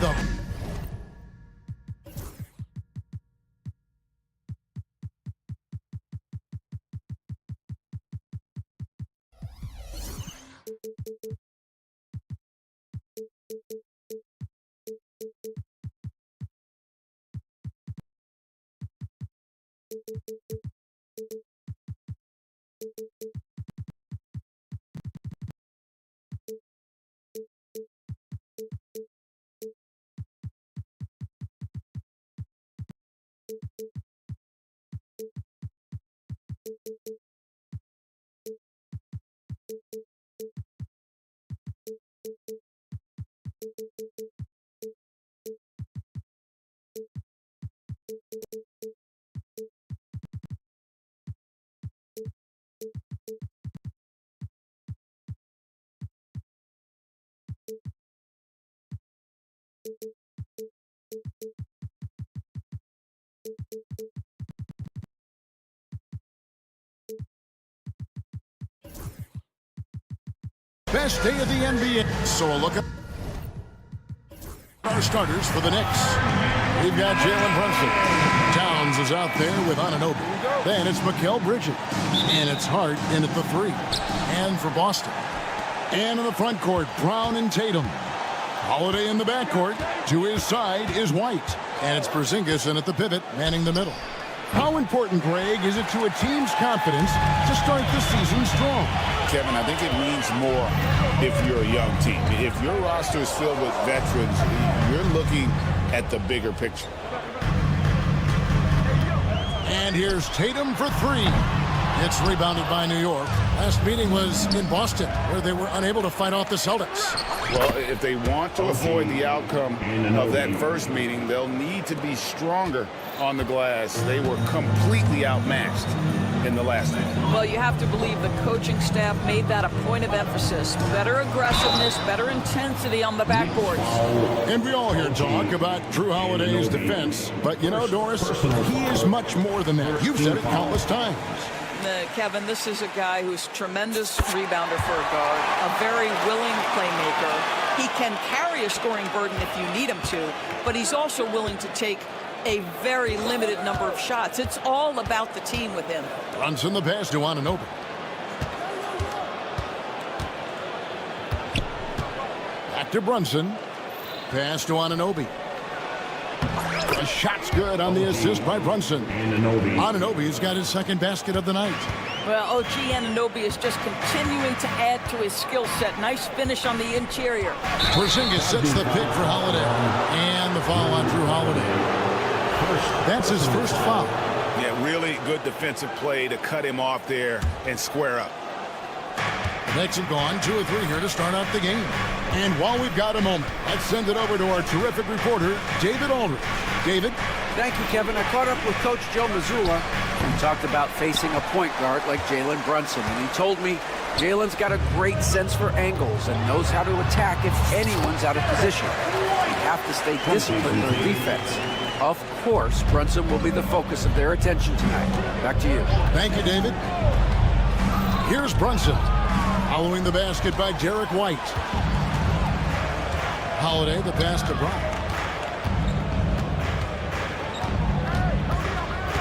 them. Best day of the NBA. So a look at our starters for the Knicks. We've got Jalen Brunson. Towns is out there with Anunoby. Then it's Mikal Bridges. And it's Hart in at the 3. And for Boston. And in the front court, Brown and Tatum. Holiday in the backcourt. To his side is White. And it's Porzingis in at the pivot, manning the middle. How important, Greg, is it to a team's confidence to start the season strong? Kevin, I think it means more if you're a young team. If your roster is filled with veterans, you're looking at the bigger picture. And here's Tatum for 3. It's rebounded by New York. Last meeting was in Boston, where they were unable to fight off the Celtics. Well, if they want to avoid the outcome of that first meeting, they'll need to be stronger on the glass. They were completely outmatched in the last one. Well, you have to believe the coaching staff made that a point of emphasis. Better aggressiveness, better intensity on the backboards. And we all hear talk about Drew Holiday's defense, but you know, Doris, he is much more than that. You've said it countless times. Kevin, this is a guy who's a tremendous rebounder for a guard, a very willing playmaker. He can carry a scoring burden if you need him to, but he's also willing to take a very limited number of shots. It's all about the team with him. Brunson the pass to Anunoby. Back to Brunson. Pass to Anunoby. The shot's good on the assist by Brunson. Anunoby's got his second basket of the night. Well, OG Anunoby is just continuing to add to his skill set. Nice finish on the interior. Porzingis sets the pick for Holiday. And the foul on Drew Holiday. That's his first foul. Yeah, really good defensive play to cut him off there and square up. Knicks have gone 2 or 3 here to start out the game. And while we've got a moment, let's send it over to our terrific reporter, David Aldridge. David? Thank you, Kevin. I caught up with Coach Joe Mazzulla. We talked about facing a point guard like Jalen Brunson, and he told me Jalen's got a great sense for angles and knows how to attack if anyone's out of position. We have to stay disciplined on defense. Of course, Brunson will be the focus of their attention tonight. Back to you. Thank you, David. Here's Brunson. Following the basket by Derek White. Holiday, the pass to Brown.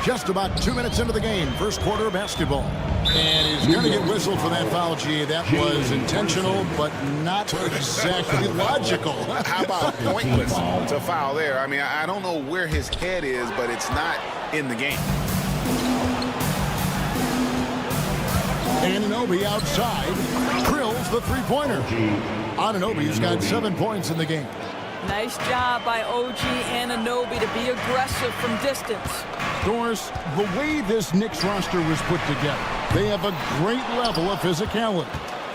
Just about 2 minutes into the game, first quarter of basketball. And he's going to get whistled for that foul, G. That was intentional, but not exactly logical. How about pointless to foul there? I mean, I don't know where his head is, but it's not in the game. Anunoby outside, drills the three-pointer. Anunoby's got 7 points in the game. Nice job by OG Anunoby to be aggressive from distance. Doris, the way this Knicks roster was put together, they have a great level of physicality.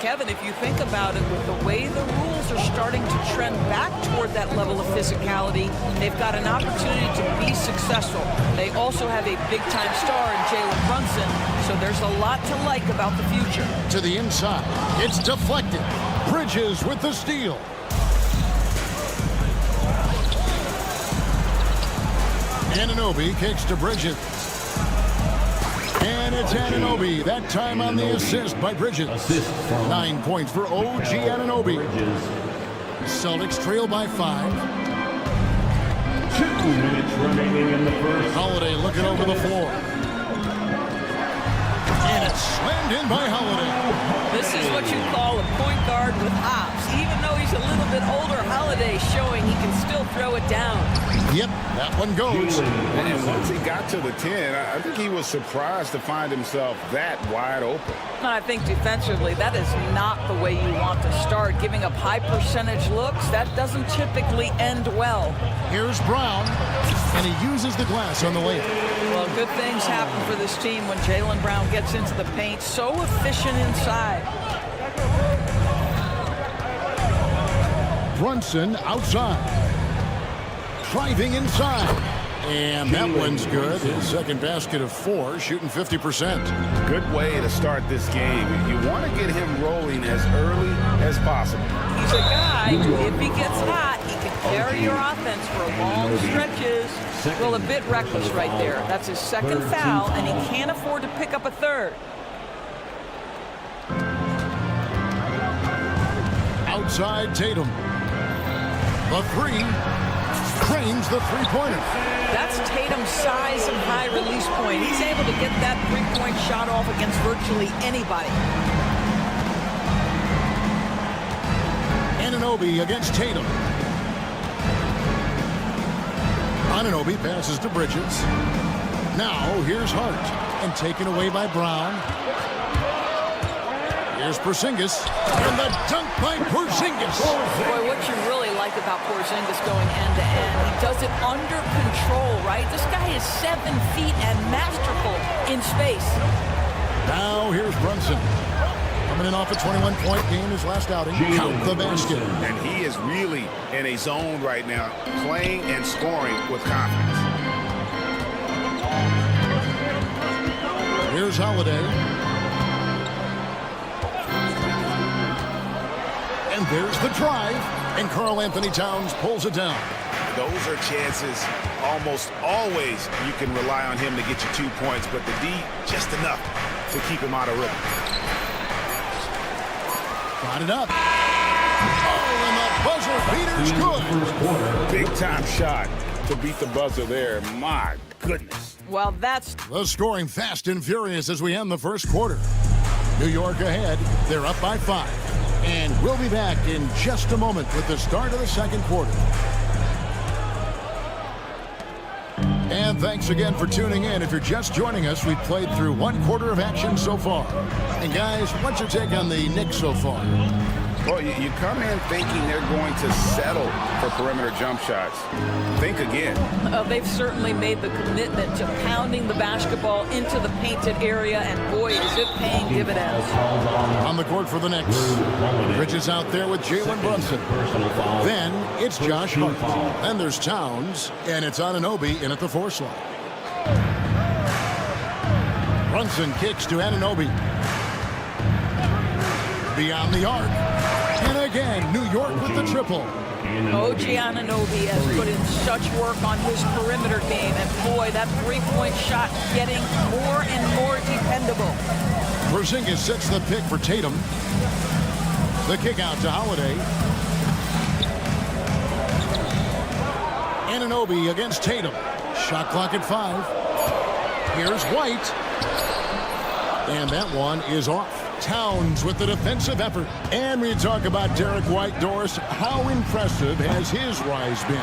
Kevin, if you think about it, with the way the rules are starting to trend back toward that level of physicality, they've got an opportunity to be successful. They also have a big-time star in Jalen Brunson, so there's a lot to like about the future. To the inside, it's deflected. Bridges with the steal. Anunoby kicks to Bridges. And it's Anunoby, that time on the assist by Bridges. 9 points for OG Anunoby. Celtics trail by 5. minutes remaining in the first. Holiday looking over the floor. And it's slammed in by Holiday. This is what you call a point guard with hops. Even though he's a little bit older, Holiday showing he can still throw it down. Yep, that one goes. And once he got to the 10, I think he was surprised to find himself that wide open. I think defensively, that is not the way you want to start. Giving up high percentage looks, that doesn't typically end well. Here's Brown, and he uses the glass on the layup. Well, good things happen for this team when Jaylen Brown gets into the paint. So efficient inside. Brunson outside. Driving inside. And that one's good. His second basket of 4, shooting 50%. Good way to start this game. You want to get him rolling as early as possible. He's a guy who, if he gets hot, he can carry your offense for long stretches. Well, a bit reckless right there. That's his second foul, and he can't afford to pick up a third. Outside Tatum. The 3. Cranes the three-pointer. That's Tatum's size and high release point. He's able to get that three-point shot off against virtually anybody. Anunoby against Tatum. Anunoby passes to Bridges. Now here's Hart, and taken away by Brown. Here's Porzingis, and the dunk by Porzingis. Boy, what you really like about Porzingis going end-to-end, he does it under control, right? This guy is 7 feet and masterful in space. Now here's Brunson. Coming in off a 21-point game his last outing. Count the basket. And he is really in a zone right now, playing and scoring with confidence. Here's Holiday. And there's the drive, and Karl Anthony Towns pulls it down. Those are chances almost always you can rely on him to get you 2 points, but the D just enough to keep him out of rhythm. Got it up. Oh, and the buzzer beater's good. Big time shot to beat the buzzer there. My goodness. Well, that's The scoring fast and furious as we end the first quarter. New York ahead. They're up by 5. And we'll be back in just a moment with the start of the second quarter. And thanks again for tuning in. If you're just joining us, we've played through 1 quarter of action so far. And guys, what's your take on the Knicks so far? Well, you come in thinking they're going to settle for perimeter jump shots. Think again. they've certainly made the commitment to pounding the basketball into the painted area, and boy, is it paying dividends. On the court for the Knicks. Bridges out there with Jalen Brunson. Then it's Josh Hart. Then there's Towns, and it's Anunoby in at the 4 slot. Brunson kicks to Anunoby. Beyond the arc. And again, New York with the triple. OG Anunoby has put in such work on his perimeter game, and boy, that three-point shot getting more and more dependable. Porzingis sets the pick for Tatum. The kick out to Holiday. Anunoby against Tatum. Shot clock at 5. Here's White. And that one is off. Towns with the defensive effort. And we talk about Derek White, Doris. How impressive has his rise been?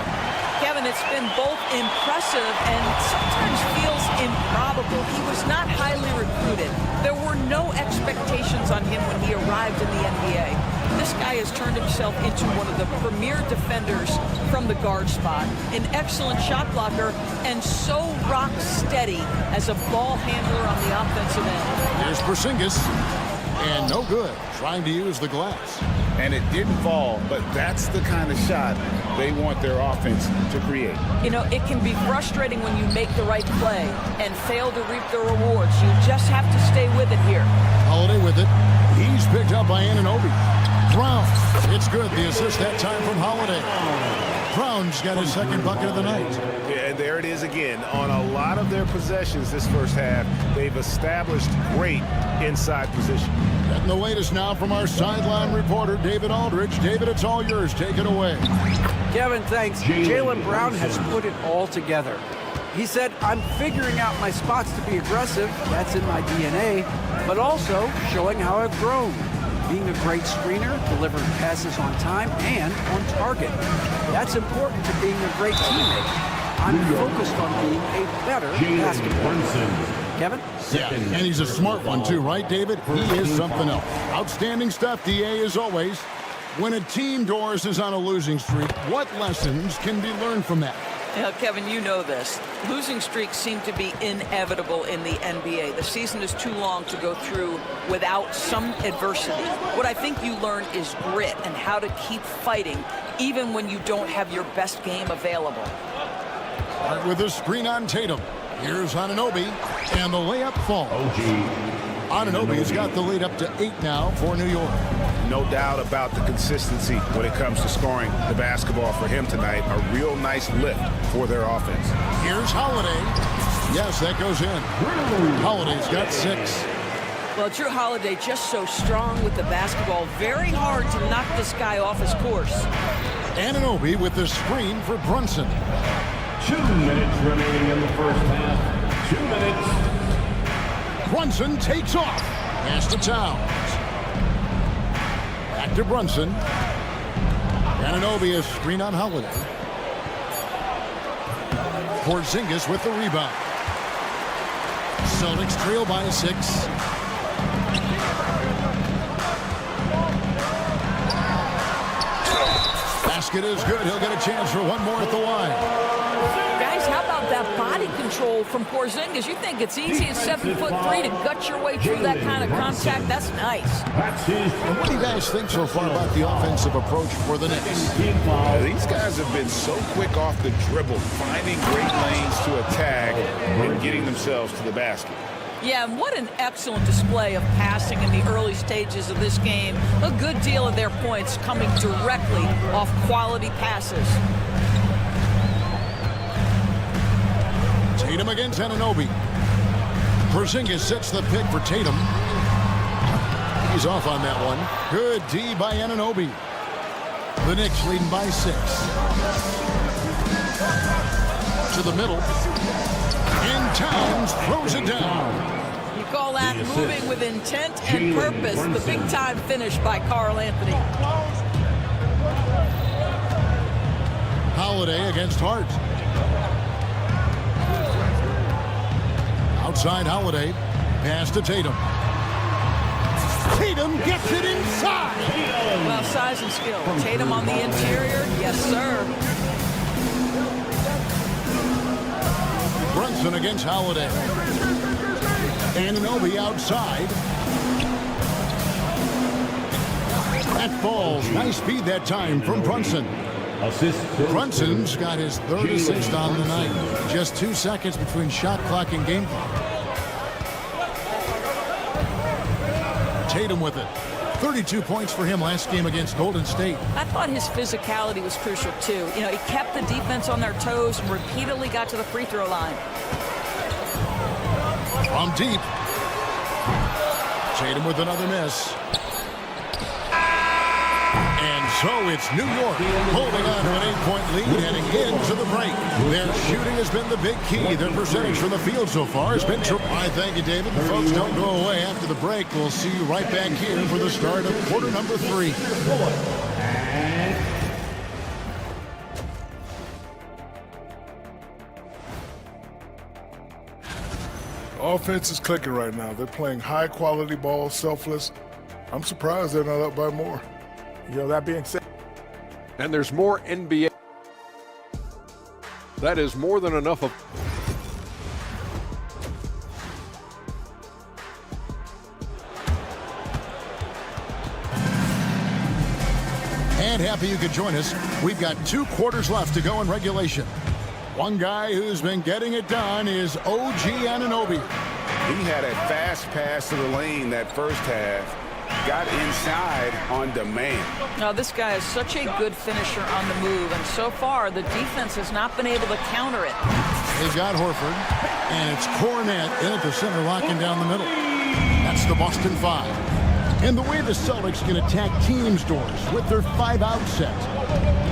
Kevin, it's been both impressive and sometimes feels improbable. He was not highly recruited. There were no expectations on him when he arrived in the NBA. This guy has turned himself into one of the premier defenders from the guard spot, an excellent shot blocker, and so rock steady as a ball handler on the offensive end. Here's Porzingis. And no good, trying to use the glass. And it didn't fall, but that's the kind of shot they want their offense to create. You know, it can be frustrating when you make the right play and fail to reap the rewards. You just have to stay with it here. Holiday with it. He's picked up by Anunoby. Brown. It's good. The assist that time from Holiday. Brown's got his second bucket of the night. Yeah, and there it is again. On a lot of their possessions this first half, they've established great inside position. Getting the latest now from our sideline reporter, David Aldridge. David, it's all yours. Take it away. Kevin, thanks. Jaylen Brown has put it all together. He said, I'm figuring out my spots to be aggressive. That's in my DNA. But also showing how I've grown. Being a great screener, delivering passes on time and on target. That's important to being a great teammate. I'm focused on being a better basketball. Kevin? Yeah, and he's a smart one too, right, David? He is something else. Outstanding stuff, DA, as always. When a team, Doris, is on a losing streak, what lessons can be learned from that? Yeah, Kevin, you know this. Losing streaks seem to be inevitable in the NBA. The season is too long to go through without some adversity. What I think you learn is grit and how to keep fighting even when you don't have your best game available. All right, with a screen on Tatum. Here's Anunoby, and the layup falls. Anunoby has got the lead up to 8 now for New York. No doubt about the consistency when it comes to scoring the basketball for him tonight. A real nice lift for their offense. Here's Holiday. Yes, that goes in. Holiday's got 6. Well, Drew Holiday just so strong with the basketball. Very hard to knock this guy off his course. Anunoby with the screen for Brunson. 2 minutes remaining in the first half. 2 minutes. Brunson takes off. Pass to Towns. Back to Brunson. Anunoby a screen on Holiday. Porzingis with the rebound. Celtics trail by 6. Basket is good. He'll get a chance for one more at the line. Guys, how about that body control from Porzingis? You think it's easy at 7'3" to gut your way through that kind of contact? That's nice. And what do you guys think so far about the offensive approach for the Knicks? These guys have been so quick off the dribble, finding great lanes to attack and getting themselves to the basket. Yeah, and what an excellent display of passing in the early stages of this game. A good deal of their points coming directly off quality passes. Tatum against Anunoby. Porzingis sets the pick for Tatum. He's off on that one. Good D by Anunoby. The Knicks leading by 6. To the middle. And Towns throws it down. You call that moving with intent and purpose. The big-time finish by Karl Anthony. Holiday against Hart. Outside Holiday. Pass to Tatum. Tatum gets it inside. Well, size and skill. Tatum on the interior. Yes, sir. Brunson against Holiday. Anunoby outside. That falls. Nice speed that time from Brunson. Brunson's got his 3rd assist on the night. Just 2 seconds between shot clock and game clock. Tatum with it. 32 points for him last game against Golden State. I thought his physicality was crucial, too. You know, he kept the defense on their toes and repeatedly got to the free throw line. From deep. Tatum with another miss. And so it's New York holding on to an 8-point lead heading into the break. Their shooting has been the big key. Their percentage from the field so far has been true. I thank you, David. The folks don't go away after the break. We'll see you right back here for the start of quarter number 3. Offense is clicking right now. They're playing high-quality ball, selfless. I'm surprised they're not up by more. You know, that being said, and there's more NBA. That is more than enough of. And happy you could join us. We've got 2 quarters left to go in regulation. One guy who's been getting it done is OG Anunoby. He had a fast pass to the lane that first half. got inside on demand. Now, this guy is such a good finisher on the move, and so far the defense has not been able to counter it. They've got Horford, and it's Cornette in at the center, locking down the middle. That's the Boston 5. And the way the Celtics can attack teams' doors with their 5-out set,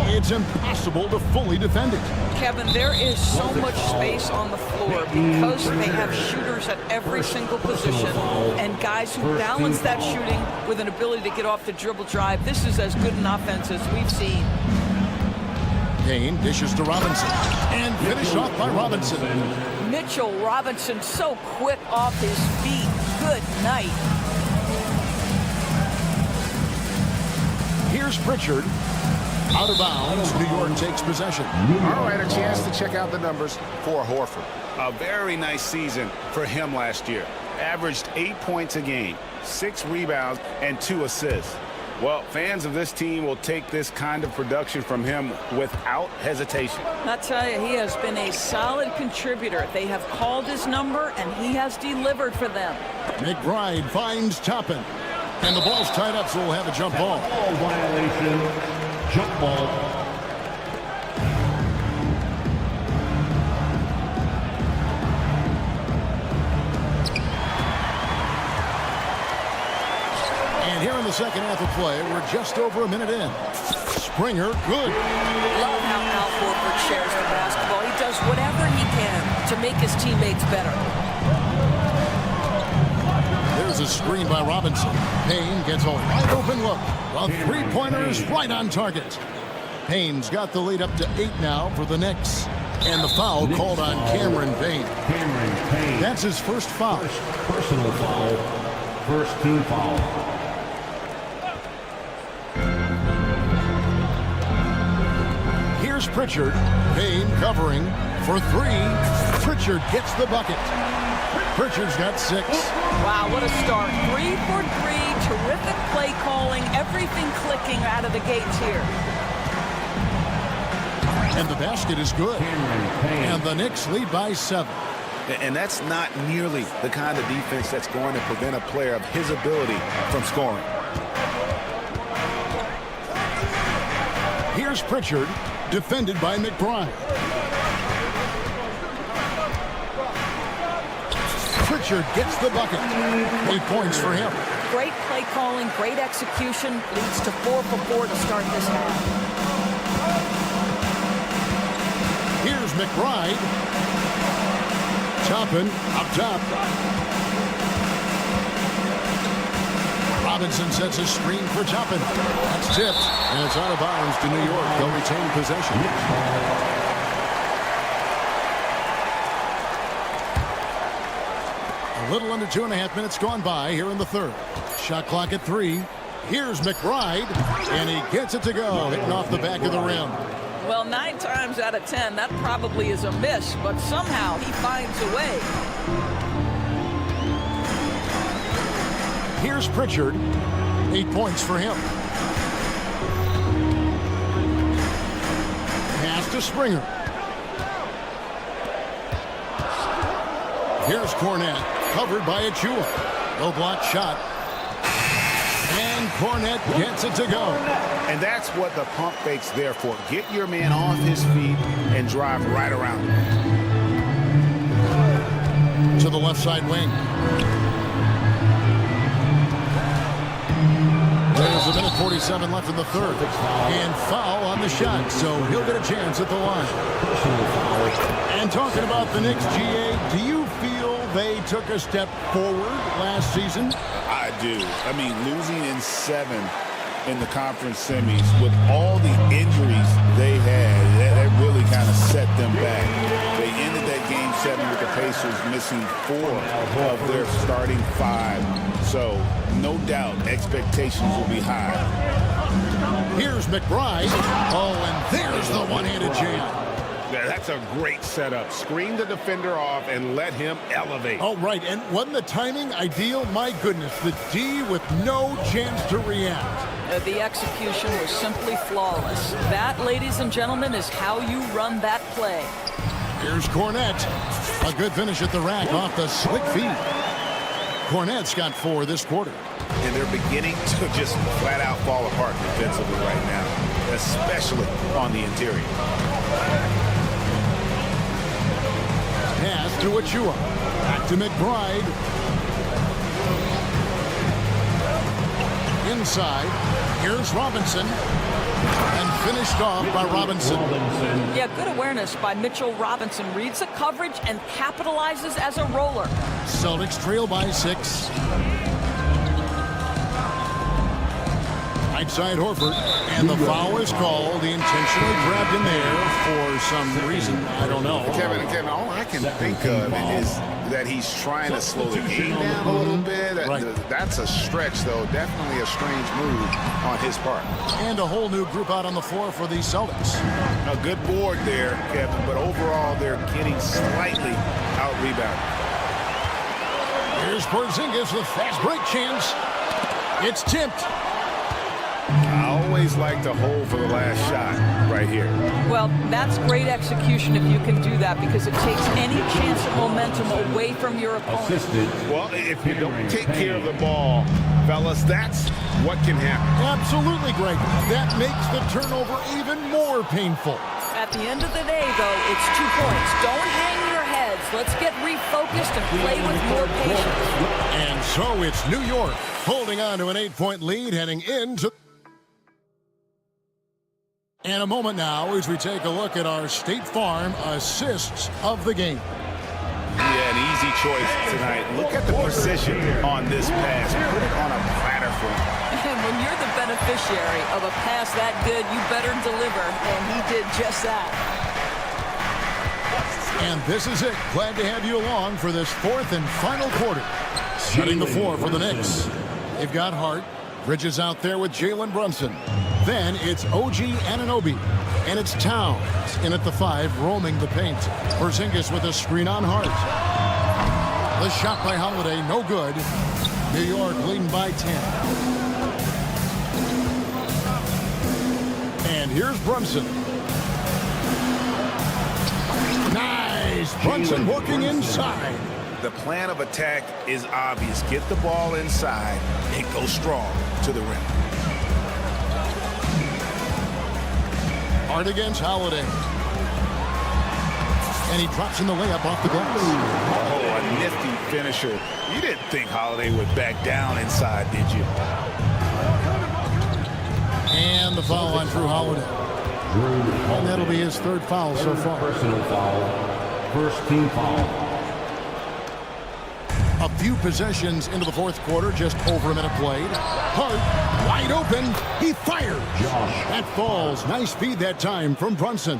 it's impossible to fully defend it. Kevin, there is so much space on the floor because they have shooters at every single position and guys who balance that shooting with an ability to get off the dribble drive. This is as good an offense as we've seen. Payne dishes to Robinson, and finished off by Robinson. Mitchell Robinson so quick off his feet. Good night. Here's Pritchard. Out of bounds, New York takes possession. All right, a chance to check out the numbers for Horford. A very nice season for him last year. Averaged 8 points a game, 6 rebounds, and 2 assists. Well, fans of this team will take this kind of production from him without hesitation. I tell you, he has been a solid contributor. They have called his number, and he has delivered for them. McBride finds Toppin. And the ball's tied up, so we'll have a jump ball. Ball violation. Jump ball. And here in the second half of play, we're just over a minute in. Springer, good. Love how Al Horford shares the basketball. He does whatever he can to make his teammates better. There's a screen by Robinson. Payne gets a wide open look. A three-pointer is right on target. Payne's got the lead up to 8 now for the Knicks. And the foul called on Cameron Payne. Cameron Payne. That's his first foul. Personal foul. First team foul. Here's Pritchard. Payne covering for 3. Pritchard gets the bucket. Pritchard's got 6. Wow, what a start. 3 for 3. Terrific play calling. Everything clicking out of the gates here. And the basket is good. And the Knicks lead by 7. And that's not nearly the kind of defense that's going to prevent a player of his ability from scoring. Here's Pritchard, defended by McBride. Pritchard gets the bucket. 8 points for him. Great play calling, great execution. Leads to 4 for 4 to start this half. Here's McBride. Toppin up top. Robinson sets a screen for Toppin. That's tipped, and it's out of bounds to New York. They'll retain possession. A little under 2.5 minutes gone by here in the third. Shot clock at 3. Here's McBride, and he gets it to go, hitting off the back of the rim. Well, 9 times out of 10, that probably is a miss, but somehow he finds a way. Here's Pritchard. 8 points for him. Pass to Springer. Here's Cornette, covered by Achua. No block shot. And Cornette gets it to go. And that's what the pump fake's there for. Get your man off his feet and drive right around him. To the left side wing. There's a minute 47 left in the third. And foul on the shot, so he'll get a chance at the line. And talking about the Knicks, GA, do you feel they took a step forward last season? I do. I mean, losing in 7 in the conference semis with all the injuries they had, that really kind of set them back. They ended that game 7 with the Pacers missing 4 of their starting 5. So, no doubt, expectations will be high. Here's McBride. Oh, and there's the one-handed jam. Yeah, that's a great setup. Screen the defender off and let him elevate. Oh, right. And wasn't the timing ideal? My goodness, the D with no chance to react. The execution was simply flawless. That, ladies and gentlemen, is how you run that play. Here's Cornette. A good finish at the rack off the slick feet. Cornette's got 4 this quarter. And they're beginning to just flat out fall apart defensively right now, especially on the interior. Pass to Achua. Back to McBride. Inside. Here's Robinson. And finished off by Robinson. Yeah, good awareness by Mitchell Robinson. Reads the coverage and capitalizes as a roller. Celtics trail by 6. Right side Horford. And the foul is called. He intentionally grabbed him there for some reason. I don't know. Kevin, all I can think of is that he's trying to slow the game down a little bit. Right. That's a stretch, though. Definitely a strange move on his part. And a whole new group out on the floor for the Celtics. A good board there, Kevin, but overall they're getting slightly out-rebounded. Here's Porzingis with fast break chance. It's tipped. I always like to hold for the last shot right here. Well, that's great execution if you can do that, because it takes any chance of momentum away from your opponent. Assisted. Well, if you don't take care of the ball, fellas, that's what can happen. Absolutely, Greg. That makes the turnover even more painful. At the end of the day, though, it's 2 points. Don't hang your heads. Let's get refocused and play with more patience. And so it's New York holding on to an 8-point lead heading into... In a moment now as we take a look at our State Farm assists of the game. Yeah, an easy choice tonight. Look at the precision on this pass. Put it on a platter for him. And when you're the beneficiary of a pass that good, you better deliver, and he did just that. And this is it. Glad to have you along for this 4th and final quarter. Setting the floor for the Knicks. They've got Hart. Bridges out there with Jalen Brunson. Then it's OG Anunoby. And it's Towns in at the 5, roaming the paint. Porzingis with a screen on Hart. The shot by Holiday, no good. New York leading by 10. And here's Brunson. Nice! Brunson working inside. The plan of attack is obvious. Get the ball inside and go strong to the rim. Hard against Holiday. And he drops in the layup off the glass. Oh, a nifty finisher. You didn't think Holiday would back down inside, did you? And the foul on Drew Holiday. And that'll be his 3rd foul so far. Personal foul. First team foul. A few possessions into the 4th quarter, just over a minute played. Hart, wide open, he fires. That falls. Nice feed that time from Brunson.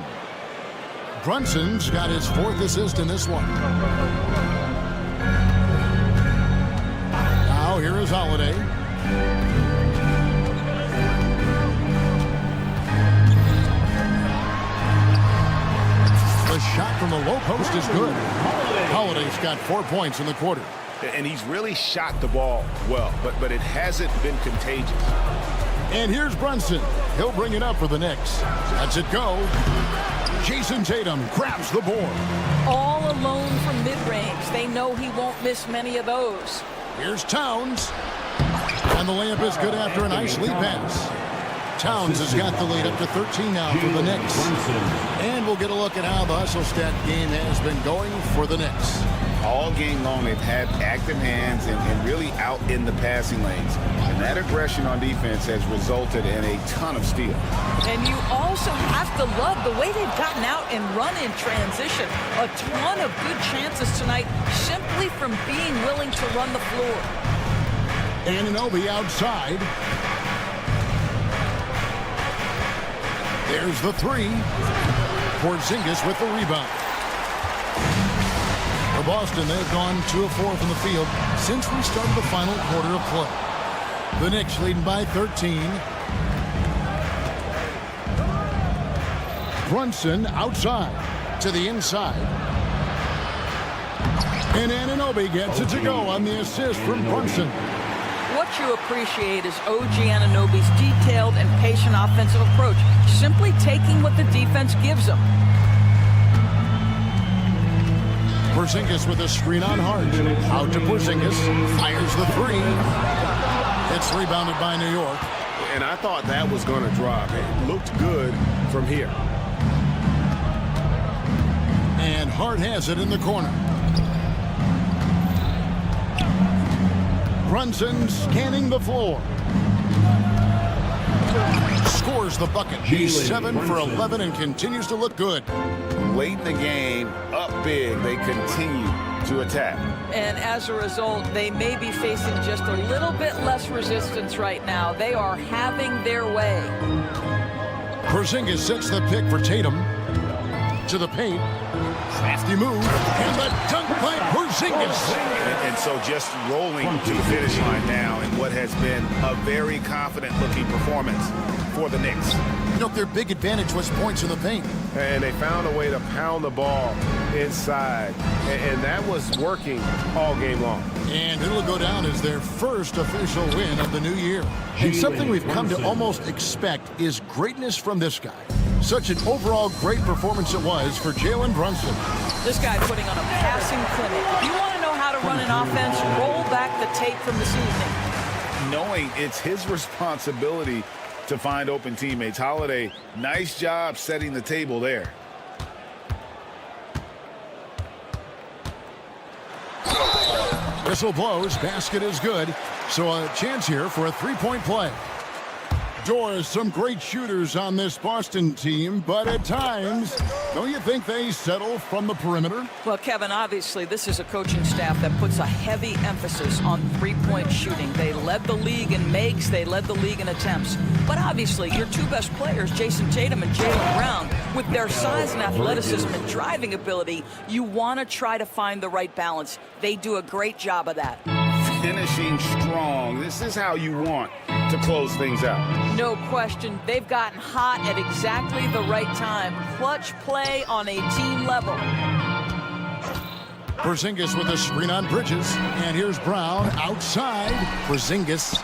Brunson's got his 4th assist in this one. Now here is Holiday. The shot from the low post is good. Holiday's got 4 points in the quarter. And he's really shot the ball well, but it hasn't been contagious. And here's Brunson. He'll bring it up for the Knicks. Lets it go. Jason Tatum grabs the board. All alone from mid-range. They know he won't miss many of those. Here's Towns. And the layup is good after a nice lead pass. Towns has got the lead up to 13 now for the Knicks. And we'll get a look at how the hustle stat game has been going for the Knicks. All game long, they've had active hands and really out in the passing lanes. And that aggression on defense has resulted in a ton of steals. And you also have to love the way they've gotten out and run in transition. A ton of good chances tonight simply from being willing to run the floor. Anunoby outside. There's the 3. Porzingis with the rebound. For Boston, they've gone 2 of 4 from the field since we started the final quarter of play. The Knicks leading by 13. Brunson outside to the inside. And Anunoby gets it to go on the assist from Brunson. What you appreciate is OG Anunoby's detailed and patient offensive approach, simply taking what the defense gives him. Porzingis with a screen on Hart. Out to Porzingis. Fires the three. It's rebounded by New York. And I thought that was going to drop. It looked good from here. And Hart has it in the corner. Brunson scanning the floor. Scores the bucket. He's 7 for 11 and continues to look good. Late in the game, up big, they continue to attack. And as a result, they may be facing just a little bit less resistance right now. They are having their way. Porzingis sets the pick for Tatum. To the paint. Crafty move. And the dunk by Porzingis. And so just rolling to the finish line now in what has been a very confident-looking performance for the Knicks. You know, their big advantage was points in the paint. And they found a way to pound the ball inside. And that was working all game long. And it'll go down as their first official win of the new year. And something we've come to almost expect is greatness from this guy. Such an overall great performance it was for Jalen Brunson. This guy putting on a passing clinic. If you want to know how to run an offense, roll back the tape from this evening. Knowing it's his responsibility to find open teammates. Holiday, nice job setting the table there. Whistle blows, basket is good. So a chance here for a three-point play. Doors, some great shooters on this Boston team, but at times, don't you think they settle from the perimeter? Well, Kevin, obviously, this is a coaching staff that puts a heavy emphasis on three-point shooting. They led the league in makes, they led the league in attempts. But obviously, your two best players, Jason Tatum and Jaylen Brown, with their size and athleticism and driving ability, you want to try to find the right balance. They do a great job of that. Finishing strong. This is how you want to close things out. No question. They've gotten hot at exactly the right time. Clutch play on a team level. Porzingis with a screen on Bridges. And here's Brown outside. Porzingis.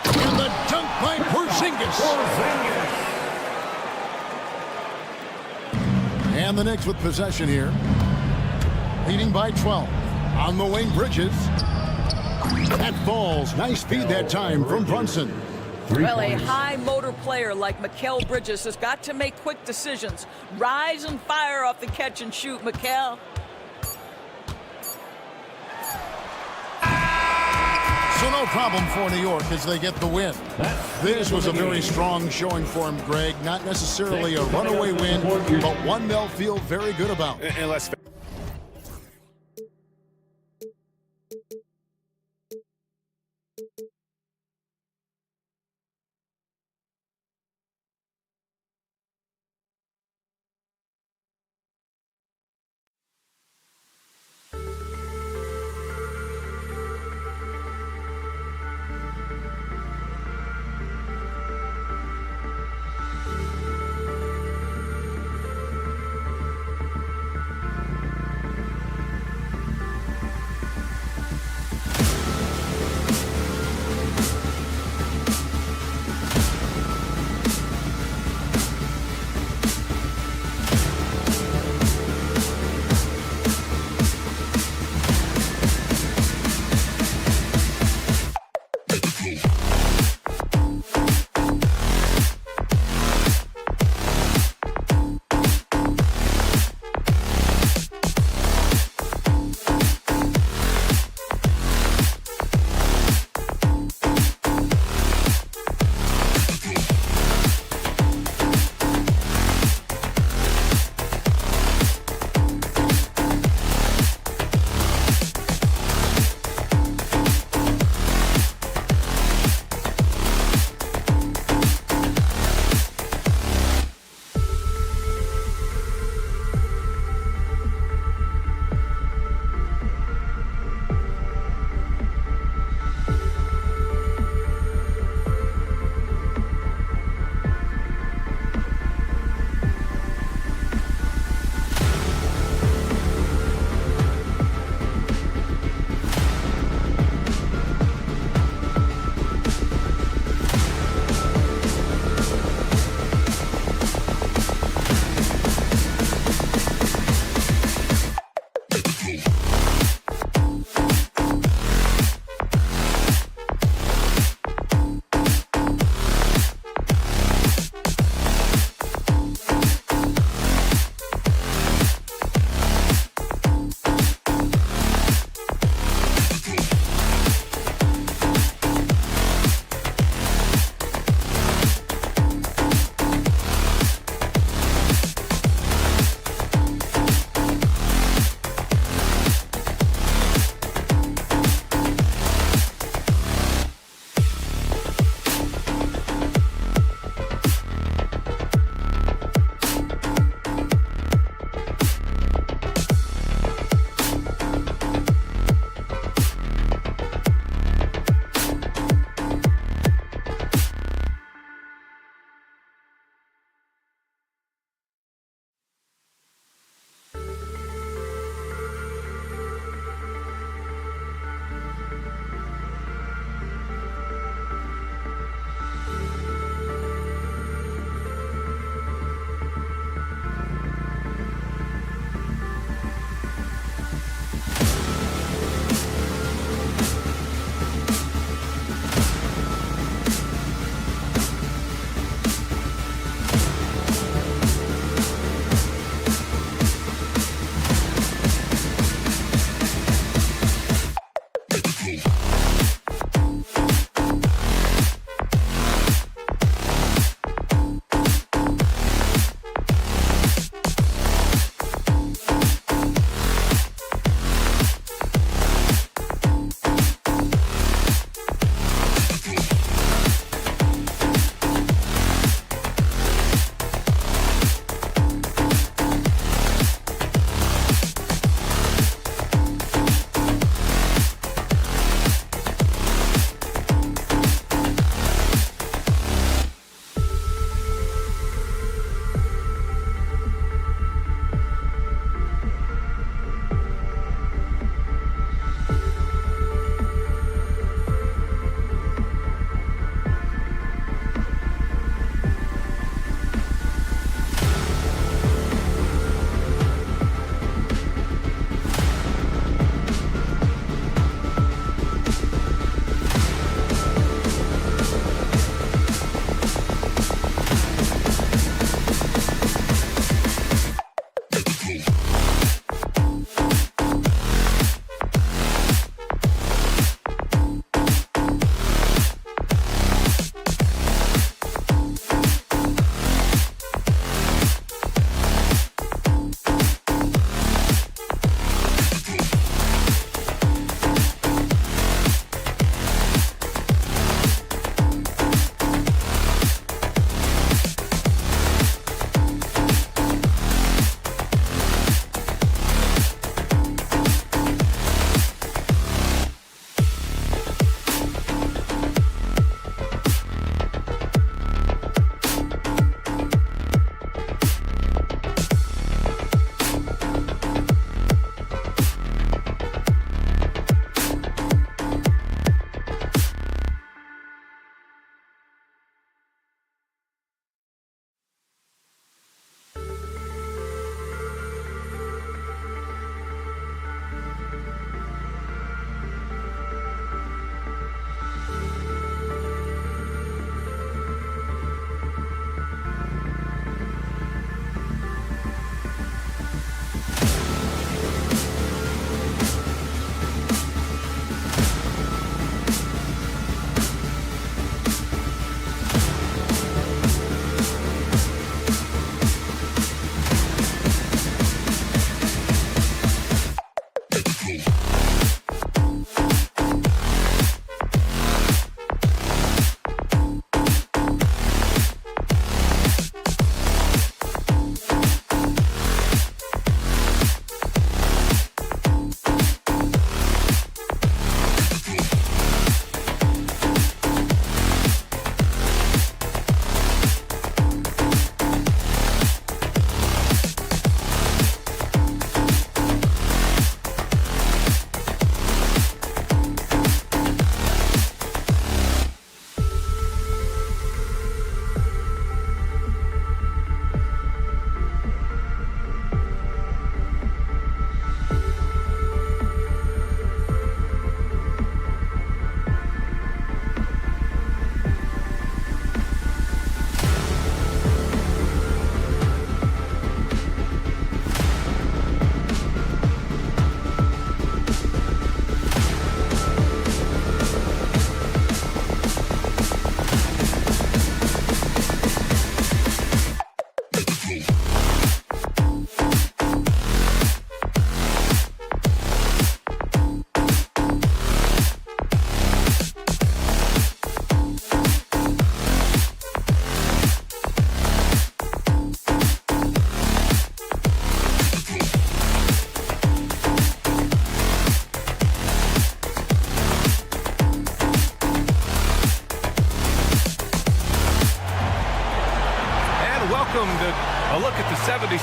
And the dunk by Porzingis. And the Knicks with possession here. Leading by 12. On the wing, Bridges. That falls. Nice feed that time from Brunson. Well, a high motor player like Mikal Bridges has got to make quick decisions. Rise and fire off the catch and shoot, Mikal. So no problem for New York as they get the win. This was a very strong showing for him, Greg. Not necessarily a runaway win, but one they'll feel very good about. And let's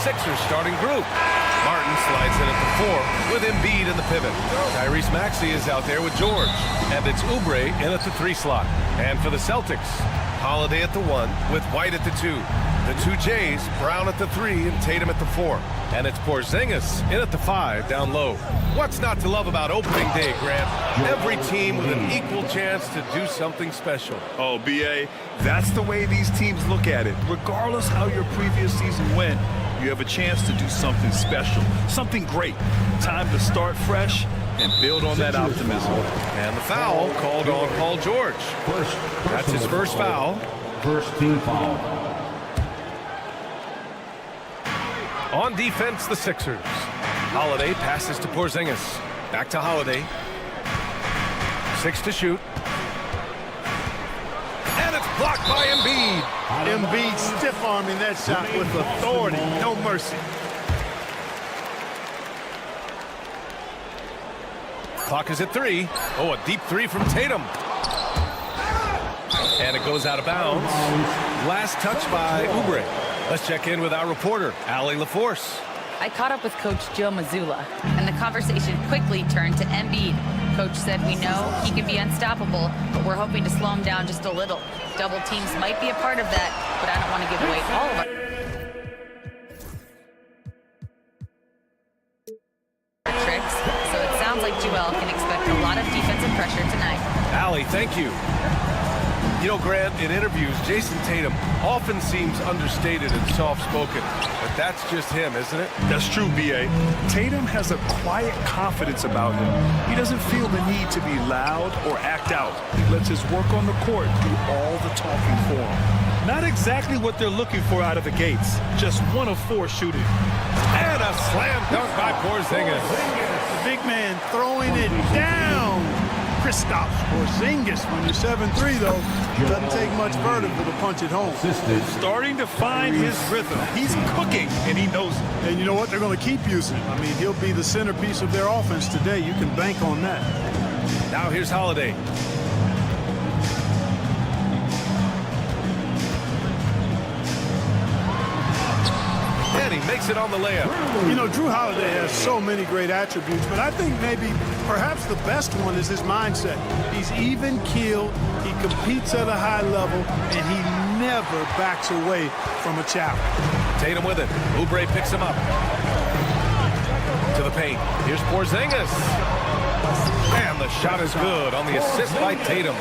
76ers starting group. Martin slides in at the 4 with Embiid in the pivot. Tyrese Maxey is out there with George. And it's Oubre in at the 3 slot. And for the Celtics, Holiday at the 1 with White at the 2. The 2 Jays, Brown at the 3 and Tatum at the 4. And it's Porzingis in at the 5 down low. What's not to love about opening day, Grant? Every team with an equal chance to do something special. Oh, B.A., that's the way these teams look at it. Regardless how your previous season went, you have a chance to do something special, something great. Time to start fresh and build on that optimism. And the foul called on Paul George. That's his first foul. First team foul. On defense, the Sixers. Holiday passes to Porzingis. Back to Holiday. 6 to shoot. And it's blocked by Embiid. Embiid stiff-arming that shot with authority. No mercy. Clock is at 3. Oh, a deep 3 from Tatum. And it goes out of bounds. Last touch by Oubre. Let's check in with our reporter, Allie LaForce. I caught up with Coach Joe Mazzulla, and the conversation quickly turned to Embiid. Coach said, we know he can be unstoppable, but we're hoping to slow him down just a little. Double teams might be a part of that, but I don't want to give away all of our tricks. So it sounds like Joel can expect a lot of defensive pressure tonight. Allie, thank you. You know, Grant, in interviews, Jason Tatum often seems understated and soft-spoken, but that's just him, isn't it? That's true, B.A. Tatum has a quiet confidence about him. He doesn't feel the need to be loud or act out. He lets his work on the court do all the talking for him. Not exactly what they're looking for out of the gates. Just 1 of 4 shooting. And a slam dunk by Porzingis. The big man throwing it down. Kristaps Porzingis. When you're 7'3", though, doesn't take much vertical to punch it home. Starting to find his rhythm. He's cooking, and he knows it. And you know what? They're going to keep using him. I mean, he'll be the centerpiece of their offense today. You can bank on that. Now here's Holiday. And he makes it on the layup. You know, Drew Holiday has so many great attributes, but I think maybe perhaps the best one is his mindset. He's even-keeled, he competes at a high level, and he never backs away from a challenge. Tatum with it. Oubre picks him up. To the paint. Here's Porzingis. And the shot is good on the assist by Tatum.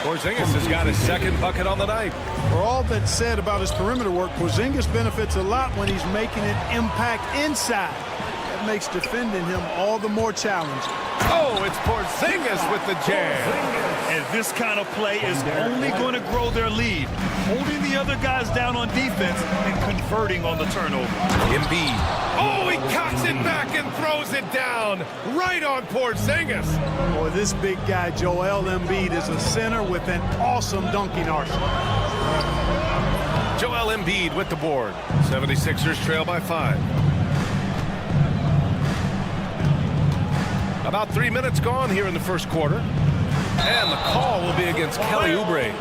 Porzingis has got his second bucket on the night. For all that's said about his perimeter work, Porzingis benefits a lot when he's making an impact inside. That makes defending him all the more challenging. Oh, it's Porzingis with the jam. And this kind of play is only going to grow their lead. Holding the other guys down on defense and converting on the turnover. Embiid. Oh, he cocks it back and throws it down. Right on Porzingis. Boy, this big guy, Joel Embiid, is a center with an awesome dunking arsenal. Joel Embiid with the board. 76ers trail by 5. About 3 minutes gone here in the first quarter. And the call will be against Kelly Oubre.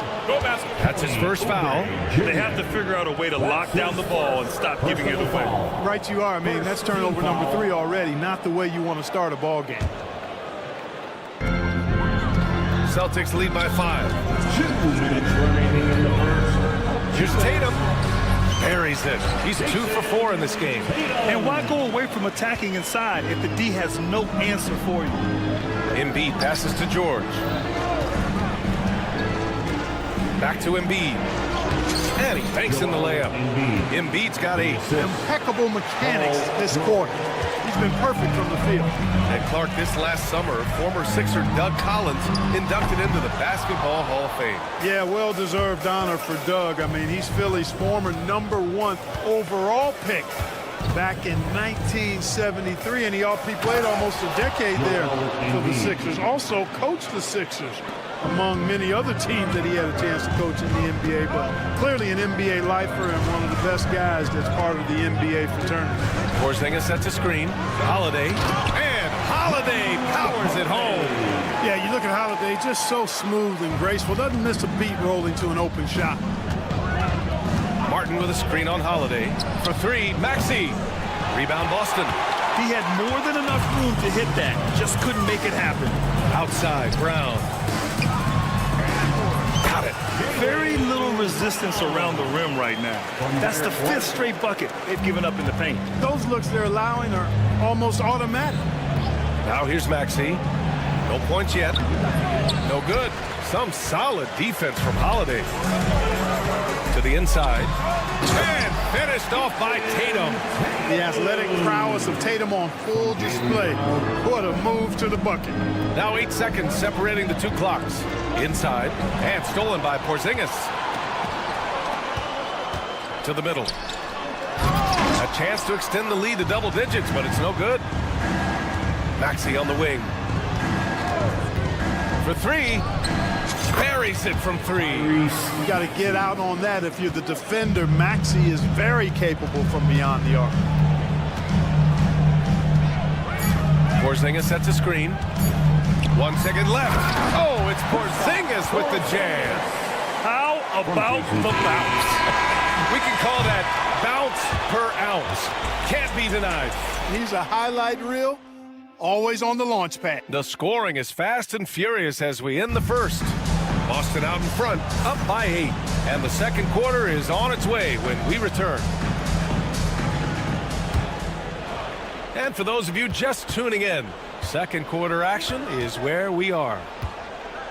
That's his first foul. They have to figure out a way to lock down the ball and stop giving it away. Right you are. I mean, that's turnover number 3 already. Not the way you want to start a ball game. Celtics lead by 5. 2 minutes remaining in the first. Here's Tatum. Buries it. He's 2 for 4 in this game. And why go away from attacking inside if the D has no answer for you? Embiid passes to George. Back to Embiid. And he banks in the layup. Embiid's got 8. Impeccable mechanics this quarter. He's been perfect from the field. And Clark, this last summer, former Sixer Doug Collins inducted into the Basketball Hall of Fame. Yeah, well-deserved honor for Doug. I mean, he's Philly's former #1 overall pick back in 1973, and he played almost a decade there for the Sixers. Also coached the Sixers, among many other teams that he had a chance to coach in the NBA, but clearly an NBA lifer and one of the best guys that's part of the NBA fraternity. Porzingis sets a screen. Holiday. And Holiday powers it home. Yeah, you look at Holiday, just so smooth and graceful. Doesn't miss a beat rolling to an open shot. Martin with a screen on Holiday. For three, Maxey. Rebound Boston. He had more than enough room to hit that. Just couldn't make it happen. Outside, Brown. Got it. Very little resistance around the rim right now. That's the 5th straight bucket they've given up in the paint. Those looks they're allowing are almost automatic. Now here's Maxey. No points yet. No good. Some solid defense from Holiday. To the inside. And finished off by Tatum. The athletic prowess of Tatum on full display. What a move to the bucket. Now 8 seconds separating the two clocks. Inside. And stolen by Porzingis. To the middle. A chance to extend the lead to double digits, but it's no good. Maxey on the wing. For three. Buries it from three. You got to get out on that if you're the defender. Maxey is very capable from beyond the arc. Porzingis sets a screen. 1 second left. Oh, it's Porzingis with the jam. How about the bounce? We can call that bounce per ounce. Can't be denied. He's a highlight reel. Always on the launch pad. The scoring is fast and furious as we end the first. Boston out in front, up by 8. And the second quarter is on its way when we return. And for those of you just tuning in, second quarter action is where we are.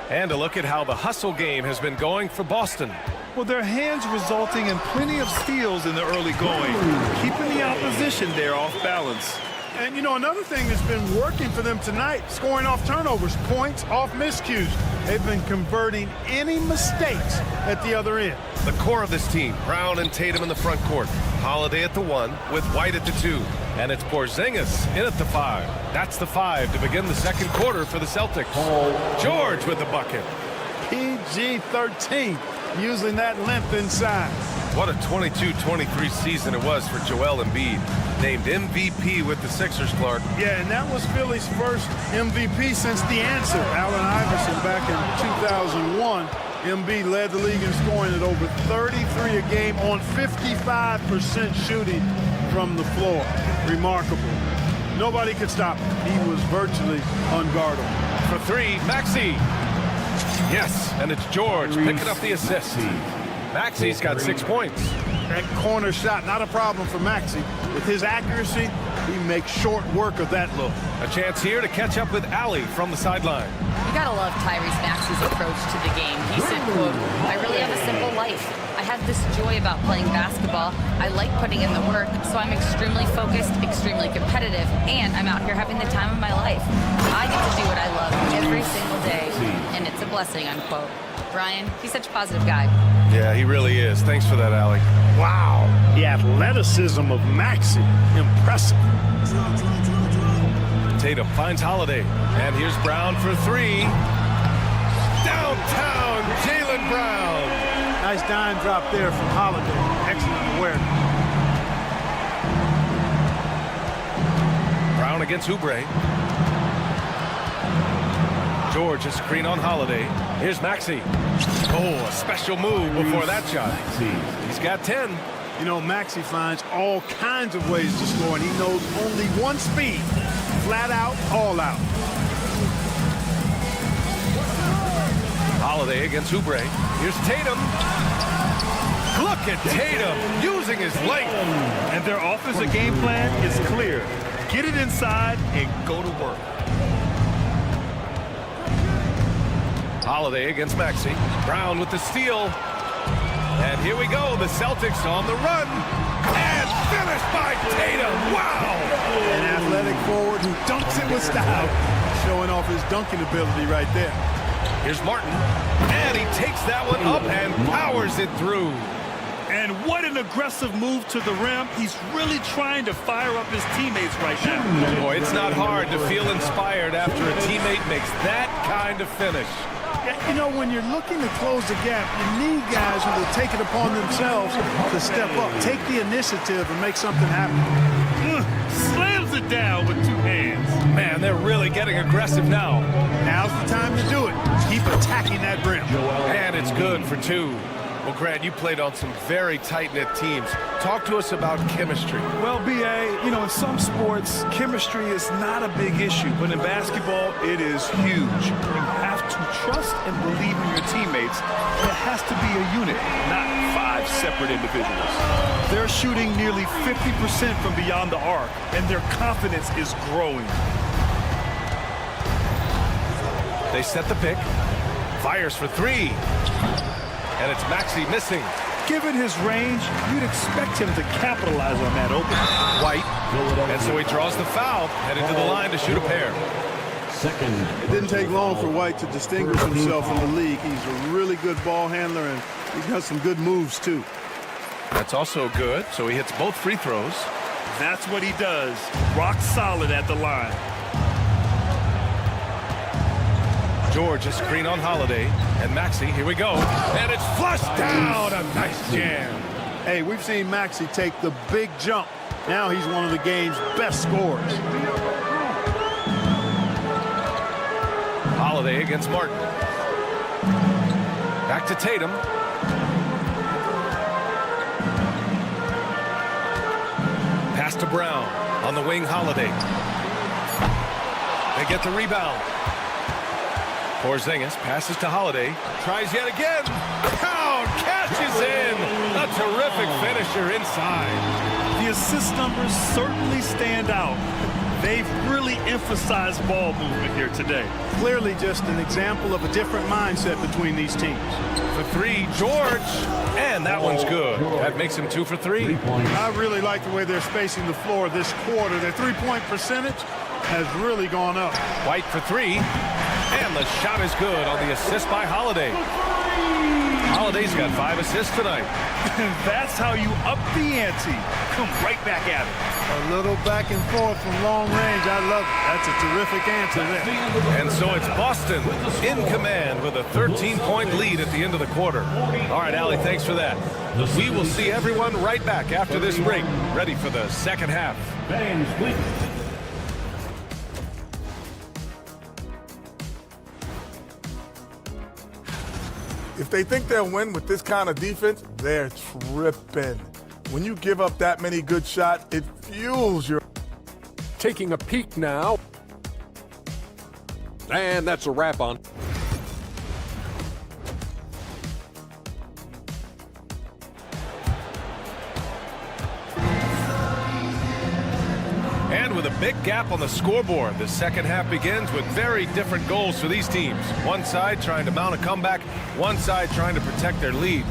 And a look at how the hustle game has been going for Boston. Well, their hands resulting in plenty of steals in the early going, keeping the opposition there off balance. And, you know, another thing that's been working for them tonight, scoring off turnovers, points off miscues. They've been converting any mistakes at the other end. The core of this team, Brown and Tatum in the front court. Holiday at the 1 with White at the 2. And it's Porzingis in at the 5. That's the 5 to begin the second quarter for the Celtics. George with the bucket. PG-13, using that length inside. What a 22-23 season it was for Joel Embiid. Named MVP with the Sixers, Clark. Yeah, and that was Philly's first MVP since the answer. Allen Iverson back in 2001. Embiid led the league in scoring at over 33 a game on 55% shooting from the floor. Remarkable. Nobody could stop him. He was virtually unguardable. For three, Maxey. Yes, and it's George picking up the assist. Maxey's got 6 points. That corner shot, not a problem for Maxey. With his accuracy, he makes short work of that look. A chance here to catch up with Allie from the sideline. You gotta love Tyrese Maxey's approach to the game. He said, quote, "I really have a simple life. I have this joy about playing basketball. I like putting in the work, so I'm extremely focused, extremely competitive, and I'm out here having the time of my life. I get to do what I love every single day, and it's a blessing," unquote. Brian, he's such a positive guy. Yeah, he really is. Thanks for that, Allie. Wow, the athleticism of Maxey, impressive. Tatum finds Holiday, and here's Brown for three. Downtown, Jaylen Brown. Nice dime drop there from Holiday. Excellent awareness. Brown against Oubre. George is screen on Holiday. Here's Maxey. Oh, a special move before that shot. He's got 10. You know, Maxey finds all kinds of ways to score, and he knows only one speed. Flat out, all out. Holiday against Oubre. Here's Tatum. Look at Tatum using his length. And their offensive game plan is clear. Get it inside and go to work. Holiday against Maxey. Brown with the steal. And here we go. The Celtics on the run. And finished by Tatum. Wow! An athletic forward who dunks it with style. Showing off his dunking ability right there. Here's Martin. And he takes that one up and powers it through. And what an aggressive move to the rim. He's really trying to fire up his teammates right now. Boy, it's not hard to feel inspired after a teammate makes that kind of finish. You know, when you're looking to close the gap, you need guys who will take it upon themselves to step up, take the initiative, and make something happen. Slams it down with two hands. Man, they're really getting aggressive now. Now's the time to do it. Keep attacking that rim. And it's good for two. Well, Grant, you played on some very tight-knit teams. Talk to us about chemistry. Well, B.A., you know, in some sports, chemistry is not a big issue, but in basketball, it is huge. You have to trust and believe in your teammates. It has to be a unit, not 5 separate individuals. They're shooting nearly 50% from beyond the arc, and their confidence is growing. They set the pick. Fires for 3. And it's Maxey missing. Given his range, you'd expect him to capitalize on that opening. White. And so he draws the foul, headed to the line to shoot a pair. It didn't take long for White to distinguish himself in the league. He's a really good ball handler, and he's got some good moves, too. That's also good, so he hits both free throws. That's what he does. Rock solid at the line. George, a screen on Holiday, and Maxey, here we go. And it's flushed down, a nice jam. Hey, we've seen Maxey take the big jump. Now he's one of the game's best scorers. Holiday against Martin. Back to Tatum. Pass to Brown. On the wing, Holiday. They get the rebound. Porzingis passes to Holiday. Tries yet again. Pound catches in. A terrific finisher inside. The assist numbers certainly stand out. They've really emphasized ball movement here today. Clearly just an example of a different mindset between these teams. For 3, George. And that one's good. That makes him 2 for 3. I really like the way they're spacing the floor this quarter. Their three-point percentage has really gone up. White for 3. And the shot is good on the assist by Holiday. Holiday's got 5 assists tonight. And that's how you up the ante. Come right back at it. A little back and forth from long range. I love it. That's a terrific answer there. And so it's Boston in command with a 13-point lead at the end of the quarter. All right, Allie, thanks for that. We will see everyone right back after this break, ready for the second half. If they think they'll win with this kind of defense, they're tripping. When you give up that many good shots, it fuels your... Taking a peek now. And that's a wrap on. And with a big gap on the scoreboard, the second half begins with very different goals for these teams. One side trying to mount a comeback, one side trying to protect their lead.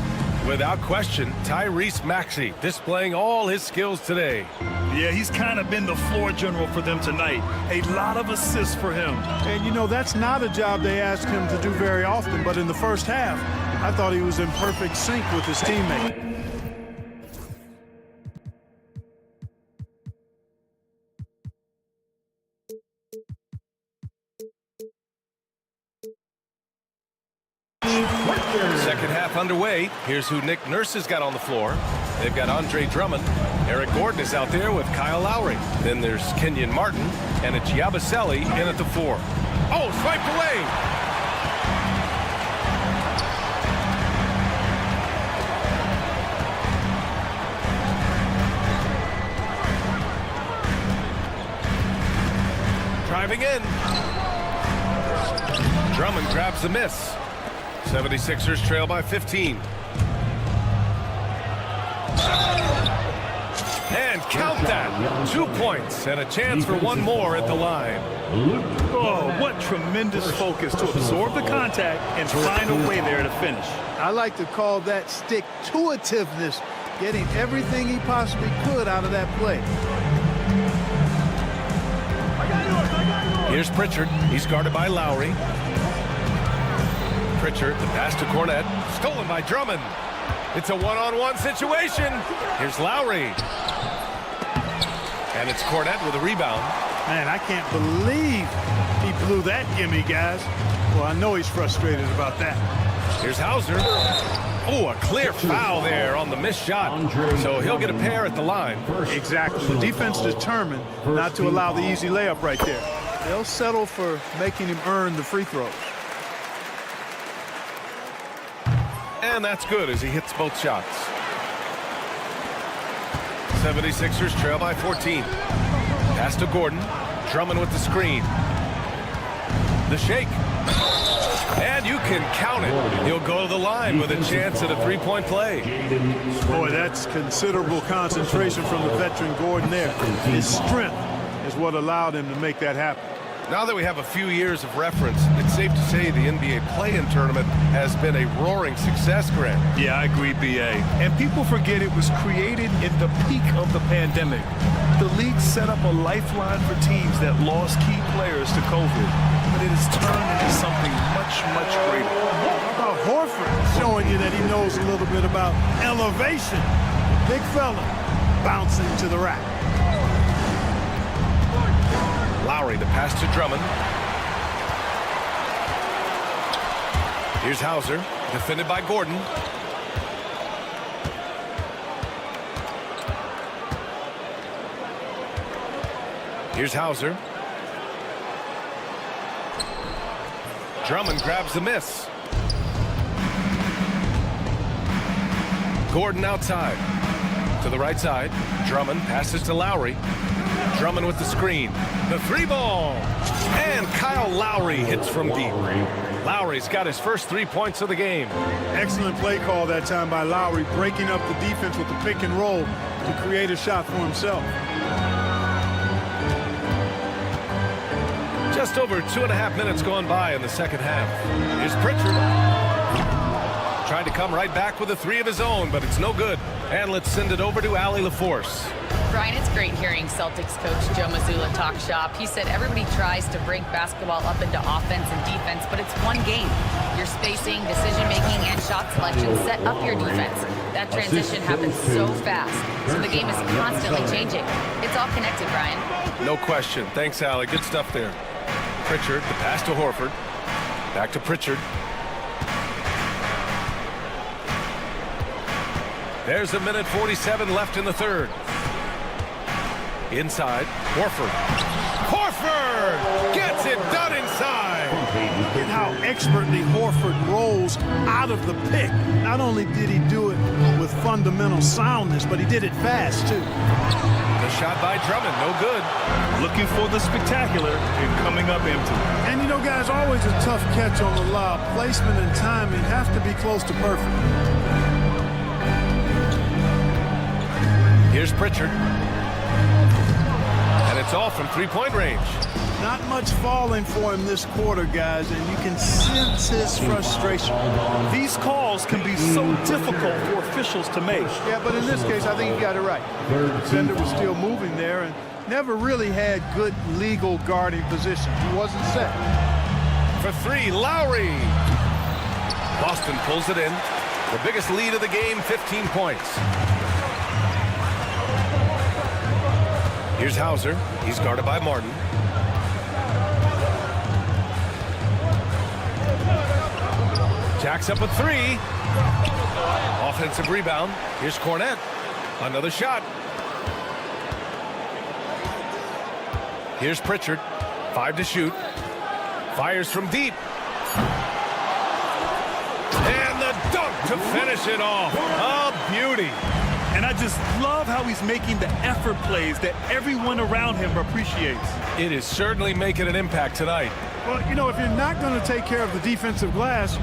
Without question, Tyrese Maxey displaying all his skills today. Yeah, he's kind of been the floor general for them tonight. A lot of assists for him. And, you know, that's not a job they ask him to do very often, but in the first half, I thought he was in perfect sync with his teammate. Second half underway. Here's who Nick Nurse has got on the floor. They've got Andre Drummond. Eric Gordon is out there with Kyle Lowry. Then there's Kenyon Martin, and it's Yabusele in at the 4. Oh, swiped away. Driving in. Drummond grabs the miss. 76ers trail by 15. And count that. 2 points and a chance for one more at the line. Oh, what tremendous focus to absorb the contact and find a way there to finish. I like to call that stick-to-itiveness, getting everything he possibly could out of that play. Here's Pritchard. He's guarded by Lowry. Pritchard, the pass to Cornette, stolen by Drummond. It's a one-on-one situation. Here's Lowry. And it's Cornette with a rebound. Man, I can't believe he blew that gimme, guys. Well, I know he's frustrated about that. Here's Hauser. Oh, a clear foul there on the missed shot. So he'll get a pair at the line. Exactly. The defense determined not to allow the easy layup right there. They'll settle for making him earn the free throws. And that's good as he hits both shots. 76ers trail by 14. Pass to Gordon. Drummond with the screen. The shake. And you can count it. He'll go to the line with a chance at a three-point play. Boy, that's considerable concentration from the veteran Gordon there. His strength is what allowed him to make that happen. Now that we have a few years of reference, it's safe to say the NBA play-in tournament has been a roaring success, Grant. Yeah, I agree, B.A. And people forget it was created in the peak of the pandemic. The league set up a lifeline for teams that lost key players to COVID, but it has turned into something much, much greater. How about Horford showing you that he knows a little bit about elevation? Big fella bouncing to the rack. Lowry, the pass to Drummond. Here's Hauser, defended by Gordon. Here's Hauser. Drummond grabs the miss. Gordon outside. To the right side. Drummond passes to Lowry. Drummond with the screen. The three ball. And Kyle Lowry hits from deep. Lowry's got his first 3 points of the game. Excellent play call that time by Lowry, breaking up the defense with the pick and roll to create a shot for himself. Just over 2.5 minutes gone by in the second half. Here's Pritchard. Trying to come right back with a three of his own, but it's no good. And let's send it over to Allie LaForce. Brian, it's great hearing Celtics coach Joe Mazzulla talk shop. He said everybody tries to break basketball up into offense and defense, but it's one game. Your spacing, decision-making, and shot selection set up your defense. That transition happens so fast, so the game is constantly changing. It's all connected, Brian. No question. Thanks, Allie. Good stuff there. Pritchard, the pass to Horford. Back to Pritchard. There's a minute 47 left in the third. Inside, Horford. Horford gets it done inside. Look at how expertly Horford rolls out of the pick. Not only did he do it with fundamental soundness, but he did it fast, too. The shot by Drummond, no good. Looking for the spectacular and coming up empty. And, you know, guys, always a tough catch on the lob. Placement and timing have to be close to perfect. Here's Pritchard. And it's off from three-point range. Not much falling for him this quarter, guys, and you can sense his frustration. These calls can be so difficult for officials to make. Yeah, but in this case, I think he got it right. The defender was still moving there and never really had good legal guarding position. He wasn't set. For three, Lowry. Boston pulls it in. The biggest lead of the game, 15 points. Here's Hauser. He's guarded by Martin. Jacks up a three. Offensive rebound. Here's Cornette. Another shot. Here's Pritchard. 5 to shoot. Fires from deep. And the dunk to finish it off. A beauty. And I just love how he's making the effort plays that everyone around him appreciates. It is certainly making an impact tonight. Well, you know, if you're not going to take care of the defensive glass,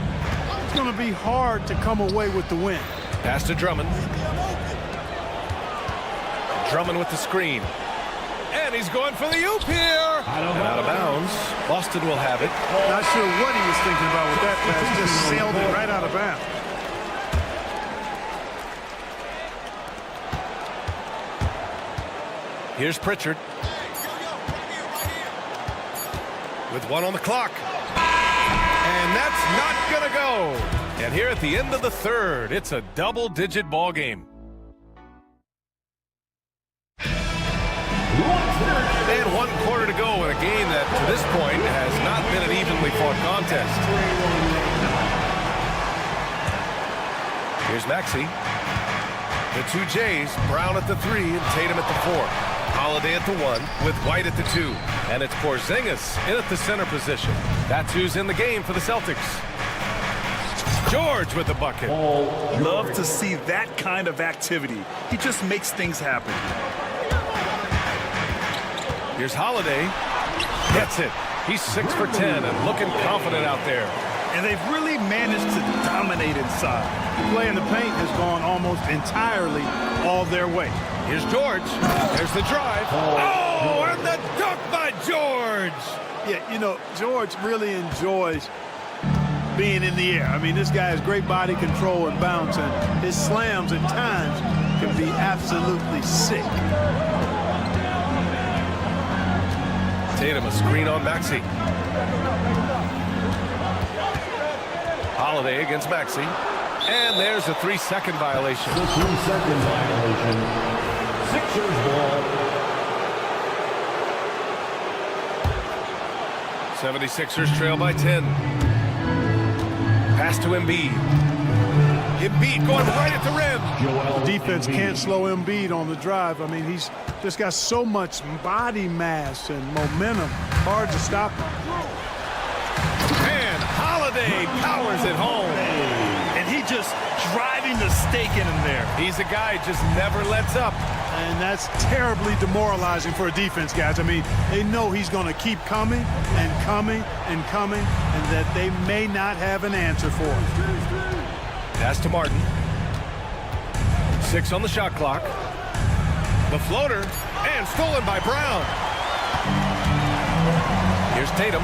it's going to be hard to come away with the win. Pass to Drummond. Drummond with the screen. And he's going for the oop here. And out of bounds. Boston will have it. Not sure what he was thinking about with that pass. Just sailed it right out of bounds. Here's Pritchard. With one on the clock. And that's not going to go. And here at the end of the third, it's a double-digit ball game. And 1 quarter to go in a game that, to this point, has not been an evenly fought contest. Here's Maxey. The two Jays, Brown at the 3 and Tatum at the 4. Holiday at the 1 with White at the 2. And it's Porzingis in at the center position. That's who's in the game for the Celtics. George with the bucket. Love to see that kind of activity. He just makes things happen. Here's Holiday. Gets it. He's 6 for 10 and looking confident out there. And they've really managed to dominate inside. The play in the paint has gone almost entirely all their way. Here's George. There's the drive. Oh, and the dunk by George. Yeah, you know, George really enjoys being in the air. I mean, this guy has great body control and bounce, and his slams at times can be absolutely sick. Tatum, a screen on Maxey. Holiday against Maxey. And there's a 3-second violation. The 3-second violation. Sixers ball. 76ers trail by 10. Pass to Embiid. Embiid going right at the rim. The defense can't slow Embiid on the drive. I mean, he's just got so much body mass and momentum. Hard to stop him. And Holiday powers it home. And he just driving the stake in him there. He's a guy who just never lets up. And that's terribly demoralizing for a defense, guys. I mean, they know he's going to keep coming and coming and coming, and that they may not have an answer for him. Pass to Martin. 6 on the shot clock. The floater, and stolen by Brown. Here's Tatum.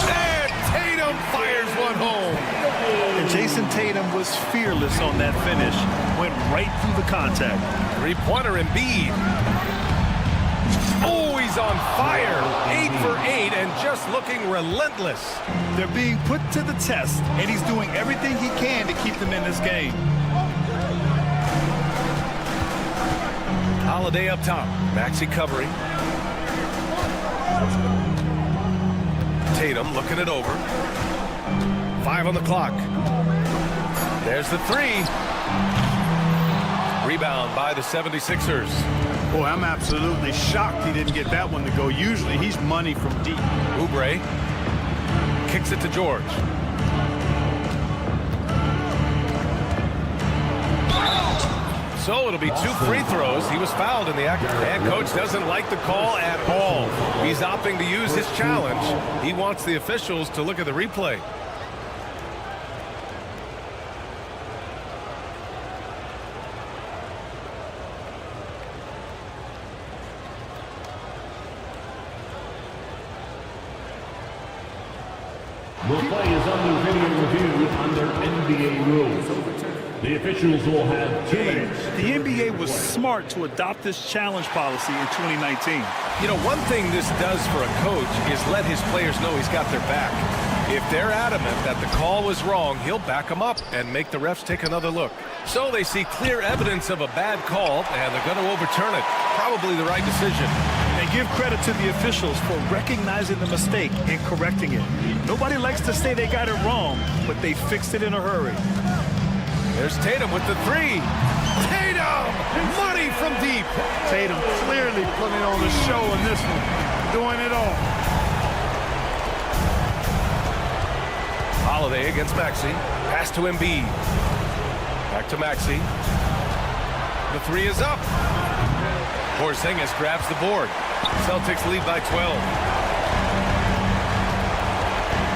And Tatum fires one home. And Jason Tatum was fearless on that finish. Went right through the contact. Three-pointer Embiid. Oh, he's on fire. 8 for 8 and just looking relentless. They're being put to the test, and he's doing everything he can to keep them in this game. Holiday up top. Maxey covering. Tatum looking it over. 5 on the clock. There's the 3. Rebound by the 76ers. Boy, I'm absolutely shocked he didn't get that one to go. Usually he's money from deep. Oubre kicks it to George. So it'll be 2 free throws. He was fouled in the act. And coach doesn't like the call at all. He's opting to use his challenge. He wants the officials to look at the replay. The play is under video review under NBA rules. The officials will have 2 minutes. The NBA was smart to adopt this challenge policy in 2019. You know, one thing this does for a coach is let his players know he's got their back. If they're adamant that the call was wrong, he'll back them up and make the refs take another look. So they see clear evidence of a bad call, and they're going to overturn it. Probably the right decision. And give credit to the officials for recognizing the mistake and correcting it. Nobody likes to say they got it wrong, but they fixed it in a hurry. There's Tatum with the 3. Tatum! Money from deep. Tatum clearly putting on a show in this one. Doing it all. Holiday against Maxey. Pass to Embiid. Back to Maxey. The 3 is up. Porzingis grabs the board. Celtics lead by 12.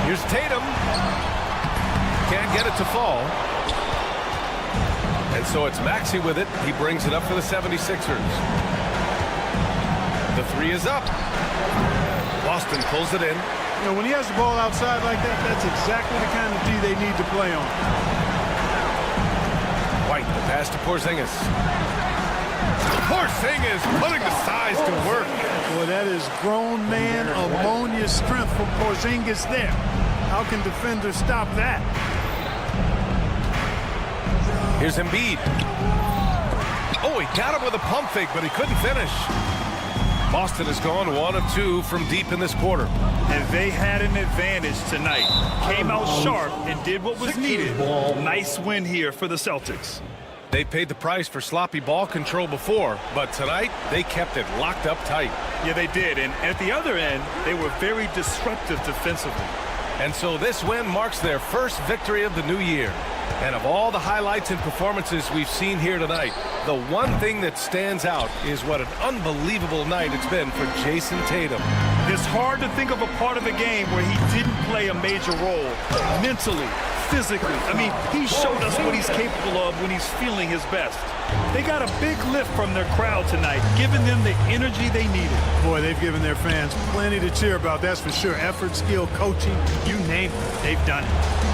Here's Tatum. Can't get it to fall. And so it's Maxey with it. He brings it up for the 76ers. The 3 is up. Boston pulls it in. You know, when he has the ball outside like that, that's exactly the kind of D they need to play on. White, the pass to Porzingis. Porzingis putting the size to work. Boy, that is grown man ammonia strength from Porzingis there. How can defenders stop that? Here's Embiid. Oh, he got him with a pump fake, but he couldn't finish. Boston has gone 1 of 2 from deep in this quarter. And they had an advantage tonight. Came out sharp and did what was needed. Nice win here for the Celtics. They paid the price for sloppy ball control before, but tonight they kept it locked up tight. Yeah, they did. And at the other end, they were very disruptive defensively. And so this win marks their first victory of the new year. And of all the highlights and performances we've seen here tonight, the one thing that stands out is what an unbelievable night it's been for Jason Tatum. It's hard to think of a part of the game where he didn't play a major role mentally, physically. I mean, he showed us what he's capable of when he's feeling his best. They got a big lift from their crowd tonight, giving them the energy they needed. Boy, they've given their fans plenty to cheer about, that's for sure. Effort, skill, coaching, you name it, they've done it.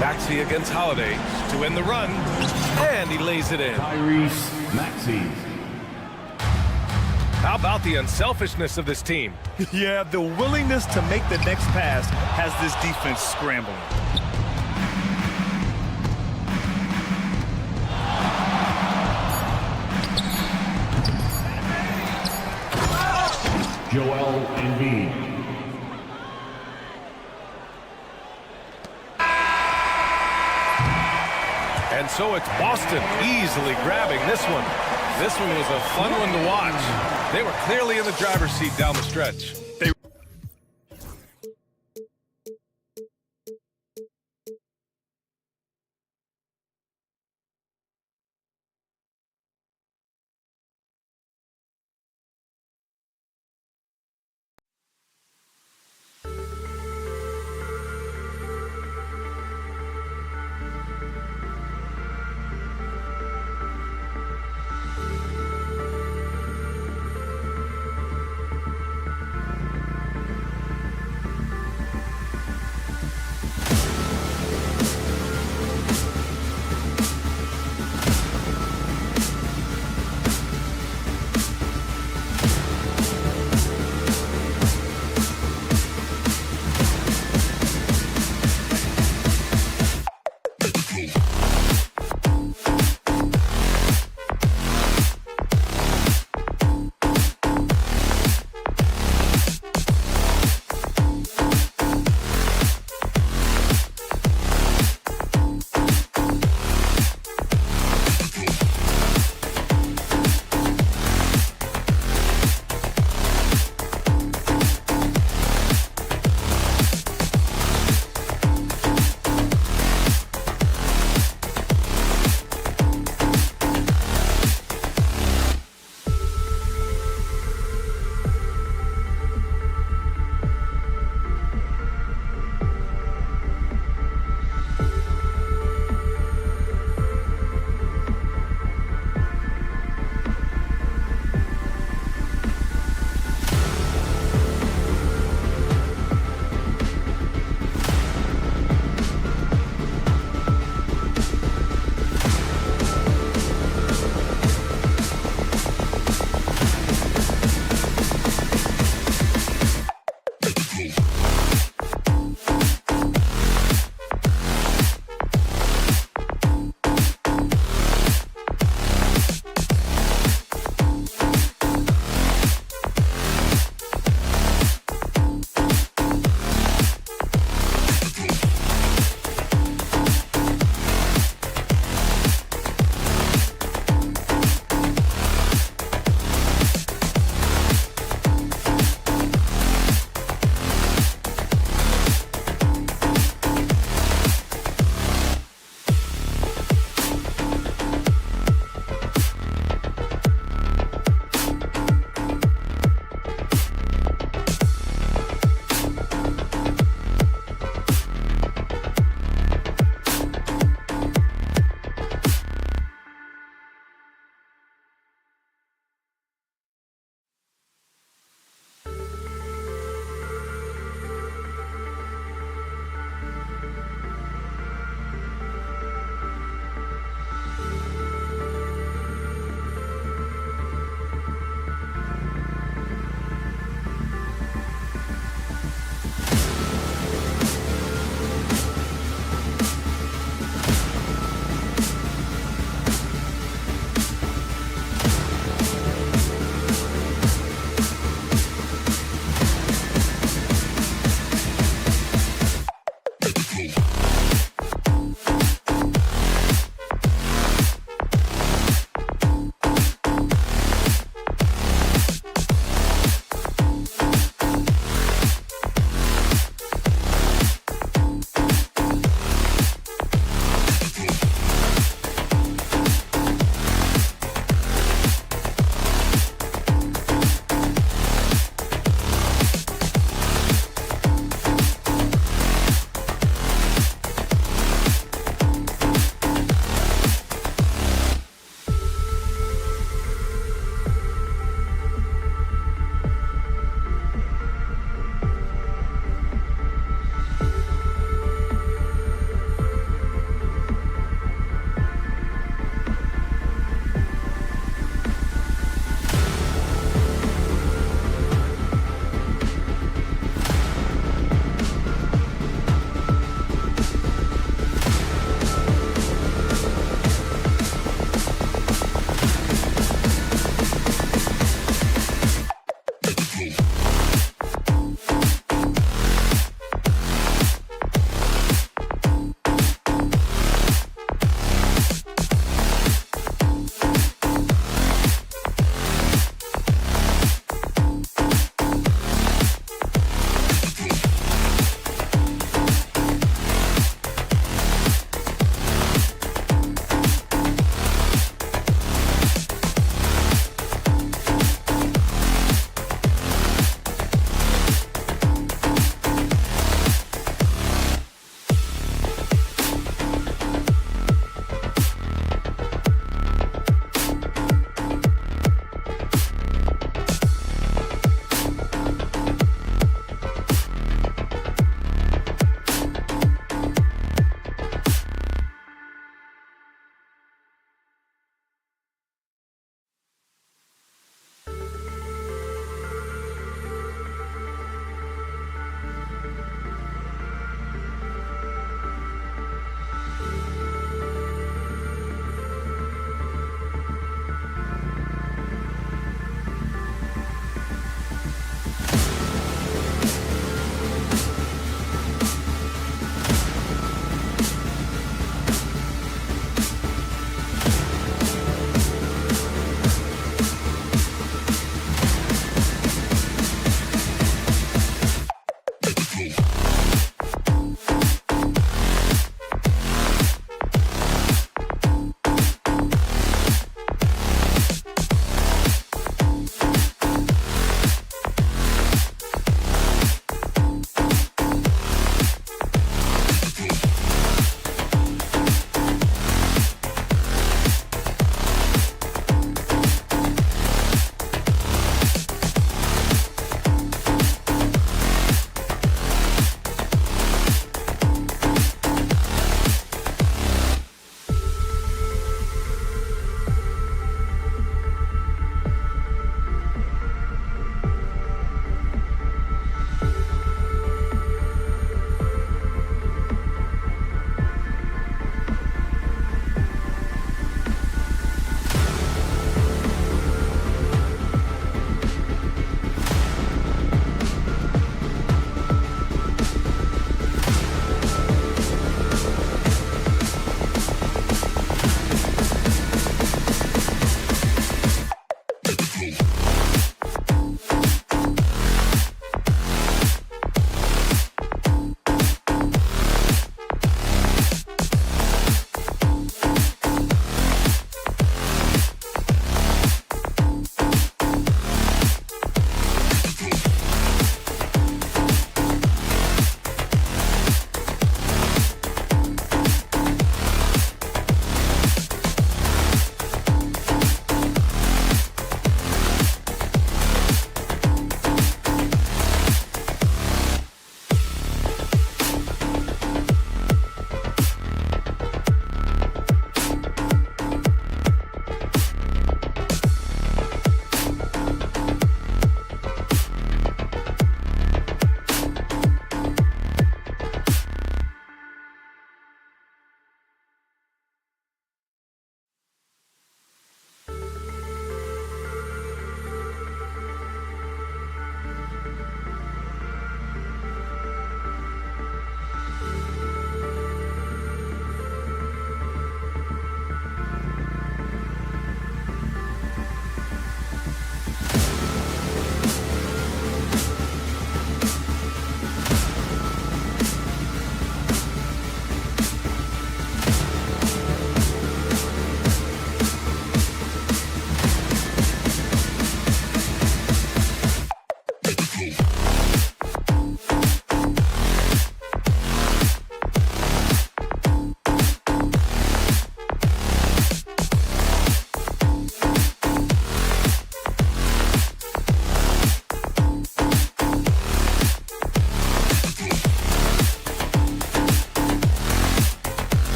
Maxey against Holiday to win the run, and he lays it in. Tyrese Maxey. How about the unselfishness of this team? Yeah, the willingness to make the next pass has this defense scrambling. Joel Embiid. And so it's Boston easily grabbing this one. This one was a fun one to watch. They were clearly in the driver's seat down the stretch.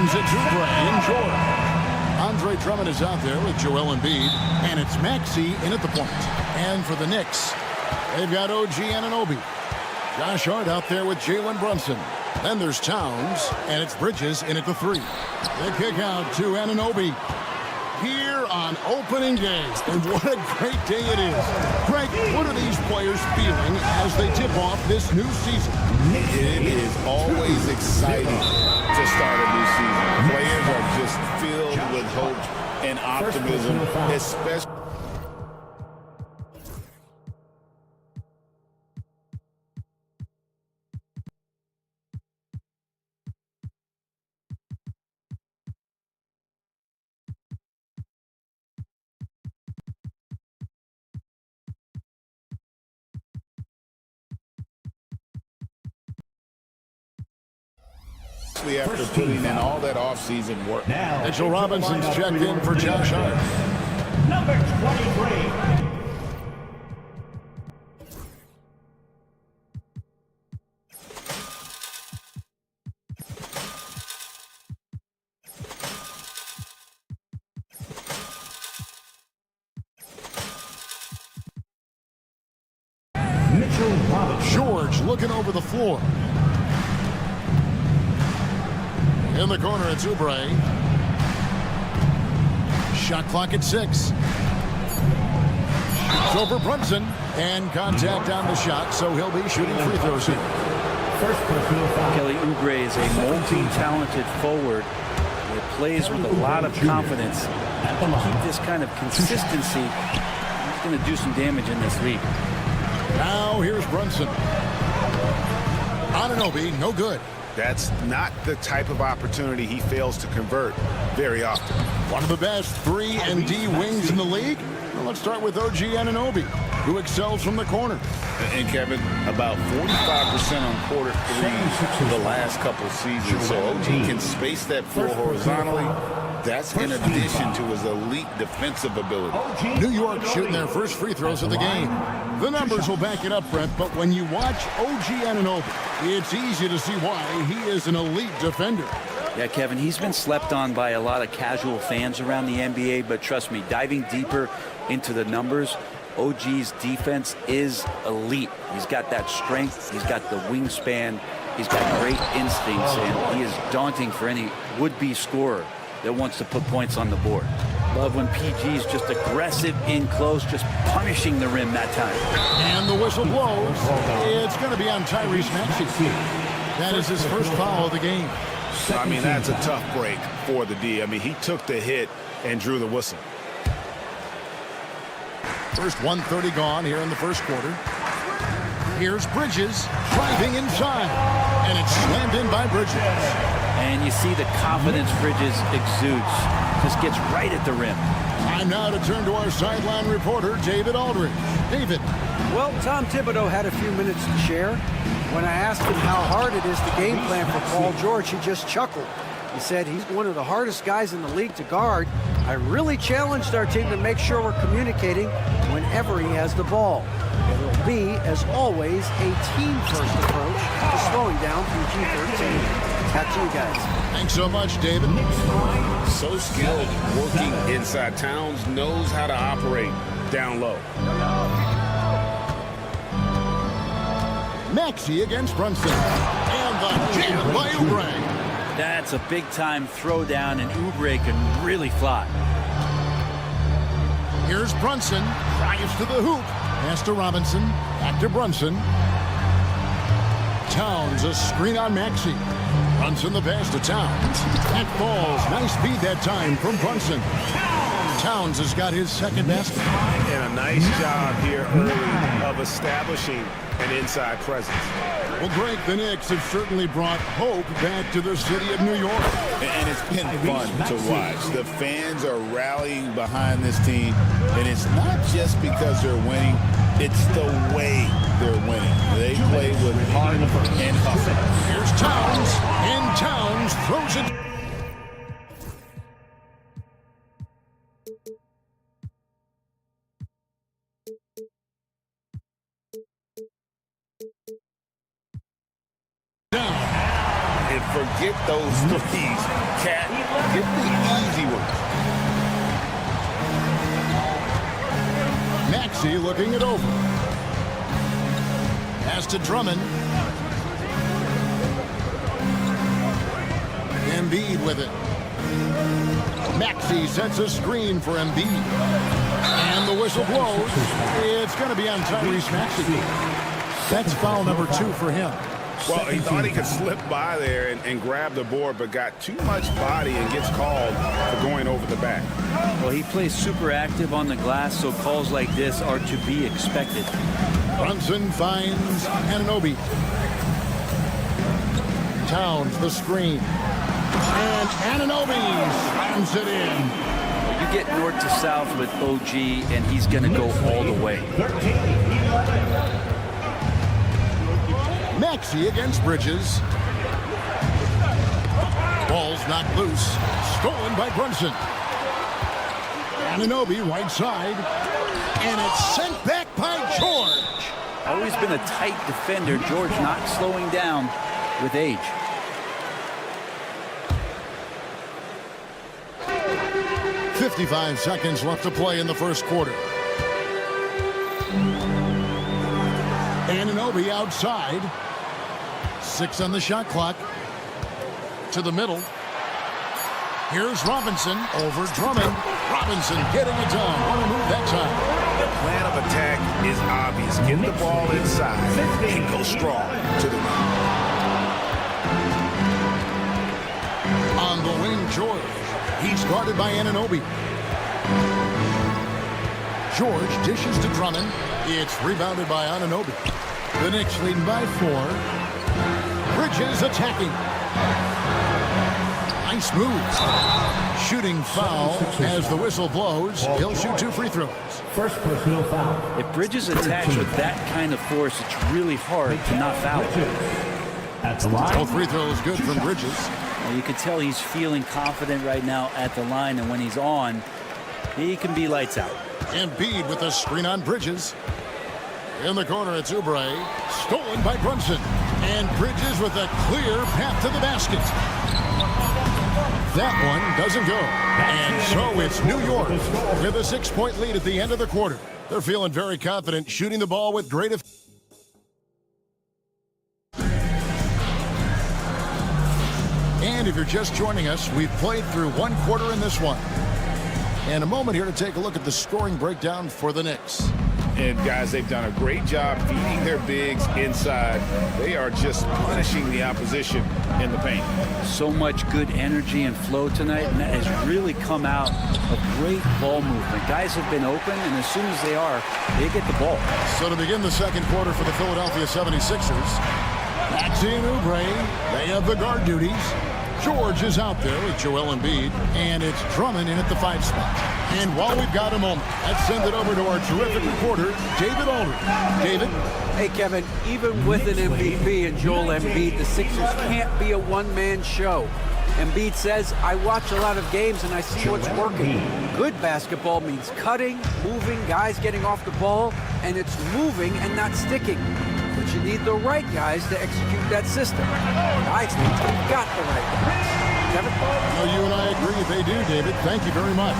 Towns, it's Oubre and George. Andre Drummond is out there with Joel Embiid, and it's Maxey in at the point. And for the Knicks, they've got OG Anunoby. Josh Hart out there with Jalen Brunson. Then there's Towns, and it's Bridges in at the 3. The kick out to Anunoby here on opening day. And what a great day it is. Greg, what are these players feeling as they tip off this new season? It is always exciting to start a new season. Players are just filled with hope and optimism, especially. After putting in all that offseason work. Mitchell Robinson's checked in for Josh Hart. Number 23. George looking over the floor. In the corner, it's Oubre. Shot clock at 6. Shoots over Brunson. And contact on the shot, so he'll be shooting free throws here. First personal foul. Kelly Oubre is a multi-talented forward that plays with a lot of confidence. To keep this kind of consistency, he's going to do some damage in this league. Now here's Brunson. Anunoby, no good. That's not the type of opportunity he fails to convert very often. One of the best 3 and D wings in the league. Well, let's start with OG Anunoby, who excels from the corner. And Kevin, about 45% on quarter threes the last couple seasons. So OG can space that floor horizontally. That's in addition to his elite defensive ability. New York shooting their first free throws of the game. The numbers will back it up, Brent, but when you watch OG Anunoby, it's easy to see why he is an elite defender. Yeah, Kevin, he's been slept on by a lot of casual fans around the NBA, but trust me, diving deeper into the numbers, OG's defense is elite. He's got that strength, he's got the wingspan, he's got great instincts, and he is daunting for any would-be scorer that wants to put points on the board. Love when PG's just aggressive in close, just punishing the rim that time. And the whistle blows. It's going to be on Tyrese Maxey. That is his first foul of the game. I mean, that's a tough break for the D. I mean, he took the hit and drew the whistle. First 1:30 gone here in the first quarter. Here's Bridges driving inside. And it's slammed in by Bridges. And you see the confidence Bridges exudes. Just gets right at the rim. Time now to turn to our sideline reporter, David Aldridge. David. Well, Tom Thibodeau had a few minutes to share. When I asked him how hard it is to game plan for Paul George, he just chuckled. He said he's one of the hardest guys in the league to guard. I really challenged our team to make sure we're communicating whenever he has the ball. It will be, as always, a team-first approach to slowing down PG-13. Back to you guys. Thanks so much, David. So skilled working inside. Towns knows how to operate down low. Maxey against Brunson. And the jam by Oubre. That's a big-time throwdown, and Oubre can really fly. Here's Brunson. Drives to the hoop. Pass to Robinson. Back to Brunson. Towns, a screen on Maxey. Brunson the pass to Towns. That falls. Nice feed that time from Brunson. Towns has got his second basket. And a nice job here early of establishing an inside presence. Well, Greg, the Knicks have certainly brought hope back to the city of New York. And it's been fun to watch. The fans are rallying behind this team. And it's not just because they're winning. It's the way they're winning. They play with heart and hustle. Here's Towns. And Towns throws it. And forget those threes. Cat, get the easy one. Maxey looking it over. Pass to Drummond. Embiid with it. Maxey sets a screen for Embiid. And the whistle blows. It's going to be on Tyrese Maxey. That's foul number 2 for him. Well, he thought he could slip by there and grab the board, but got too much body and gets called for going over the back. Well, he plays super active on the glass, so calls like this are to be expected. Brunson finds Anunoby. Towns the screen. And Anunoby slams it in. You get north to south with OG, and he's going to go all the way. Maxey against Bridges. Ball's knocked loose. Stolen by Brunson. Anunoby right side. And it's sent back by George. Always been a tight defender. George not slowing down with age. .55 seconds left to play in the first quarter. Anunoby outside. 6 on the shot clock. To the middle. Here's Robinson over Drummond. Robinson getting it done. On a move that time. The plan of attack is obvious. Get the ball inside and go strong to the rim. On the wing, George. He's guarded by Anunoby. George dishes to Drummond. It's rebounded by Anunoby. The Knicks leading by 4. Bridges attacking. Nice move. Shooting foul as the whistle blows. He'll shoot 2 free throws. First personal foul. If Bridges attacks with that kind of force, it's really hard to not foul. At the line. Both free throws good from Bridges. Well, you can tell he's feeling confident right now at the line, and when he's on, he can be lights out. Embiid with a screen on Bridges. In the corner, it's Oubre. Stolen by Brunson. And Bridges with a clear path to the basket. That one doesn't go. And so it's New York with a 6-point lead at the end of the quarter. They're feeling very confident, shooting the ball with great effect. And if you're just joining us, we've played through 1 quarter in this one. And a moment here to take a look at the scoring breakdown for the Knicks. And guys, they've done a great job feeding their bigs inside. They are just punishing the opposition in the paint. So much good energy and flow tonight, and that has really come out of great ball movement. Guys have been open, and as soon as they are, they get the ball. So to begin the second quarter for the Philadelphia 76ers, Maxey and Oubre, they have the guard duties. George is out there with Joel Embiid, and it's Drummond in at the 5 spot. And while we've got a moment, let's send it over to our terrific reporter, David Aldridge. David? Hey, Kevin, even with an MVP and Joel Embiid, the Sixers can't be a one-man show. Embiid says, I watch a lot of games and I see what's working. Good basketball means cutting, moving, guys getting off the ball, and it's moving and not sticking. But you need the right guys to execute that system. I think you've got the right guys. Kevin? Well, you and I agree they do, David. Thank you very much.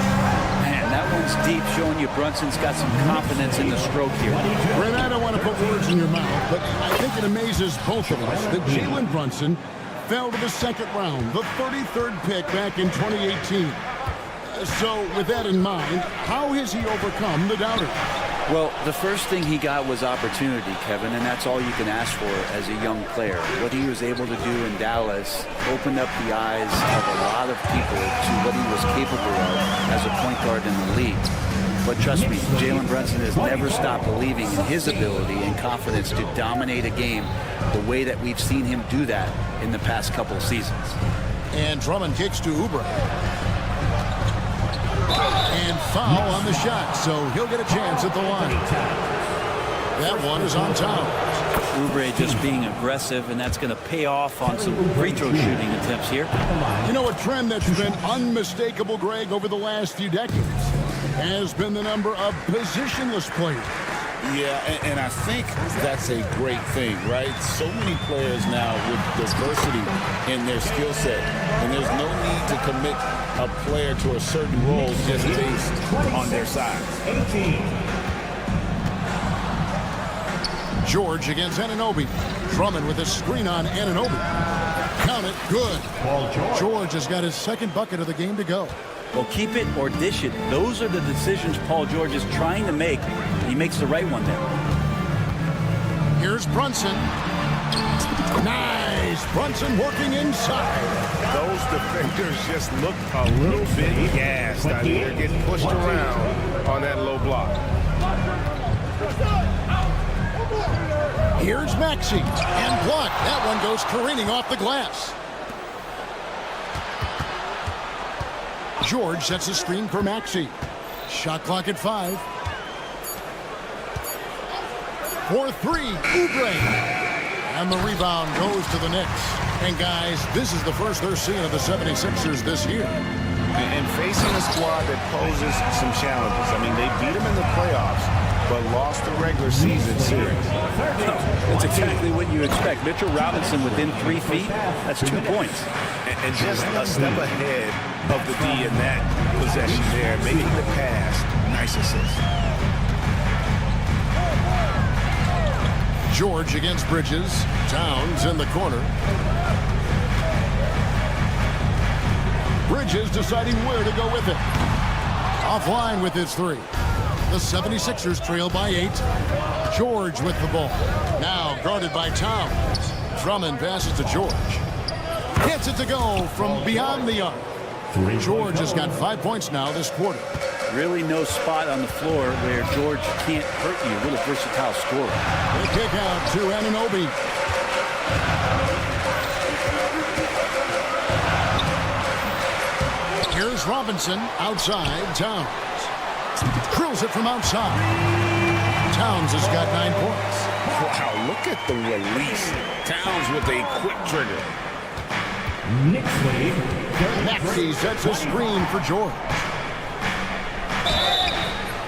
Man, that one's deep, showing you Brunson's got some confidence in the stroke here. Brent, I don't want to put words in your mouth, but I think it amazes both of us that Jalen Brunson fell to the second round, the 33rd pick back in 2018. So with that in mind, how has he overcome the doubters? Well, the first thing he got was opportunity, Kevin, and that's all you can ask for as a young player. What he was able to do in Dallas opened up the eyes of a lot of people to what he was capable of as a point guard in the league. But trust me, Jalen Brunson has never stopped believing in his ability and confidence to dominate a game the way that we've seen him do that in the past couple of seasons. And Drummond kicks to Oubre. And foul on the shot, so he'll get a chance at the line. That one is on Towns. Oubre just being aggressive, and that's going to pay off on some free throw shooting attempts here. You know, a trend that's been unmistakable, Greg, over the last few decades has been the number of positionless players. Yeah, and I think that's a great thing, right? So many players now with diversity in their skill set, and there's no need to commit a player to a certain role just based on their size. George against Anunoby. Drummond with a screen on Anunoby. Count it. Good. George has got his second bucket of the game to go. Well, keep it or dish it. Those are the decisions Paul George is trying to make. He makes the right one there. Here's Brunson. Nice. Brunson working inside. Those defenders just look a little bit gassed. I mean, they're getting pushed around on that low block. Here's Maxey. And blocked. That one goes careening off the glass. George sets a screen for Maxey. Shot clock at 5. For 3, Oubre. And the rebound goes to the Knicks. And guys, this is the first they're seeing of the 76ers this year. And facing a squad that poses some challenges. I mean, they beat them in the playoffs, but lost the regular season series. That's exactly what you expect. Mitchell Robinson within 3 feet, that's 2 points. And just a step ahead of the D in that possession there, making the pass. Nice assist. George against Bridges. Towns in the corner. Bridges deciding where to go with it. Offline with his 3. The 76ers trail by 8. George with the ball. Now guarded by Towns. Drummond passes to George. Gets it to go from beyond the arc. George has got 5 points now this quarter. Really no spot on the floor where George can't hurt you. What a versatile scorer. The kick out to Anunoby. Here's Robinson outside. Towns drills it from outside. Towns has got 9 points. Wow, look at the release. Towns with a quick trigger. Maxey sets a screen for George.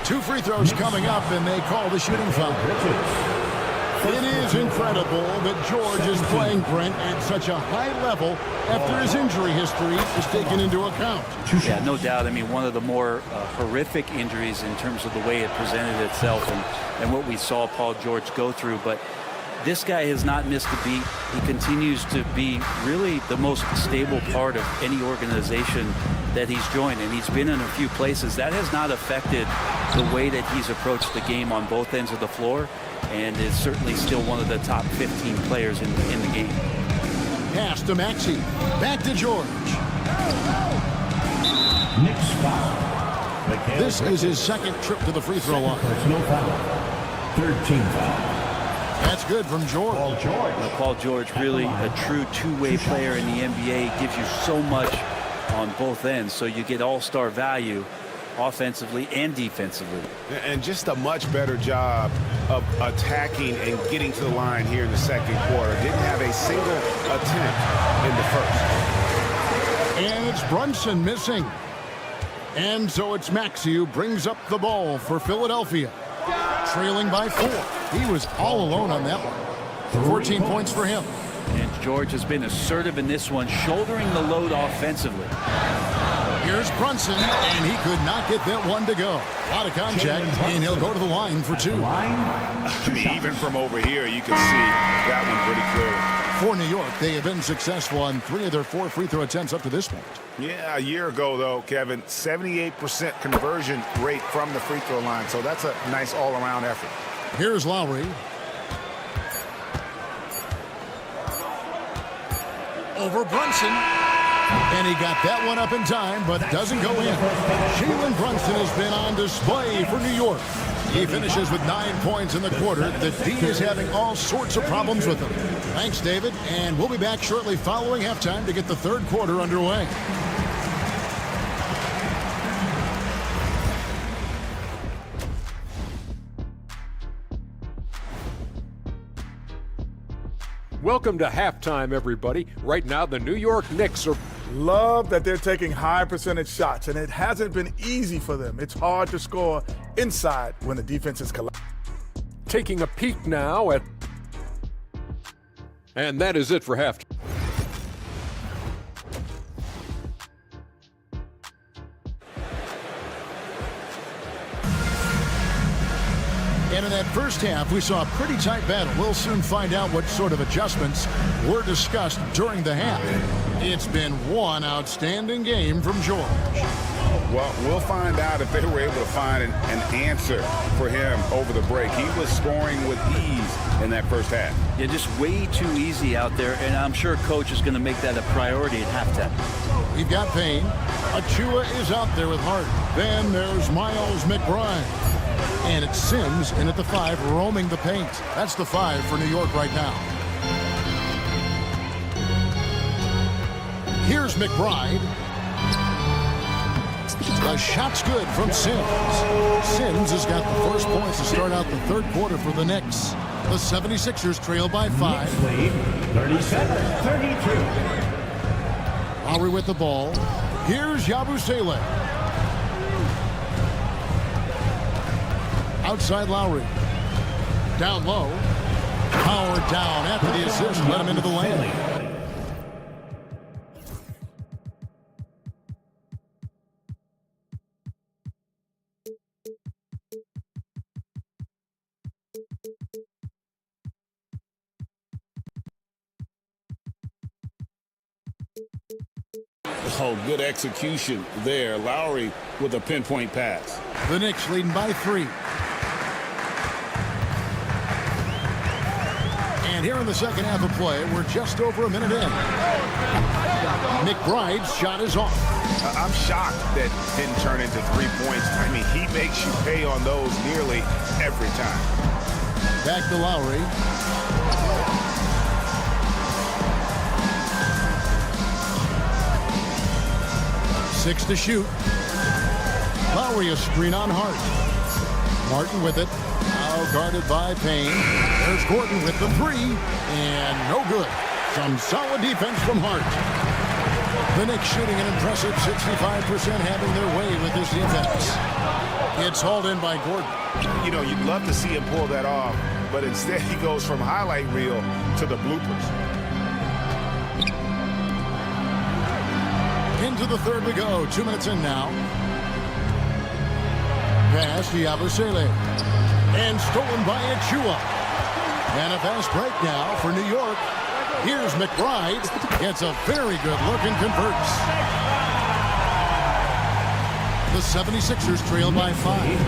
2 free throws coming up, and they call the shooting foul. It is incredible that George is playing, Brent, at such a high level after his injury history is taken into account. Yeah, no doubt. I mean, one of the more horrific injuries in terms of the way it presented itself and what we saw Paul George go through. But this guy has not missed a beat. He continues to be really the most stable part of any organization that he's joined, and he's been in a few places. That has not affected the way that he's approached the game on both ends of the floor, and is certainly still one of the top 15 players in the game. Pass to Maxey. Back to George. Knicks foul. This is his second trip to the free throw line. Personal foul. 13 foul. That's good from George. Paul George, really a true two-way player in the NBA. Gives you so much on both ends, so you get all-star value offensively and defensively. And just a much better job of attacking and getting to the line here in the second quarter. Didn't have a single attempt in the first. And it's Brunson missing. And so it's Maxey who brings up the ball for Philadelphia. Trailing by 4. He was all alone on that one. 14 points for him. And George has been assertive in this one, shouldering the load offensively. Here's Brunson, and he could not get that one to go. Out of contact, and he'll go to the line for 2. Even from over here, you can see that one pretty clearly. For New York, they have been successful on 3 of their 4 free throw attempts up to this point. Yeah, a year ago, though, Kevin, 78% conversion rate from the free throw line, so that's a nice all-around effort. Here's Lowry. Over Brunson. And he got that one up in time, but doesn't go in. Jalen Brunson has been on display for New York. He finishes with 9 points in the quarter. The D is having all sorts of problems with him. Thanks, David, and we'll be back shortly following halftime to get the third quarter underway. Welcome to halftime, everybody. Right now, the New York Knicks are... Love that they're taking high percentage shots, and it hasn't been easy for them. It's hard to score inside when the defense is collapsed. taking a peek now at... And that is it for halftime. And in that first half, we saw a pretty tight battle. We'll soon find out what sort of adjustments were discussed during the half. It's been one outstanding game from George. Well, we'll find out if they were able to find an answer for him over the break. He was scoring with ease in that first half. Yeah, just way too easy out there, and I'm sure Coach is going to make that a priority at halftime. We've got Payne. Achua is out there with Hart. Then there's Miles McBride. And it's Sims in at the 5, roaming the paint. That's the 5 for New York right now. Here's McBride. The shot's good from Sims. Sims has got the first points to start out the third quarter for the Knicks. The 76ers trail by 5. 37-32. Lowry with the ball. Here's Yabusele. Outside Lowry. Down low. Howard down after the assist. Let him into the lane. Oh, good execution there. Lowry with a pinpoint pass. The Knicks leading by 3. And here in the second half of play, we're just over a minute in. McBride's shot is off. I'm shocked that didn't turn into 3 points. I mean, he makes you pay on those nearly every time. Back to Lowry. Six to shoot. Lowry a screen on Hart. Martin with it. Now guarded by Payne. There's Gordon with the 3. And no good. Some solid defense from Hart. The Knicks shooting an impressive 65%, having their way with this defense. It's hauled in by Gordon. You know, you'd love to see him pull that off, but instead he goes from highlight reel to the bloopers. Into the third we go. 2 minutes in now. Pass to Yabusele. And stolen by Achua. And a fast break now for New York. Here's McBride. Gets a very good look and converts. The 76ers trail by 5.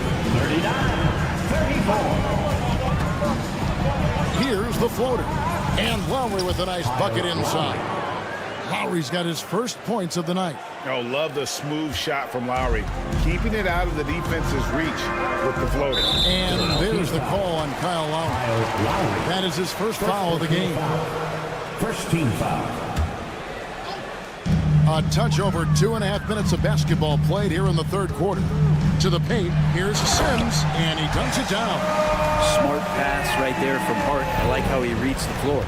39-34. Here's the floater. And Lowry with a nice bucket inside. Lowry's got his first points of the night. Oh, love the smooth shot from Lowry. Keeping it out of the defense's reach with the floater. And there's the call on Kyle Lowry. That is his first foul of the game. First team foul. A touch over 2.5 minutes of basketball played here in the third quarter. To the paint, here's Sims, and he dunks it down. Smart pass right there from Hart. I like how he reads the floor.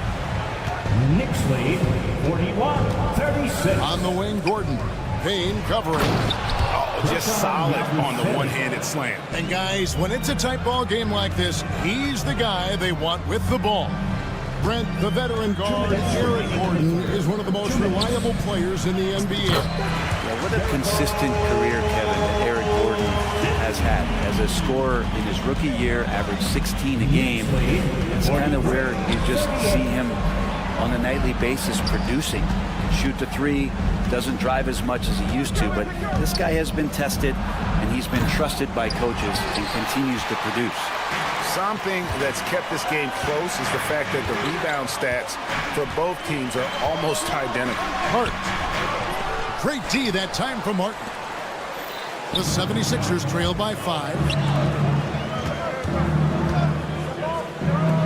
Knicks lead 41-36. On the wing, Gordon. Payne covering. Oh, just solid on the one-handed slam. And guys, when it's a tight ball game like this, he's the guy they want with the ball. Brent, the veteran guard, Eric Gordon is one of the most reliable players in the NBA. Yeah, what a consistent career, Kevin, that Eric Gordon has had. As a scorer in his rookie year, averaged 16 a game. It's kind of where you just see him on a nightly basis producing. Shoot the 3, doesn't drive as much as he used to, but this guy has been tested and he's been trusted by coaches and continues to produce. Something that's kept this game close is the fact that the rebound stats for both teams are almost identical. Hart. Great D that time from Martin. The 76ers trail by 5.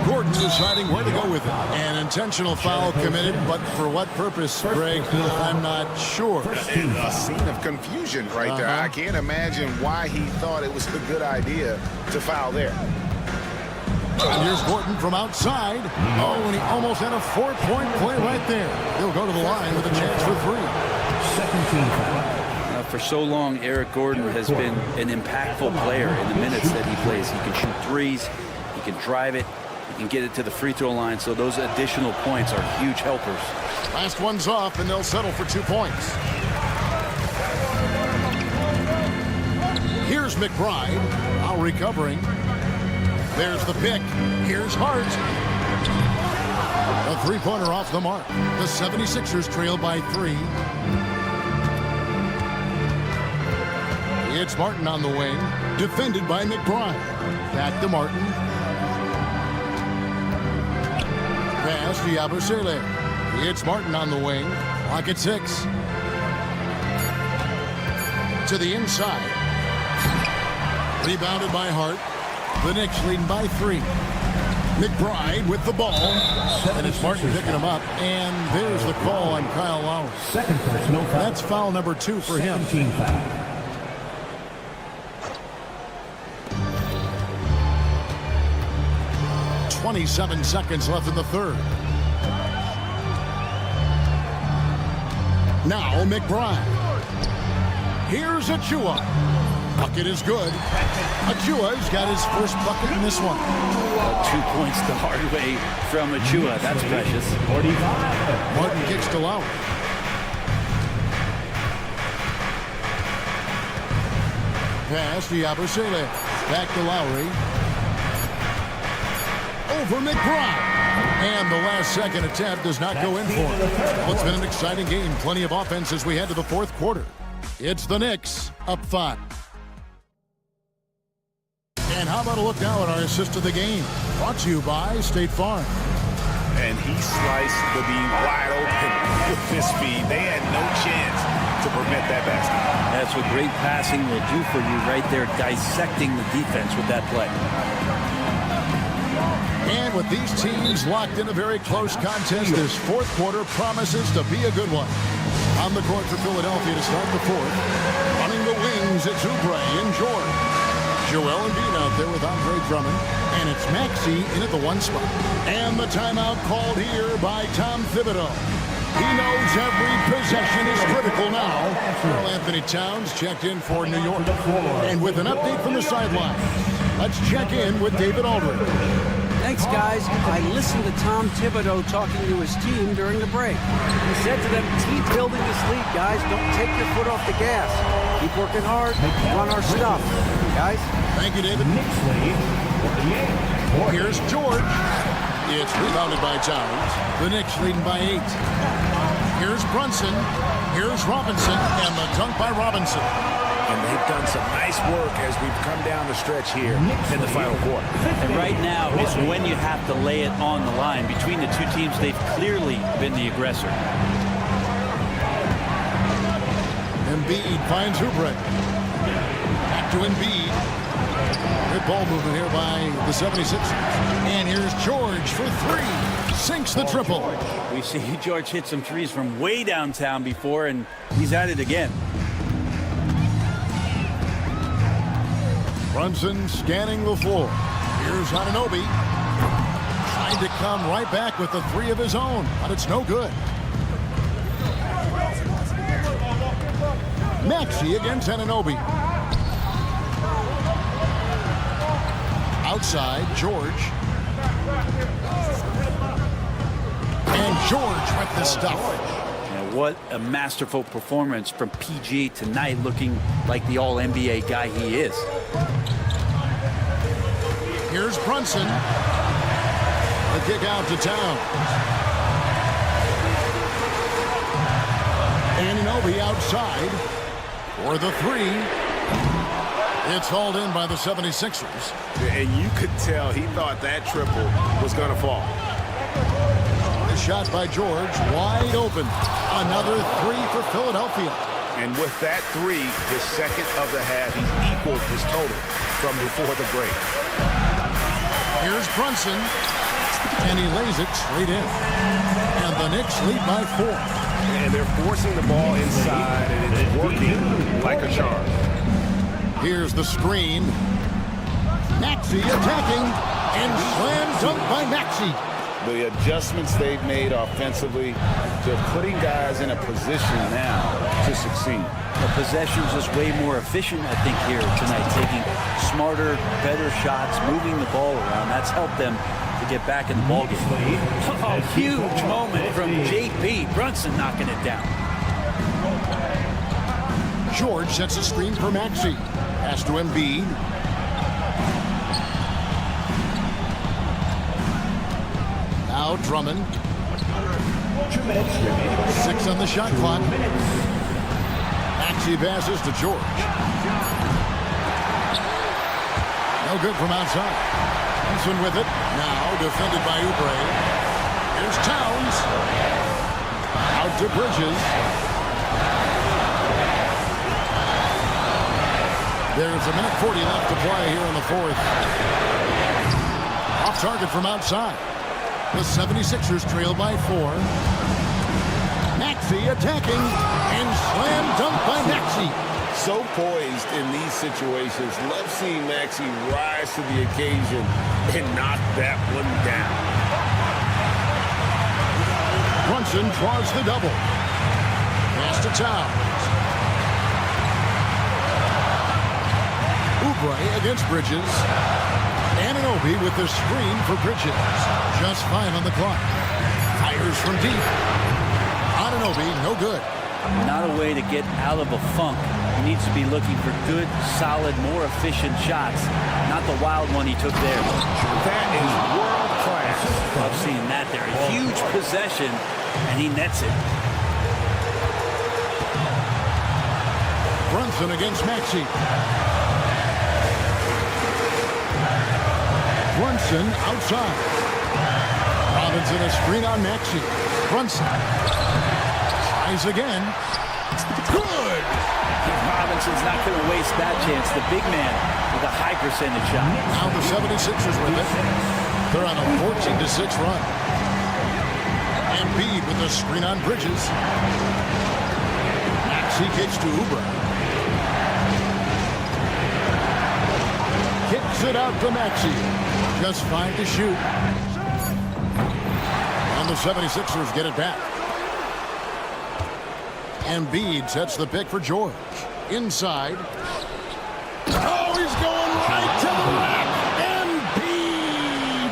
Gordon deciding where to go with it. An intentional foul committed, but for what purpose, Greg, I'm not sure. A scene of confusion right there. I can't imagine why he thought it was a good idea to foul there. And here's Gordon from outside. Oh, and he almost had a 4-point play right there. He'll go to the line with a chance for 3. Second team foul. For so long, Eric Gordon has been an impactful player in the minutes that he plays. He can shoot threes, he can drive it, he can get it to the free throw line, so those additional points are huge helpers. Last one's off, and they'll settle for 2 points. Here's McBride, now recovering. There's the pick. Here's Hart. A three-pointer off the mark. The 76ers trail by 3. It's Martin on the wing, defended by McBride. Back to Martin. Pass to Yabusele. It's Martin on the wing. Clock at 6. To the inside. Rebounded by Hart. The Knicks leading by 3. McBride with the ball. And it's Martin picking him up. And there's the call on Kyle Lowry. Second personal foul. That's foul number 2 for him. 17 foul. 27 seconds left in the third. Now McBride. Here's Achua. Bucket is good. Achua's got his first bucket in this one. 2 points the hard way from Achua. That's precious. 45. Martin kicks to Lowry. Pass to Yabusele. Back to Lowry. Over McBride. And the last second attempt does not go in for him. Well, it's been an exciting game. Plenty of offense as we head to the fourth quarter. It's the Knicks up 5. And how about a look now at our assist of the game? Brought to you by State Farm. And he sliced the beam wide open with his speed. They had no chance to prevent that basket. That's what great passing will do for you right there, dissecting the defense with that play. And with these teams locked in a very close contest, this fourth quarter promises to be a good one. On the court for Philadelphia to start the fourth. Running the wings, it's Oubre and George. Joel Embiid out there with Andre Drummond. And it's Maxey in at the 1 spot. And the timeout called here by Tom Thibodeau. He knows every possession is critical now. Karl Anthony Towns checked in for New York. And with an update from the sideline, let's check in with David Aldridge. Thanks, guys. I listened to Tom Thibodeau talking to his team during the break. He said to them, keep building this lead, guys. Don't take your foot off the gas. Keep working hard. Run our stuff. Guys? Thank you, David. Knicks lead. Here's George. It's rebounded by Towns. The Knicks leading by 8. Here's Brunson. Here's Robinson. And the dunk by Robinson. And they've done some nice work as we've come down the stretch here in the final quarter. And right now is when you have to lay it on the line. Between the two teams, they've clearly been the aggressor. Embiid finds Oubre. Back to Embiid. Good ball movement here by the 76ers. And here's George for 3. Sinks the triple. We see George hit some threes from way downtown before, and he's at it again. Brunson scanning the floor. Here's Anunoby. Trying to come right back with the 3 of his own, but it's no good. Maxey against Anunoby. Outside, George. And George with the stuff. What a masterful performance from PG tonight, looking like the All-NBA guy he is. Here's Brunson. The kick out to Towns. Anunoby outside for the 3. It's hauled in by the 76ers. And you could tell he thought that triple was going to fall. The shot by George, wide open. Another 3 for Philadelphia. And with that 3, his second of the half, he's equaled his total from before the break. Here's Brunson, and he lays it straight in. And the Knicks lead by 4. And they're forcing the ball inside, and it's working like a charm. Here's the screen. Maxey attacking, and slam dunk by Maxey. The adjustments they've made offensively, they're putting guys in a position now to succeed. The possession's just way more efficient, I think, here tonight, taking smarter, better shots, moving the ball around. That's helped them to get back in the ballgame. A huge moment from JP. Brunson knocking it down. George sets a screen for Maxey. Pass to Embiid. Now Drummond. 6 on the shot clock. Maxey passes to George. No good from outside. Thompson with it. Now defended by Oubre. Here's Towns. Out to Bridges. There's a minute 40 left to play here in the fourth. Off target from outside. The 76ers trail by 4. Maxey attacking and slam dunk by Maxey. So poised in these situations. Love seeing Maxey rise to the occasion and knock that one down. Brunson draws the double. Pass to Towns. Oubre against Bridges. Anunoby with the screen for Bridges. Just 5 on the clock. Fires from deep. Anunoby, no good. Not a way to get out of a funk. He needs to be looking for good, solid, more efficient shots. Not the wild one he took there. That is world class. I've seen that there. A huge possession, and he nets it. Brunson against Maxey. Brunson outside. Robinson a screen on Maxey. Brunson tries again. Good. Robinson's not going to waste that chance. The big man with a high percentage shot. Now the 76ers with it. They're on a 14-6 run. Embiid with the screen on Bridges. Maxey kicks to Oubre. Kicks it out to Maxey. Just 5 to shoot. And the 76ers get it back. Embiid sets the pick for George. Inside. Oh, he's going right to the rack. Embiid!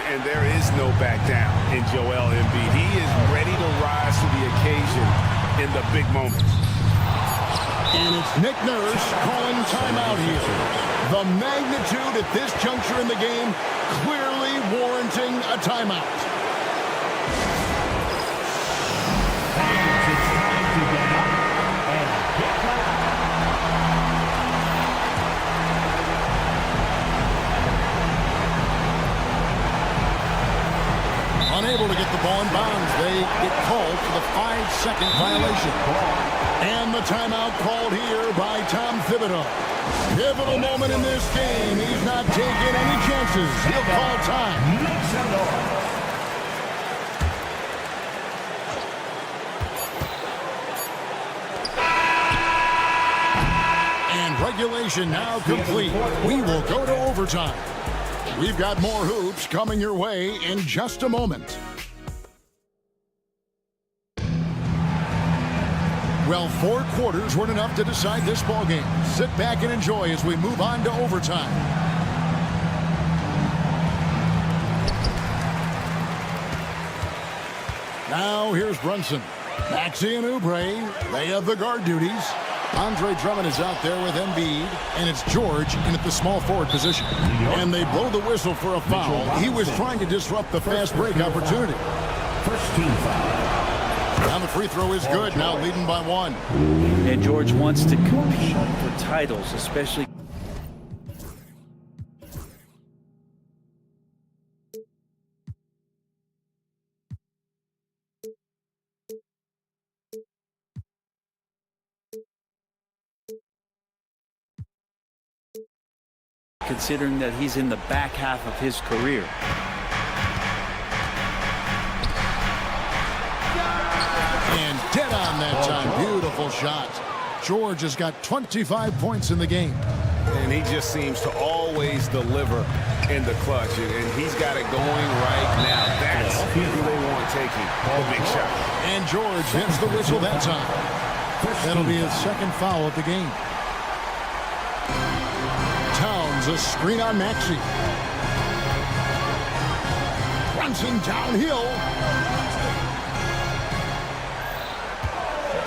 And there is no back down in Joel Embiid. He is ready to rise to the occasion in the big moments. And it's Nick Nurse calling timeout here. The magnitude at this juncture in the game clearly warranting a timeout. Unable to get the ball in bounds. They get called for the 5-second violation. And the timeout called here by Tom Thibodeau. Pivotal moment in this game. He's not taking any chances. He'll call time. And regulation now complete. We will go to overtime. We've got more hoops coming your way in just a moment. Well, 4 quarters weren't enough to decide this ballgame. Sit back and enjoy as we move on to overtime. Now here's Brunson. Maxey and Oubre, they have the guard duties. Andre Drummond is out there with Embiid, and it's George in at the small forward position. And they blow the whistle for a foul. He was trying to disrupt the fast break opportunity. First team foul. Now the free throw is good, now leading by 1. And George wants to compete for titles, especially. Considering that he's in the back half of his career. And dead on that time. Beautiful shot. George has got 25 points in the game. And he just seems to always deliver in the clutch. And he's got it going right now. That's who they want taking the big shot. And George hits the whistle that time. That'll be his second foul of the game. Towns a screen on Maxey. Brunson downhill.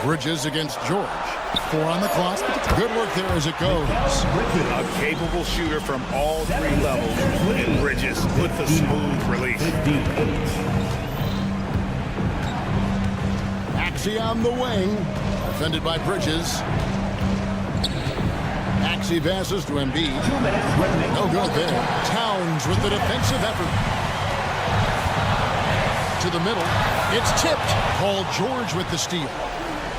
Bridges against George. 4 on the clock. Good work there as it goes. A capable shooter from all 3 levels, and Bridges with the smooth release. Maxey on the wing, defended by Bridges. Maxey passes to Embiid. No good there. Towns with the defensive effort. To the middle. It's tipped. Paul George with the steal.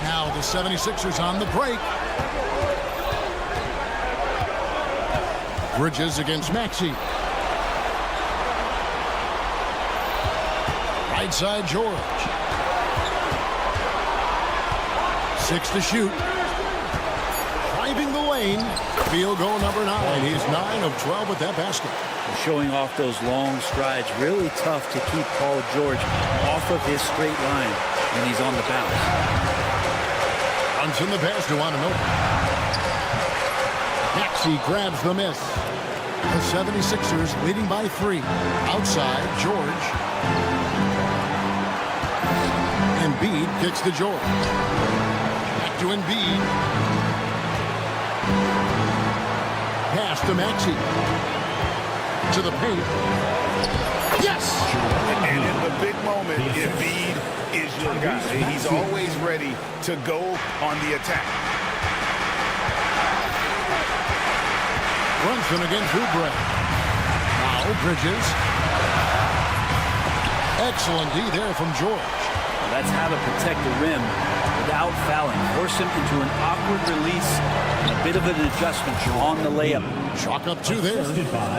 Now the 76ers on the break. Bridges against Maxey. Right side George. 6 to shoot. Driving the lane. Field goal number 9. He's 9 of 12 with that basket. Showing off those long strides. Really tough to keep Paul George off of his straight line when he's on the bounce. Runs in the pass to Anunoby. Maxey grabs the miss. The 76ers leading by 3. Outside, George. Embiid kicks to George. Back to Embiid. Pass to Maxey. To the paint. Yes! And in the big moment, Embiid is your guy. He's always ready to go on the attack. Brunson against Oubre. Now Bridges. Excellent D there from George. Well, that's how to protect the rim without fouling. Force him into an awkward release and a bit of an adjustment on the layup. Chalk up 2 there.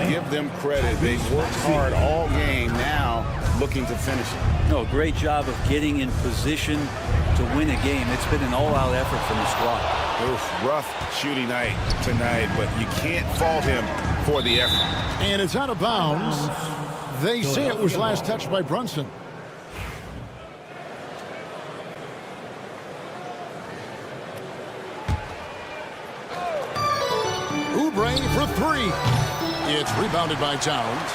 Give them credit. They've worked hard all game, now looking to finish it. No, great job of getting in position to win a game. It's been an all-out effort from the squad. Oof, rough shooting night tonight, but you can't fault him for the effort. And it's out of bounds. They say it was last touched by Brunson. Oubre for 3. It's rebounded by Towns.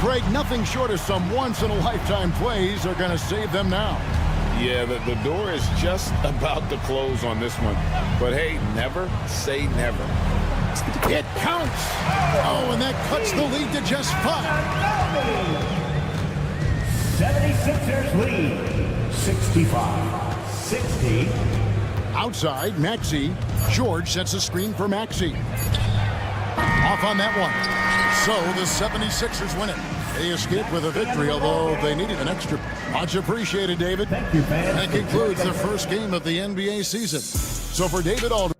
Craig, nothing short of some once-in-a-lifetime plays are going to save them now. Yeah, the door is just about to close on this one. But hey, never say never. It counts. Oh, and that cuts the lead to just 5. 76ers lead 65-60. Outside, Maxey. George sets a screen for Maxey. Off on that one. So the 76ers win it. They escaped with a victory, although they needed an extra. Much appreciated, David. Thank you, man. That concludes the first game of the NBA season. So for David Aldridge.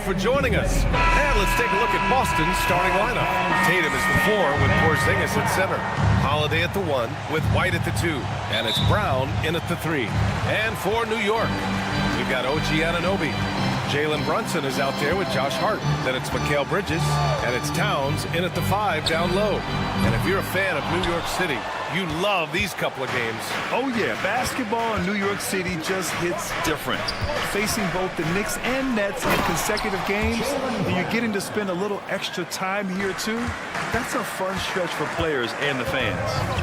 For joining us. And let's take a look at Boston's starting lineup. Tatum is the 4 with Porzingis at center. Holiday at the 1 with White at the 2. And it's Brown in at the 3. And for New York, we've got OG Anunoby. Jalen Brunson is out there with Josh Hart. Then it's Mikal Bridges. And it's Towns in at the 5 down low. And if you're a fan of New York City, you love these couple of games. Oh, yeah. Basketball in New York City just hits different. Facing both the Knicks and Nets in consecutive games, and you're getting to spend a little extra time here, too. That's a fun stretch for players and the fans.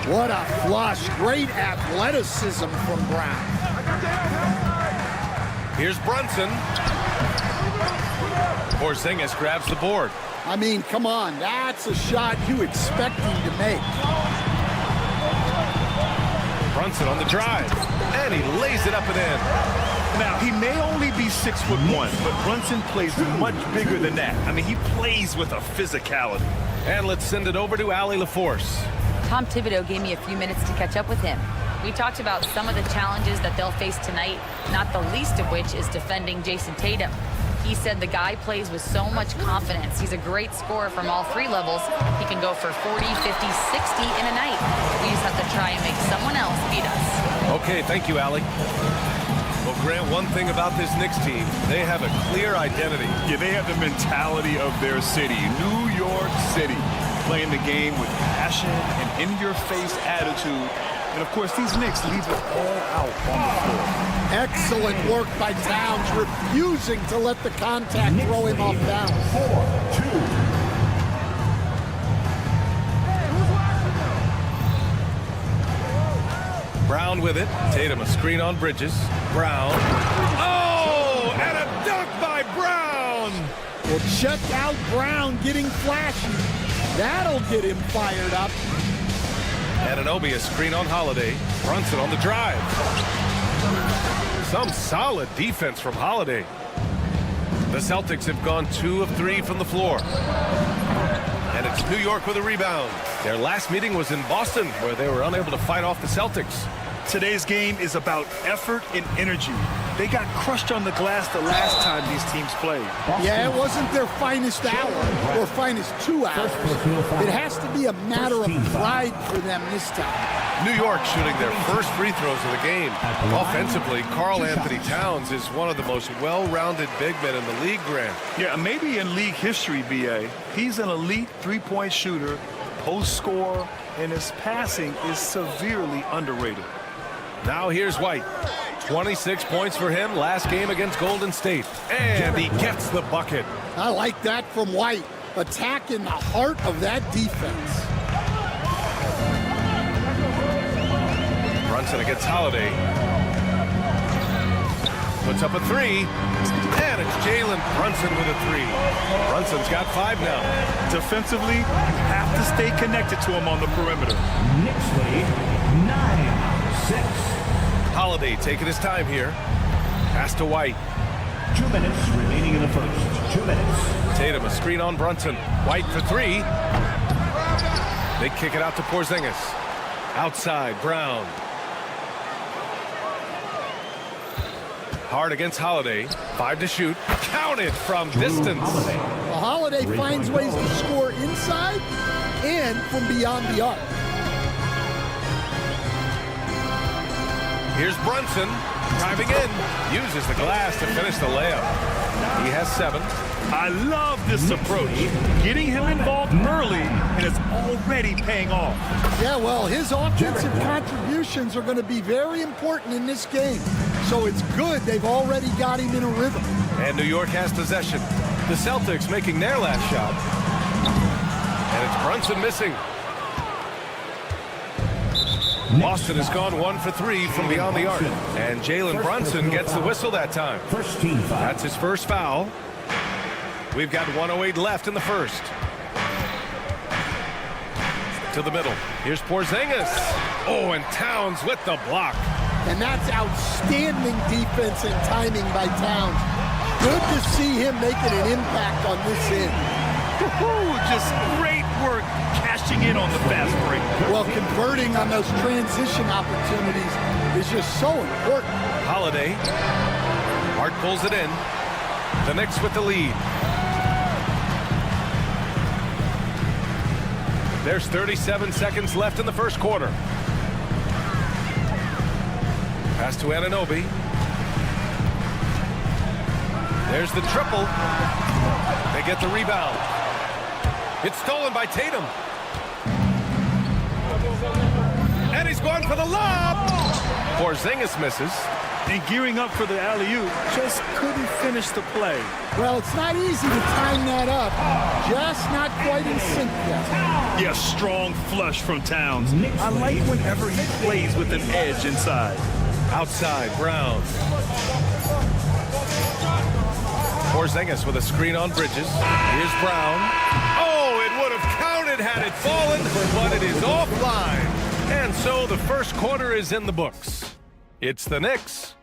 What a flush. Great athleticism from Brown. Here's Brunson. Porzingis grabs the board. I mean, come on. That's a shot you expect him to make. Brunson on the drive, and he lays it up and in. Now, he may only be 6'1", but Brunson plays much bigger than that. I mean, he plays with a physicality. And let's send it over to Allie LaForce. Tom Thibodeau gave me a few minutes to catch up with him. We talked about some of the challenges that they'll face tonight, not the least of which is defending Jason Tatum. He said the guy plays with so much confidence. He's a great scorer from all 3 levels. He can go for 40, 50, 60 in a night. We just have to try and make someone else beat us. Okay, thank you, Allie. Well, Grant, one thing about this Knicks team, they have a clear identity. Yeah, they have the mentality of their city, New York City, playing the game with passion and in-your-face attitude. And, of course, these Knicks leave it all out on the floor. Excellent work by Towns, refusing to let the contact throw him off balance. 4-2. Brown with it. Tatum a screen on Bridges. Brown. Oh, and a dunk by Brown. Well, check out Brown getting flashy. That'll get him fired up. Anunoby a screen on Holiday. Brunson on the drive. Some solid defense from Holiday. The Celtics have gone 2 of 3 from the floor. And it's New York with a rebound. Their last meeting was in Boston, where they were unable to fight off the Celtics. Today's game is about effort and energy. They got crushed on the glass the last time these teams played. Yeah, it wasn't their finest hour or finest 2 hours. It has to be a matter of pride for them this time. New York shooting their first free throws of the game. Offensively, Karl Anthony Towns is one of the most well-rounded big men in the league, Grant. Yeah, maybe in league history, B.A. He's an elite three-point shooter, post scorer, and his passing is severely underrated. Now here's White. 26 points for him last game against Golden State. And he gets the bucket. I like that from White. Attacking the heart of that defense. Brunson against Holiday. Puts up a 3. And it's Jalen Brunson with a 3. Brunson's got 5 now. Defensively, you have to stay connected to him on the perimeter. Knicks lead 9-6. Holiday taking his time here. Pass to White. 2 minutes remaining in the first. 2 minutes. Tatum a screen on Brunson. White for 3. They kick it out to Porzingis. Outside, Brown. Hard against Holiday. 5 to shoot. Counted from distance. Well, Holiday finds ways to score inside and from beyond the arc. Here's Brunson driving in. Uses the glass to finish the layup. He has 7. I love this approach. Getting him involved early, and it's already paying off. Yeah, well, his offensive contributions are going to be very important in this game. So it's good they've already got him in a rhythm. And New York has possession. The Celtics making their last shot. And it's Brunson missing. Boston has gone 1 for 3 from beyond the arc. And Jalen Brunson gets the whistle that time. First team foul. That's his first foul. We've got 1:08 left in the first. to the middle. Here's Porzingis. Oh, and Towns with the block. And that's outstanding defense and timing by Towns. Good to see him making an impact on this end. Just great work cashing in on the fast break. Well, converting on those transition opportunities is just so important. Holiday. Hart pulls it in. The Knicks with the lead. There's 37 seconds left in the first quarter. Pass to Anunoby. There's the triple. They get the rebound. It's stolen by Tatum. And he's going for the lob. Porzingis misses. And gearing up for the alley-oop, just couldn't finish the play. Well, it's not easy to time that up. Just not quite in sync yet. Yeah, strong flush from Towns. I like whenever he plays with an edge inside. Outside, Brown. Porzingis with a screen on Bridges. Here's Brown. Oh, it would have counted had it fallen, but it is offline. And so the first quarter is in the books. It's the Knicks.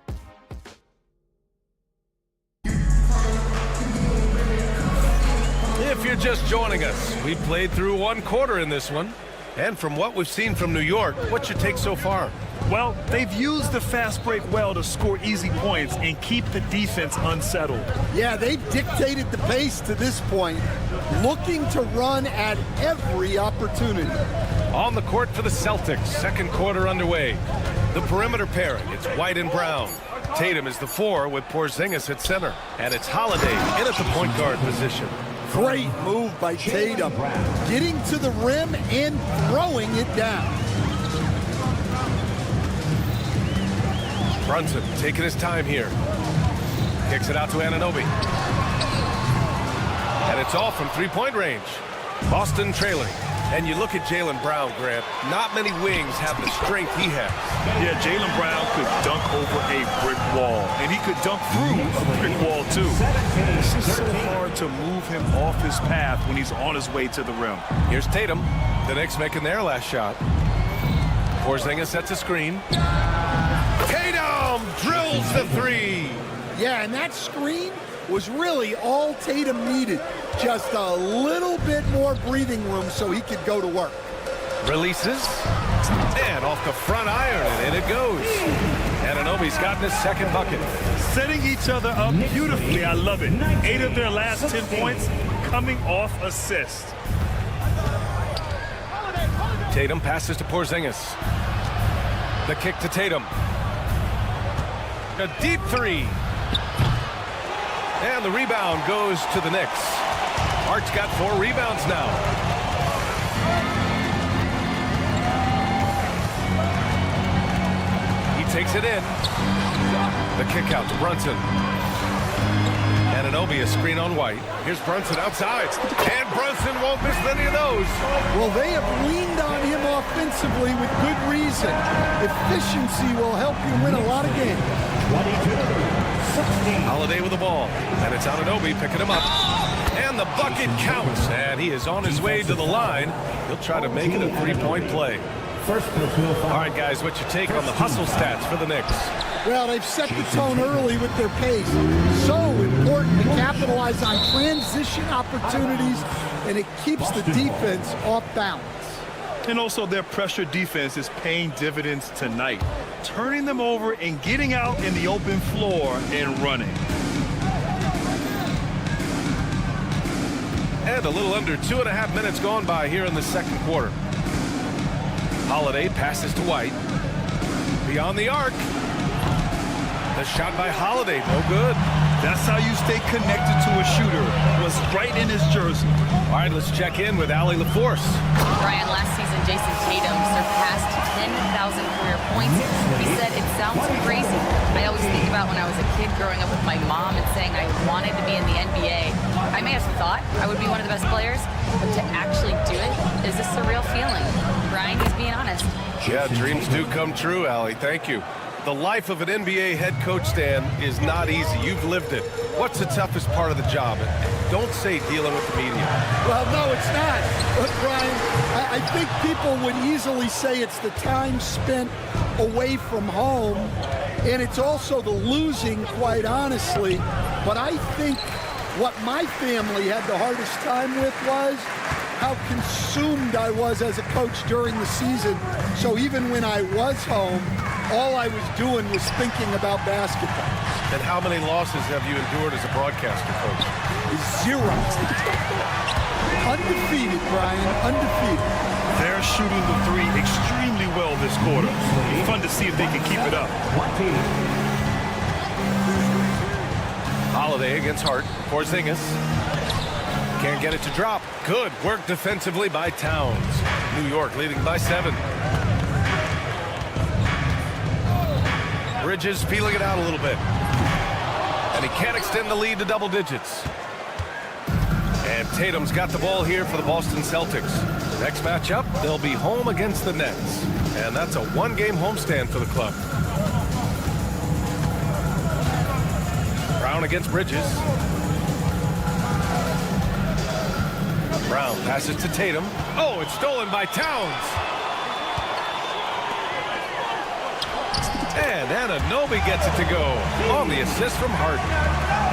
If you're just joining us, we played through one quarter in this one. And from what we've seen from New York, what's your take so far? Well, they've used the fast break well to score easy points and keep the defense unsettled. Yeah, they've dictated the pace to this point, looking to run at every opportunity. On the court for the Celtics, second quarter underway. The perimeter pairing, it's White and Brown. Tatum is the 4 with Porzingis at center. And it's Holiday in at the point guard position. Great move by Tatum, getting to the rim and throwing it down. Brunson taking his time here. Kicks it out to Anunoby. And it's all from three-point range. Boston trailing. And you look at Jaylen Brown, Grant. Not many wings have the strength he has. Yeah, Jaylen Brown could dunk over a brick wall. And he could dunk through a brick wall, too. This is so hard to move him off his path when he's on his way to the rim. Here's Tatum. The Knicks making their last shot. Porzingis sets a screen. Tatum drills the 3. Yeah, and that screen was really all Tatum needed. Just a little bit more breathing room so he could go to work. Releases. And off the front iron, and in it goes. Anunoby's gotten his second bucket. Setting each other up beautifully. I love it. 8 of their last 10 points coming off assist. Tatum passes to Porzingis. The kick to Tatum. A deep 3. And the rebound goes to the Knicks. Hart's got 4 rebounds now. He takes it in. The kick out to Brunson. Anunoby, a screen on White. Here's Brunson outside. And Brunson won't miss many of those. Well, they have leaned on him offensively with good reason. Efficiency will help you win a lot of games. Holiday with the ball. And it's Anunoby picking him up. And the bucket counts. And he is on his way to the line. He'll try to make it a three-point play. All right, guys, what's your take on the hustle stats for the Knicks? Well, they've set the tone early with their pace. So important to capitalize on transition opportunities, and it keeps the defense off balance. And also their pressure defense is paying dividends tonight, turning them over and getting out in the open floor and running. And a little under 2.5 minutes gone by here in the second quarter. Holiday passes to White. Beyond the arc. The shot by Holiday, no good. That's how you stay connected to a shooter. Was right in his jersey. All right, let's check in with Allie LaForce. Brian, last season, Jason Tatum surpassed 10,000 career points. He said, it sounds crazy. I always think about when I was a kid growing up with my mom and saying I wanted to be in the NBA. I may have thought I would be one of the best players, but to actually do it is a surreal feeling. Brian, he's being honest. Yeah, dreams do come true, Allie. Thank you. The life of an NBA head coach, Stan, is not easy. You've lived it. What's the toughest part of the job? Don't say dealing with the media. Well, no, it's not. But, Brian, I think people would easily say it's the time spent away from home, and it's also the losing, quite honestly. But I think what my family had the hardest time with was how consumed I was as a coach during the season. So even when I was home, all I was doing was thinking about basketball. And how many losses have you endured as a broadcaster, Coach? 0. Undefeated, Brian, undefeated. They're shooting the three extremely well this quarter. Fun to see if they can keep it up. Holiday against Hart. Porzingis. Can't get it to drop. Good work defensively by Towns. New York leading by 7. Bridges feeling it out a little bit. And he can't extend the lead to double digits. And Tatum's got the ball here for the Boston Celtics. Next matchup, they'll be home against the Nets. And that's a one-game homestand for the club. Brown against Bridges. Brown passes to Tatum. Oh, it's stolen by Towns. And Anunoby gets it to go on the assist from Hart.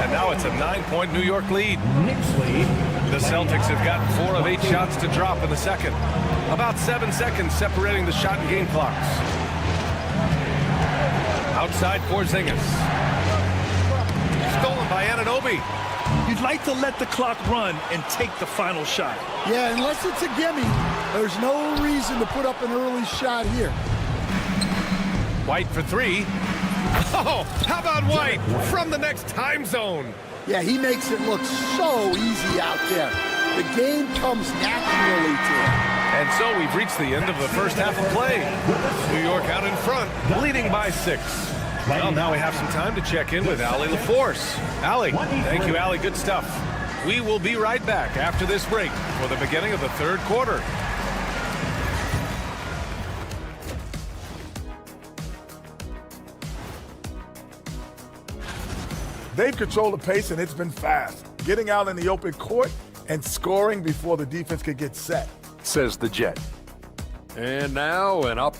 And now it's a 9-point New York lead. Knicks lead. The Celtics have gotten 4 of 8 shots to drop in the second. About 7 seconds separating the shot and game clocks. Outside Porzingis. Stolen by Anunoby. You'd like to let the clock run and take the final shot. Yeah, unless it's a gimme, there's no reason to put up an early shot here. White for 3. Oh, how about White from the next time zone? Yeah, he makes it look so easy out there. The game comes naturally to him. And so we've reached the end of the first half of play. New York out in front, leading by 6. Well, now we have some time to check in with Allie LaForce. Allie, thank you, Allie. Good stuff. We will be right back after this break for the beginning of the third quarter. They've controlled the pace, and it's been fast. Getting out in the open court and scoring before the defense could get set. Says the Jet. And now and up.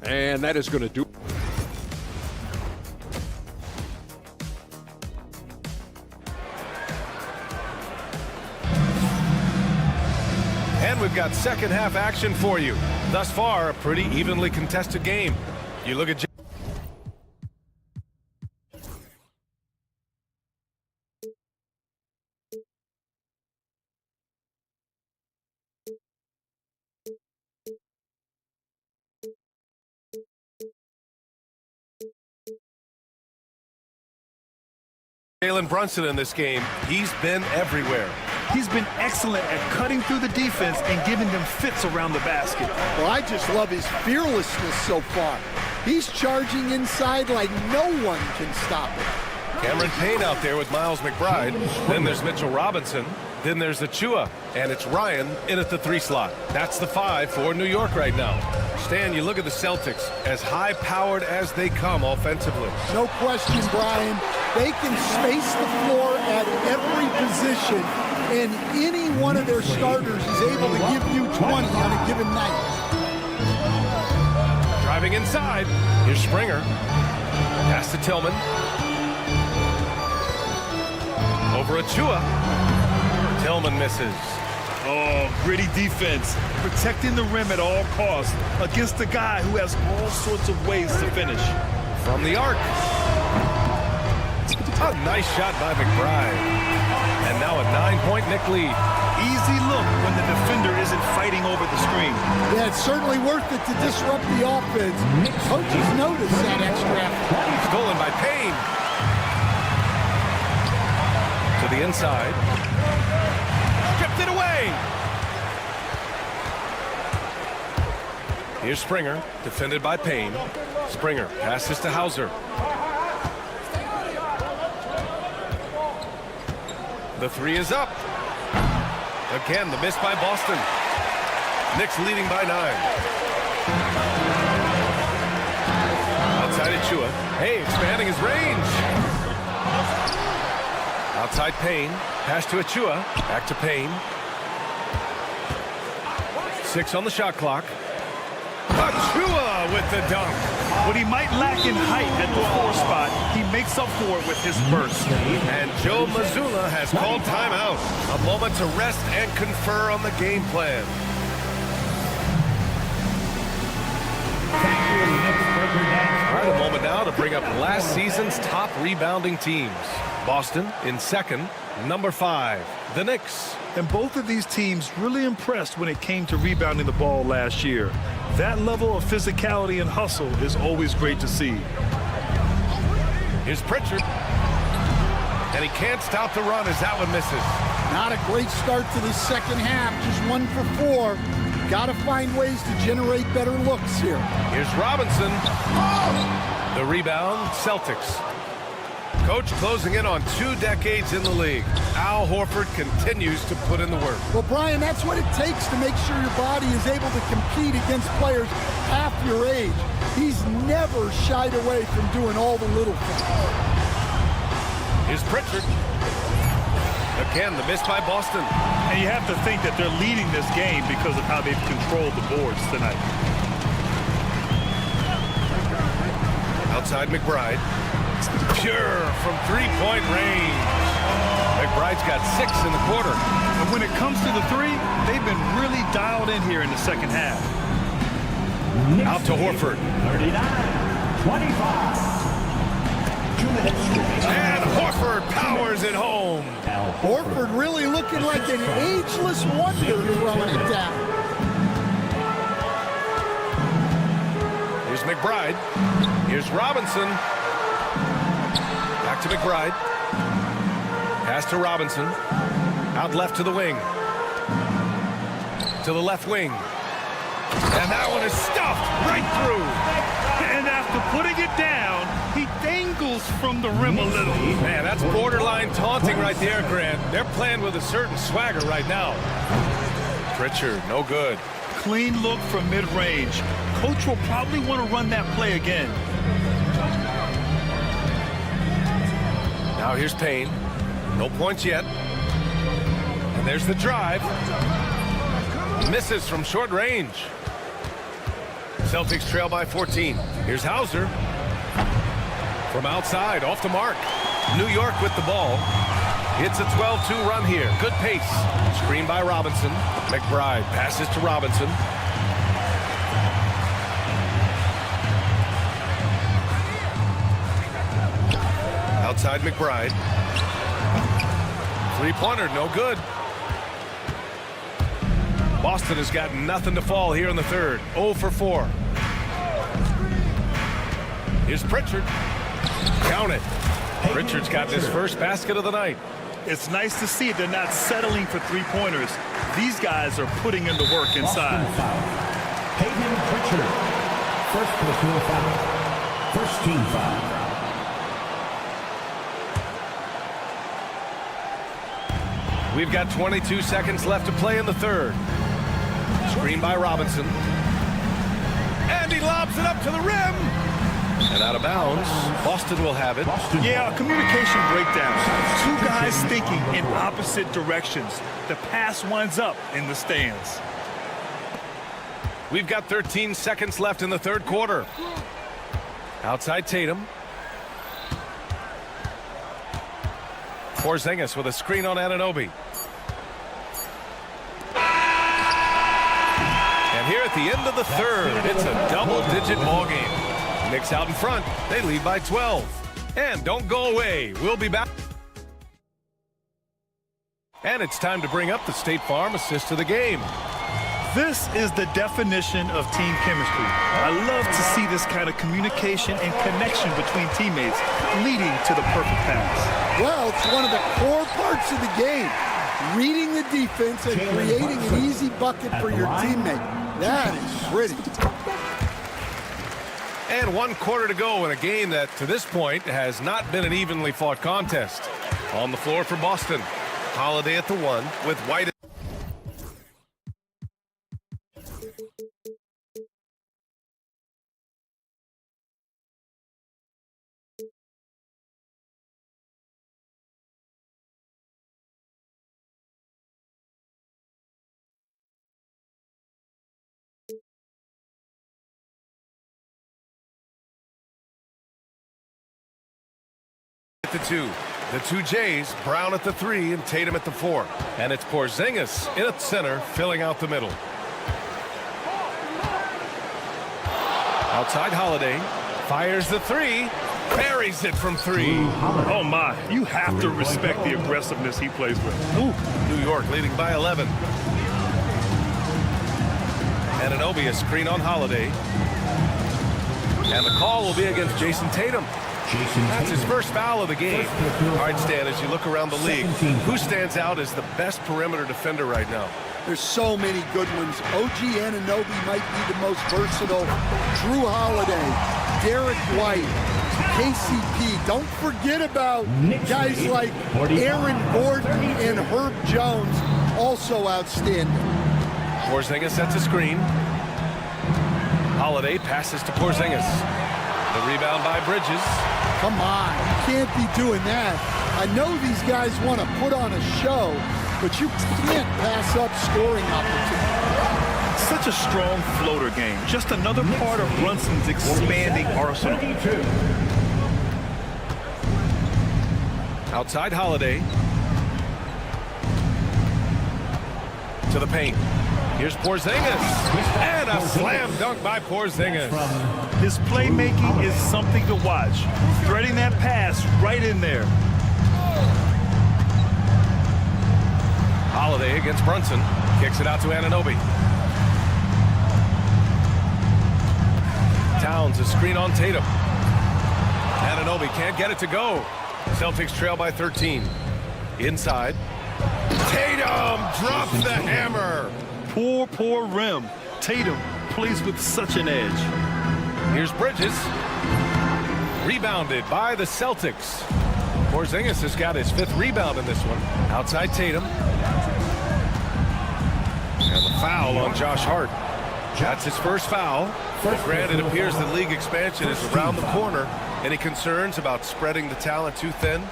And that is going to do. And we've got second half action for you. Thus far, a pretty evenly contested game. You look at Jalen Brunson in this game. He's been everywhere. He's been excellent at cutting through the defense and giving them fits around the basket. Well, I just love his fearlessness so far. He's charging inside like no one can stop him. Cameron Payne out there with Miles McBride. Then there's Mitchell Robinson. Then there's Achua. And it's Ryan in at the 3 slot. That's the 5 for New York right now. Stan, you look at the Celtics, as high-powered as they come offensively. No question, Brian. They can space the floor at every position, and any one of their starters is able to give you 20 on a given night. Driving inside. Here's Springer. Pass to Tillman. Over Achua. Tillman misses. Oh, gritty defense. Protecting the rim at all costs against a guy who has all sorts of ways to finish. From the arc. A nice shot by McBride. And now a 9-point Knick lead. Easy look when the defender isn't fighting over the screen. Yeah, it's certainly worth it to disrupt the offense. Coaches notice that extra effort. Stolen by Payne. To the inside. Stripped it away. Here's Springer, defended by Payne. Springer passes to Hauser. The 3 is up. Again, the miss by Boston. Knicks leading by 9. Hey, expanding his range. Outside Payne. Pass to Achua. Back to Payne. 6 on the shot clock. Achua with the dunk. What he might lack in height at the 4 spot, he makes up for it with his burst. And Joe Mazzulla has called timeout. A moment to rest and confer on the game plan. All right, a moment now to bring up last season's top rebounding teams. Boston in second, number 5, the Knicks. And both of these teams really impressed when it came to rebounding the ball last year. That level of physicality and hustle is always great to see. Here's Pritchard. And he can't stop the run as that one misses. Not a great start to the second half, just 1 for 4. Got to find ways to generate better looks here. Here's Robinson. The rebound, Celtics. Coach closing in on 2 decades in the league. Al Horford continues to put in the work. Well, Brian, that's what it takes to make sure your body is able to compete against players half your age. He's never shied away from doing all the little things. Here's Pritchard. Again, the miss by Boston. And you have to think that they're leading this game because of how they've controlled the boards tonight. Outside McBride. Pure from 3-point range. McBride's got 6 in the quarter. And when it comes to the 3, they've been really dialed in here in the second half. Out to Horford. 39-25. 2 minutes. And Horford powers it home. Horford really looking like an ageless wonder throwing it down. Here's McBride. Here's Robinson. Back to McBride. Pass to Robinson. Out left to the wing. To the left wing. And that one is stuffed right through. And after putting it down, he dangles from the rim a little. Man, that's borderline taunting right there, Grant. They're playing with a certain swagger right now. Pritchard, no good. Clean look from mid-range. Coach will probably want to run that play again. Now here's Payne. No points yet. And there's the drive. Misses from short range. Celtics trail by 14. Here's Hauser. From outside, off the mark. New York with the ball. It's a 12-2 run here. Good pace. Screen by Robinson. McBride passes to Robinson. Outside McBride. 3-pointer, no good. Boston has got nothing to fall here in the third. 0 for 4. Here's Pritchard. Count it. Pritchard's got his first basket of the night. It's nice to see they're not settling for 3-pointers. These guys are putting in the work inside. Hayden Pritchard. First personal foul. First team foul. We've got 22 seconds left to play in the third. Screen by Robinson. And he lobs it up to the rim. And out of bounds. Boston will have it. Yeah, a communication breakdown. 2 guys thinking in opposite directions. The pass winds up in the stands. We've got 13 seconds left in the third quarter. Outside Tatum. Porzingis with a screen on Anunoby. And here at the end of the third, it's a double-digit ball game. Knicks out in front. They lead by 12. And don't go away. We'll be back. And it's time to bring up the State Farm assist of the game. This is the definition of team chemistry. I love to see this kind of communication and connection between teammates leading to the perfect pass. Well, it's one of the core parts of the game. Reading the defense and creating an easy bucket for your teammate. That is pretty. And 1 quarter to go in a game that, to this point, has not been an evenly fought contest. On the floor for Boston. Holiday at the 1 with White. the 2. The 2 Jays, Brown at the 3 and Tatum at the 4. And it's Porzingis in at center, filling out the middle. Outside Holiday, fires the 3, buries it from 3. Oh my, you have to respect the aggressiveness he plays with. Ooh. New York leading by 11. And Anunoby a screen on Holiday. And the call will be against Jason Tatum. That's his first foul of the game. All right, Stan, as you look around the league, who stands out as the best perimeter defender right now? There's so many good ones. OG Anunoby might be the most versatile. Drew Holiday, Derek White, KCP. Don't forget about guys like Aaron Gordon and Herb Jones, also outstanding. Porzingis sets a screen. Holiday passes to Porzingis. The rebound by Bridges. Come on, you can't be doing that. I know these guys want to put on a show, but you can't pass up scoring opportunities. Such a strong floater game. Just another part of Brunson's expanding arsenal. Outside Holiday. To the paint. Here's Porzingis. And a slam dunk by Porzingis. His playmaking is something to watch. Threading that pass right in there. Holiday against Brunson. Kicks it out to Anunoby. Towns a screen on Tatum. Anunoby can't get it to go. Celtics trail by 13. Inside. Tatum drops the hammer. Poor rim. Tatum plays with such an edge. Here's Bridges. Rebounded by the Celtics. Porzingis has got his 5th rebound in this one. Outside Tatum. And the foul on Josh Hart. That's his first foul. Granted, it appears the league expansion is around the corner. Any concerns about spreading the talent too thin?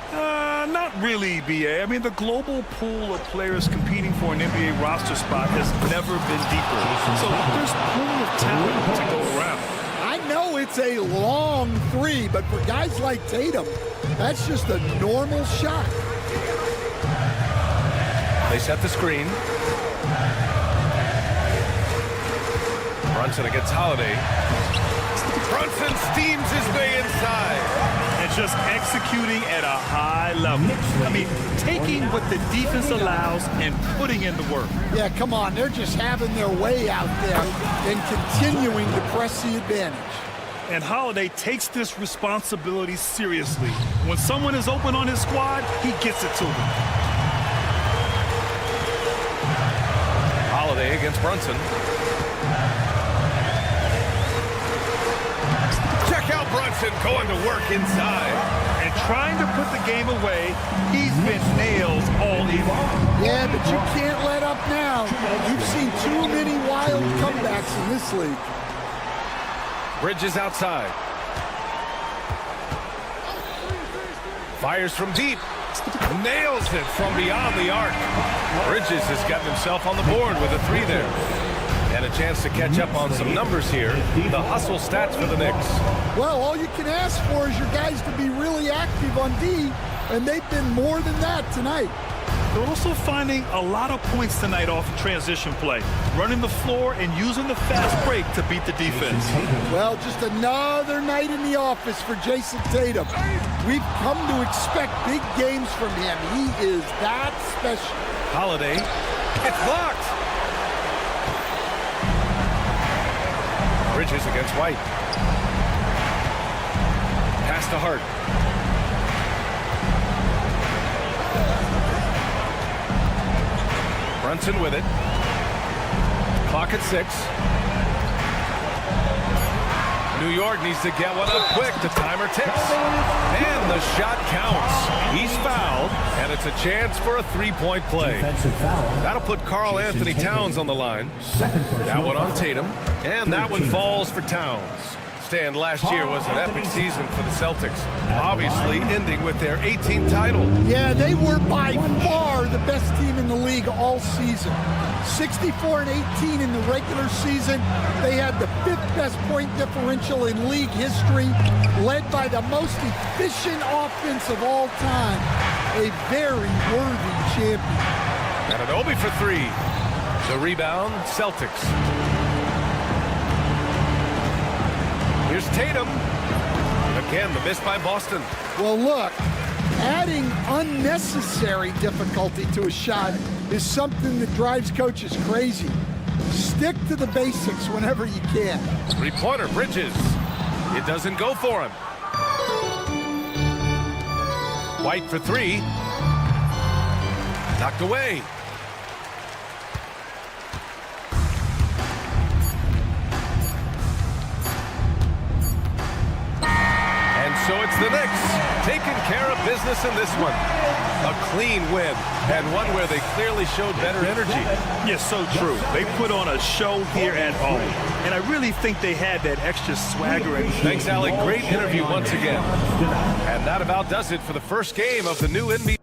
Not really, BA. I mean, the global pool of players competing for an NBA roster spot has never been deeper. So there's plenty of talent to go around. I know it's a long 3, but for guys like Tatum, that's just a normal shot. They set the screen. Brunson against Holiday. Brunson steams his way inside. And just executing at a high level. I mean, taking what the defense allows and putting in the work. Yeah, come on. They're just having their way out there and continuing to press the advantage. And Holiday takes this responsibility seriously. When someone is open on his squad, he gets it to them. Holiday against Brunson. Check out Brunson going to work inside. And trying to put the game away, he's been nails all evening. Yeah, but you can't let up now. You've seen too many wild comebacks in this league. Bridges outside. Fires from deep. Nails it from beyond the arc. Bridges has gotten himself on the board with a 3 there. And a chance to catch up on some numbers here. The hustle stats for the Knicks. Well, all you can ask for is your guys to be really active on D, and they've been more than that tonight. They're also finding a lot of points tonight off of transition play, running the floor and using the fast break to beat the defense. Well, just another night in the office for Jason Tatum. We've come to expect big games from him. He is that special. Holiday. It's blocked. Bridges against White. Pass to Hart. Brunson with it. Clock at 6. New York needs to get one up quick. The timer ticks. And the shot counts. He's fouled, and it's a chance for a 3-point play. That'll put Karl Anthony Towns on the line. That one on Tatum. And that one falls for Towns. understand last year was an epic season for the Celtics, obviously ending with their 18th title. Yeah, they were by far the best team in the league all season. 64-18 in the regular season. They had the 5th best point differential in league history, led by the most efficient offense of all time. A very worthy champion. Anunoby for 3. The rebound, Celtics. Here's Tatum. Again, the miss by Boston. Well, look, adding unnecessary difficulty to a shot is something that drives coaches crazy. Stick to the basics whenever you can. 3-pointer, Bridges. It doesn't go for him. White for 3. Knocked away. So it's the Knicks taking care of business in this one. A clean win, and one where they clearly showed better energy. Yes, so true. They put on a show here at home, and I really think they had that extra swagger. Thanks, Alec. Great interview once again. And that about does it for the first game of the new NBA.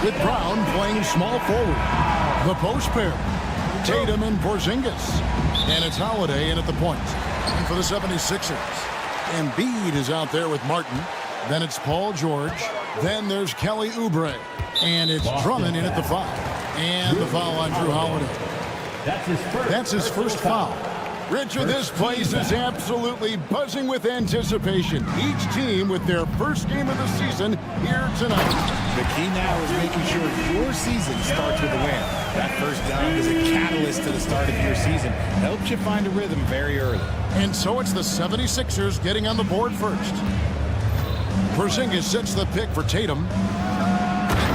with Brown playing small forward. The post pair, Tatum and Porzingis. And it's Holiday in at the point. And for the 76ers, Embiid is out there with Martin. Then it's Paul George. Then there's Kelly Oubre. And it's Drummond in at the foul. And the foul on Drew Holiday. That's his first foul. Richard, this place is absolutely buzzing with anticipation. Each team with their first game of the season here tonight. The key now is making sure your season starts with a win. That first down is a catalyst to the start of your season. Helps you find a rhythm very early. And so it's the 76ers getting on the board first. Porzingis sets the pick for Tatum.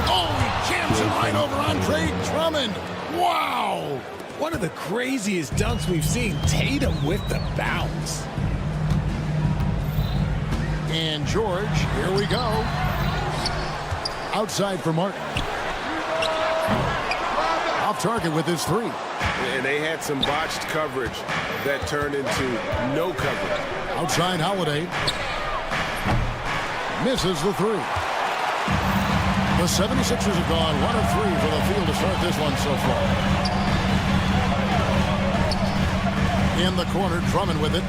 Oh, he jams it right over Andre Drummond. Wow! One of the craziest dunks we've seen. Tatum with the bounce. And George, here we go. Outside for Martin. Off target with his three. And they had some botched coverage that turned into no coverage. Outside Holiday. Misses the three. The 76ers have gone 1 of 3 for the field to start this one so far. In the corner, Drummond with it.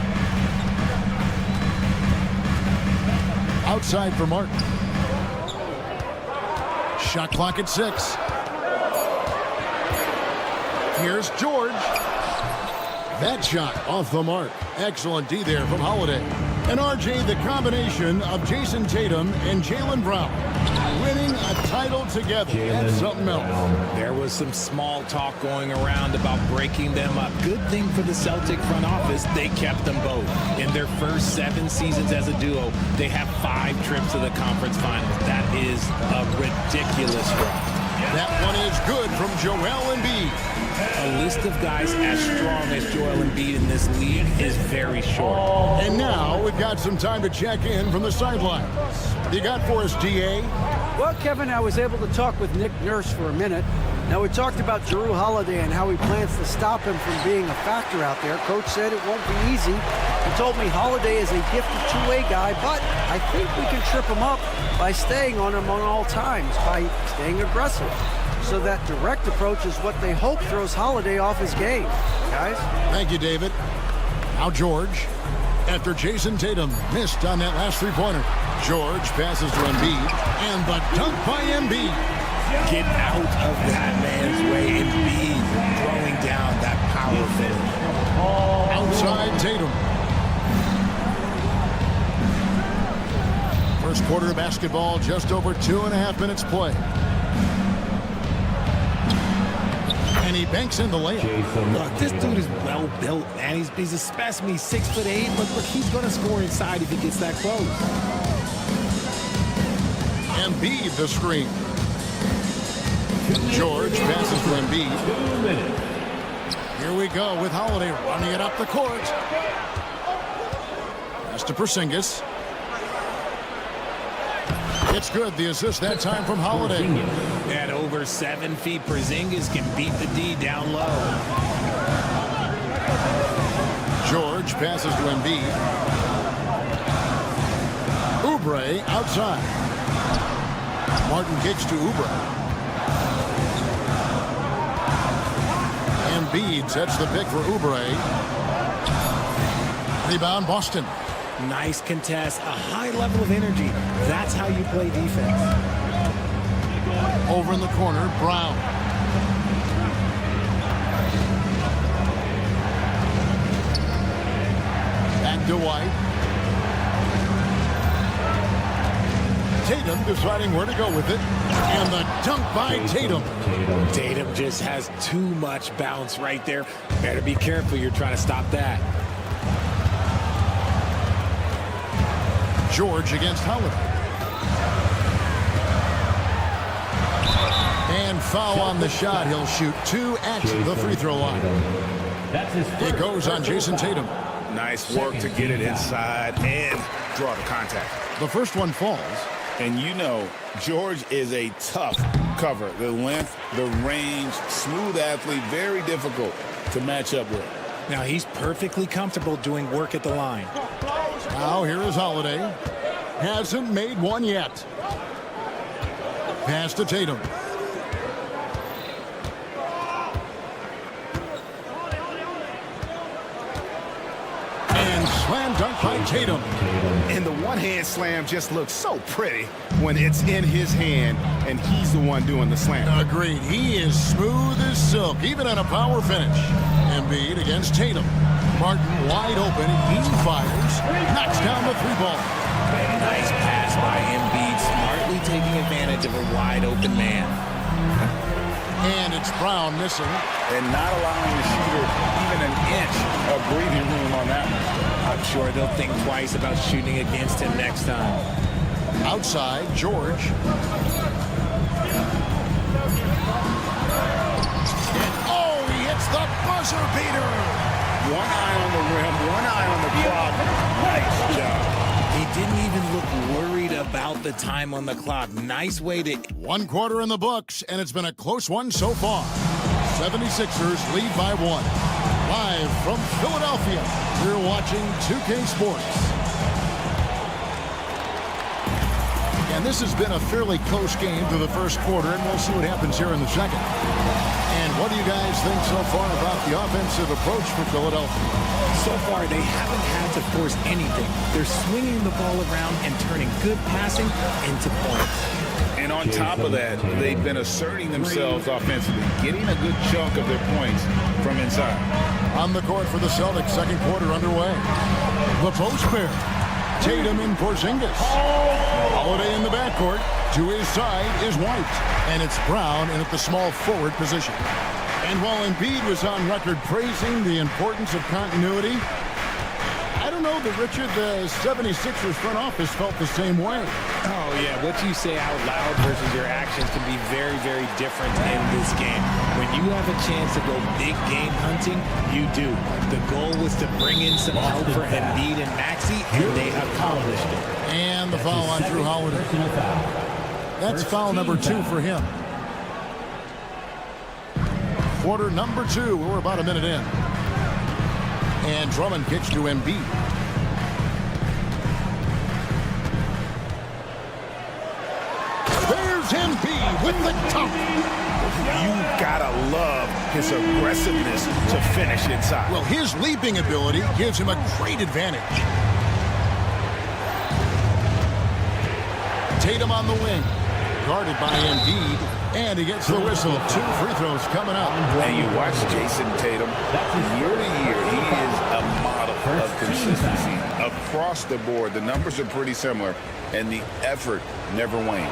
Outside for Martin. Shot clock at 6. Here's George. That shot off the mark. Excellent D there from Holiday. And RJ, the combination of Jason Tatum and Jaylen Brown winning a title together. That's something else. There was some small talk going around about breaking them up. Good thing for the Celtic front office, they kept them both. In their first 7 seasons as a duo, they have 5 trips to the conference finals. That is a ridiculous run. That one is good from Joel Embiid. A list of guys as strong as Joel Embiid in this league is very short. And now we've got some time to check in from the sideline. You got for us, DA? Well, Kevin, I was able to talk with Nick Nurse for a minute. Now, we talked about Jrue Holiday and how he plans to stop him from being a factor out there. Coach said it won't be easy. He told me Holiday is a gifted two-way guy, but I think we can trip him up by staying on him on all times, by staying aggressive. So that direct approach is what they hope throws Holiday off his game. Guys? Thank you, David. Now George. After Jason Tatum missed on that last three-pointer, George passes to Embiid, and the dunk by Embiid. Get out of that man's way. Embiid throwing down that power finish. Outside Tatum. First quarter of basketball, just over 2.5 minutes play. And he banks in the layup. Look, this dude is well built, man. He's a specimen. He's 6'8", but look, he's going to score inside if he gets that close. Embiid the screen. George passes to Embiid. Here we go with Holiday running it up the court. Pass to Porzingis. It's good. The assist that time from Holiday. At over 7 feet, Porzingis can beat the D down low. George passes to Embiid. Oubre outside. Martin kicks to Oubre. Embiid sets the pick for Oubre. Rebound Boston. Nice contest, a high level of energy. That's how you play defense. Over in the corner, Brown. Back to White. Tatum deciding where to go with it. And the dunk by Tatum. Tatum just has too much bounce right there. Better be careful. You're trying to stop that. George against Holiday. And foul on the shot. He'll shoot 2 at the free throw line. It goes on Jason Tatum. Nice work to get it inside and draw the contact. The first one falls. And you know, George is a tough cover. The length, the range, smooth athlete, very difficult to match up with. Now he's perfectly comfortable doing work at the line. Now here is Holiday. Hasn't made one yet. Pass to Tatum. slam dunk by Tatum. And the one-hand slam just looks so pretty when it's in his hand and he's the one doing the slam. Agreed. He is smooth as silk, even on a power finish. Embiid against Tatum. Martin wide open. He fires. Knocks down the three ball. Nice pass by Embiid, smartly taking advantage of a wide open man. And it's Brown missing. And not allowing the shooter even an inch of breathing room on that one. I'm sure they'll think twice about shooting against him next time. Outside, George. And oh, he hits the buzzer beater. One eye on the rim, one eye on the clock. Nice job. He didn't even look worried about the time on the clock. Nice way to... 1 quarter in the books, and it's been a close one so far. 76ers lead by 1. Live from Philadelphia, we're watching 2K Sports. And this has been a fairly close game through the first quarter, and we'll see what happens here in the second. And what do you guys think so far about the offensive approach for Philadelphia? So far, they haven't had to force anything. They're swinging the ball around and turning good passing into points. And on top of that, they've been asserting themselves offensively, getting a good chunk of their points from inside. On the court for the Celtics, second quarter underway. The post pair. Tatum and Porzingis. Holiday in the backcourt. To his side is White. And it's Brown in at the small forward position. And while Embiid was on record praising the importance of continuity, I don't know that, Richard, the 76ers front office felt the same way. Oh, yeah. What you say out loud versus your actions can be very, very different in this game. When you have a chance to go big game hunting, you do. The goal was to bring in some help for Embiid and Maxey, and they accomplished it. And the foul on Drew Holiday. That's foul number 2 for him. Quarter number 2. We're about a minute in. And Drummond kicks to Embiid. There's Embiid with the dunk. You gotta love his aggressiveness to finish inside. Well, his leaping ability gives him a great advantage. Tatum on the wing. Guarded by Embiid. And he gets the whistle. 2 free throws coming up. And you watch Jason Tatum. Year to year, he is a model of consistency. Across the board, the numbers are pretty similar, and the effort never wanes.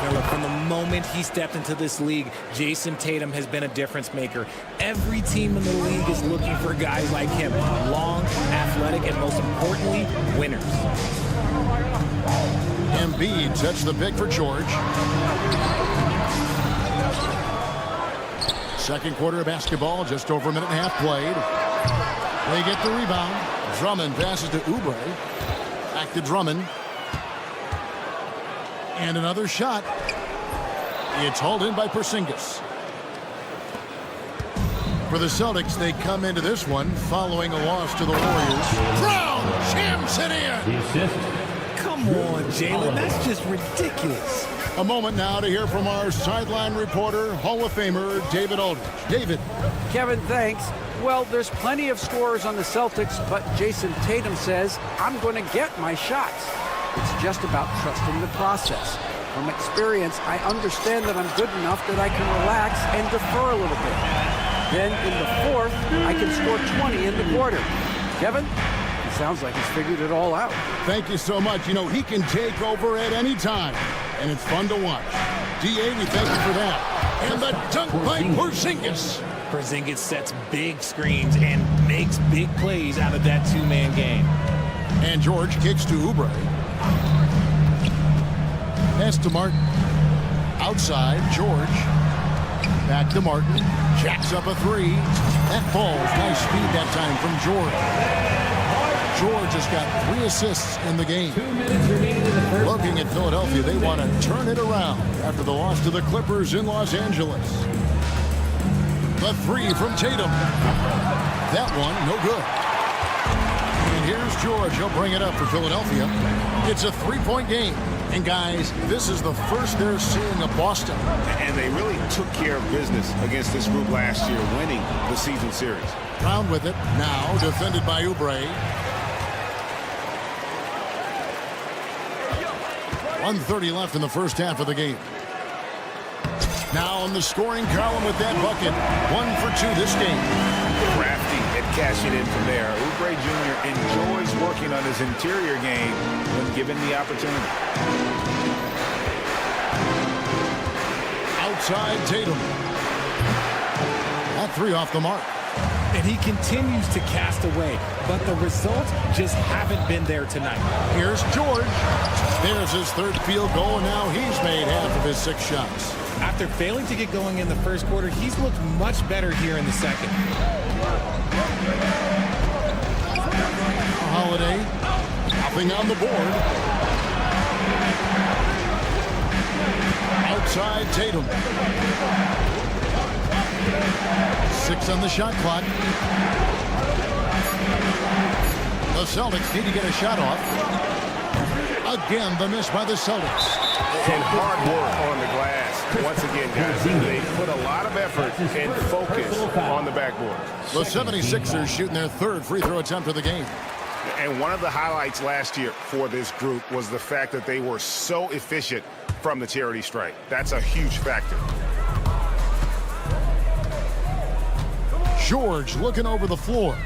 Now look, from the moment he stepped into this league, Jason Tatum has been a difference maker. Every team in the league is looking for guys like him. Long, athletic, and most importantly, winners. Embiid sets the pick for George. Second quarter of basketball, just over a minute and a half played. They get the rebound. Drummond passes to Oubre. Back to Drummond. And another shot. It's hauled in by Porzingis. For the Celtics, they come into this one following a loss to the Warriors. Brown jams it in. Come on, Jalen. That's just ridiculous. A moment now to hear from our sideline reporter, Hall of Famer David Aldridge. David. Kevin, thanks. Well, there's plenty of scorers on the Celtics, but Jason Tatum says, I'm going to get my shots. It's just about trusting the process. From experience, I understand that I'm good enough that I can relax and defer a little bit. Then in the fourth, I can score 20 in the quarter. Kevin? Sounds like he's figured it all out. Thank you so much. You know, he can take over at any time, and it's fun to watch. DA, we thank you for that. And the dunk by Porzingis. Porzingis sets big screens and makes big plays out of that two-man game. And George kicks to Oubre. Pass to Martin. Outside, George. Back to Martin. Jacks up a 3. That falls. Nice speed that time from George. George has got 3 assists in the game. 2 minutes remaining in the first. Looking at Philadelphia, they want to turn it around after the loss to the Clippers in Los Angeles. The 3 from Tatum. That one, no good. And here's George. He'll bring it up for Philadelphia. It's a 3-point game. And guys, this is the first they're seeing of Boston. And they really took care of business against this group last year, winning the season series. Brown with it. Now defended by Oubre. 1:30 left in the first half of the game. Now on the scoring column with that bucket. 1 for 2 this game. Crafty and cashing in from there. Oubre Jr. enjoys working on his interior game when given the opportunity. Outside Tatum. That 3 off the mark. And he continues to cast away, but the results just haven't been there tonight. Here's George. There's his 3rd field goal, and now he's made half of his 6 shots. After failing to get going in the first quarter, he's looked much better here in the second. Holiday, nothing on the board. Outside Tatum. 6 on the shot clock. The Celtics need to get a shot off. Again, the miss by the Celtics. And hard work on the glass. Once again, guys, they put a lot of effort and focus on the backboard. The 76ers shooting their 3rd free throw attempt of the game. And one of the highlights last year for this group was the fact that they were so efficient from the charity stripe. That's a huge factor. George looking over the floor.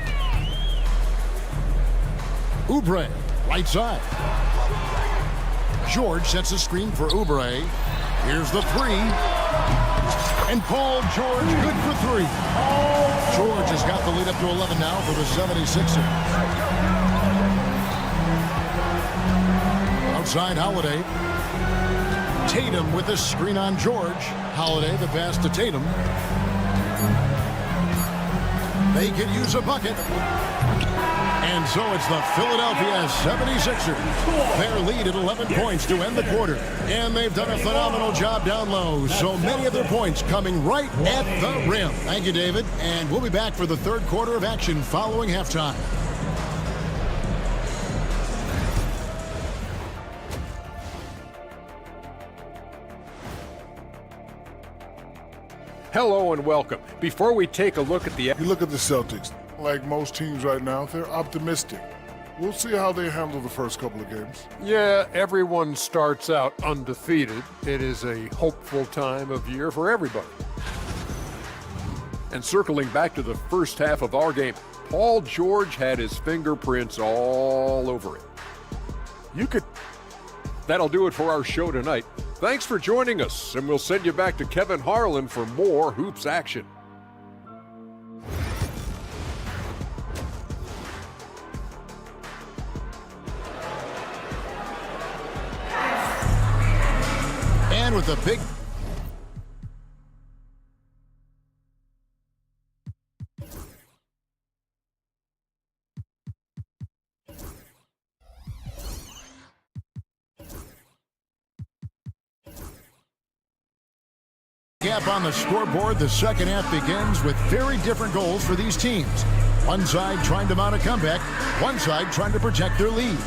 Oubre, right side. George sets a screen for Oubre. Here's the 3. And Paul George good for 3. George has got the lead up to 11 now for the 76ers. Outside Holiday. Tatum with the screen on George. Holiday the pass to Tatum. They could use a bucket. And so it's the Philadelphia 76ers. Their lead at 11 points to end the quarter. And they've done a phenomenal job down low. So many of their points coming right at the rim. Thank you, David. And we'll be back for the 3rd quarter of action following halftime. Hello and welcome. Before we take a look at the... You look at the Celtics. Like most teams right now, they're optimistic. We'll see how they handle the first couple of games. Yeah, everyone starts out undefeated. It is a hopeful time of year for everybody. And circling back to the first half of our game, Paul George had his fingerprints all over it. That'll do it for our show tonight. Thanks for joining us, and we'll send you back to Kevin Harlan for more hoops action. And with a big... gap on the scoreboard, the second half begins with very different goals for these teams. One side trying to mount a comeback, one side trying to protect their lead.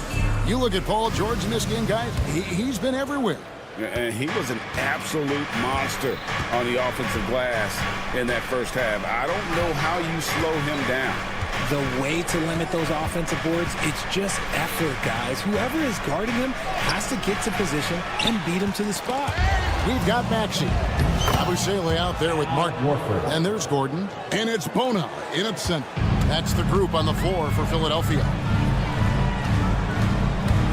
You look at Paul George in this game, guys, he's been everywhere. And he was an absolute monster on the offensive glass in that first half. I don't know how you slow him down. The way to limit those offensive boards, it's just effort, guys. Whoever is guarding him has to get to position and beat him to the spot. We've got Maxey. Abusele out there with Mark Warford. And there's Gordon. And it's Bona in at center. That's the group on the floor for Philadelphia.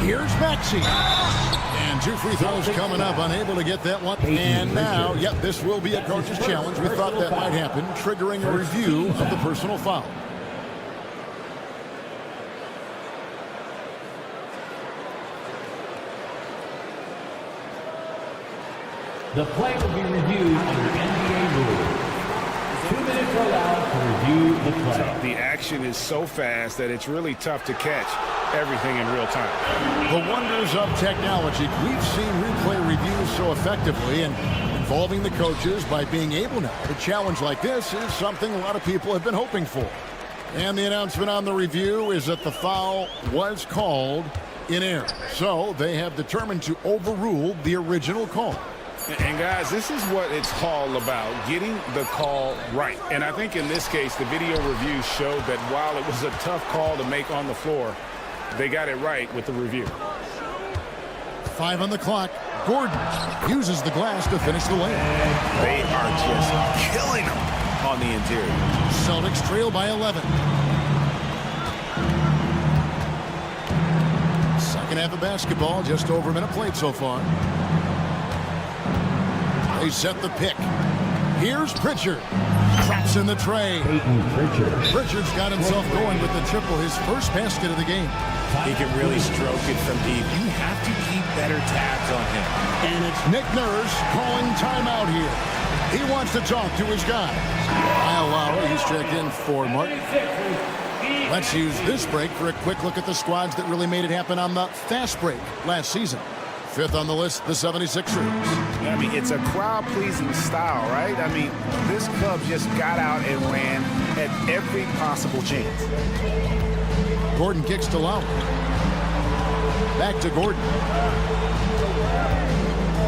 Here's Maxey. And 2 free throws coming up, unable to get that one. And now, yep, this will be a coach's challenge. We thought that might happen, triggering a review of the personal foul. The play will be reviewed under NBA rules. 2 minutes are allowed to review the play. The action is so fast that it's really tough to catch everything in real time. The wonders of technology. We've seen replay reviews so effectively, and involving the coaches by being able now to challenge like this is something a lot of people have been hoping for. And the announcement on the review is that the foul was called in error. So they have determined to overrule the original call. And guys, this is what it's all about, getting the call right. And I think in this case, the video review showed that while it was a tough call to make on the floor, they got it right with the review. 5 on the clock. Gordon uses the glass to finish the lane. They are just killing them on the interior. Celtics trail by 11. Second half of basketball, just over a minute played so far. They set the pick. Here's Pritchard. Traps in the tray. Pritchard's got himself going with the triple, his first basket of the game. He can really stroke it from deep. You have to keep better tabs on him. And it's Nick Nurse calling timeout here. He wants to talk to his guys. ELA-UA, he's checked in for Mark. Let's use this break for a quick look at the squads that really made it happen on the fast break last season. 5th on the list, the 76ers. I mean, it's a crowd-pleasing style, right? I mean, this club just got out and ran at every possible chance. Gordon kicks to Lowry. Back to Gordon.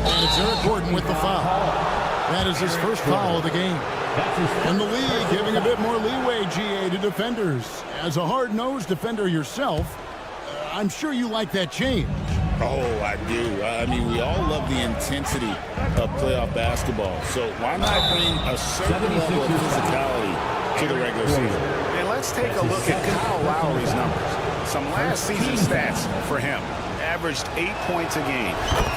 And it's Eric Gordon with the foul. That is his first foul of the game. And the league giving a bit more leeway, GA, to defenders. As a hard-nosed defender yourself, I'm sure you like that change. Oh, I do. I mean, we all love the intensity of playoff basketball. So why not bring a certain level of physicality to the regular season? And let's take a look at Kyle Lowry's numbers. Some last season stats for him. Averaged 8 points a game,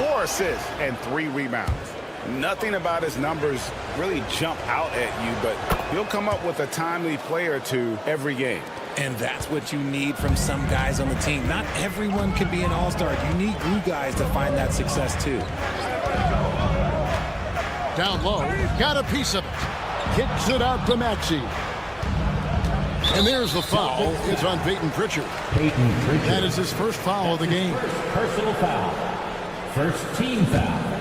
4 assists, and 3 rebounds. Nothing about his numbers really jump out at you, but he'll come up with a timely play or two every game. And that's what you need from some guys on the team. Not everyone can be an all-star. You need glue guys to find that success too. Down low, got a piece of it. Kicks it out to Maxey. And there's the foul. It's on Peyton Pritchard. That is his first foul of the game. Personal foul. First team foul.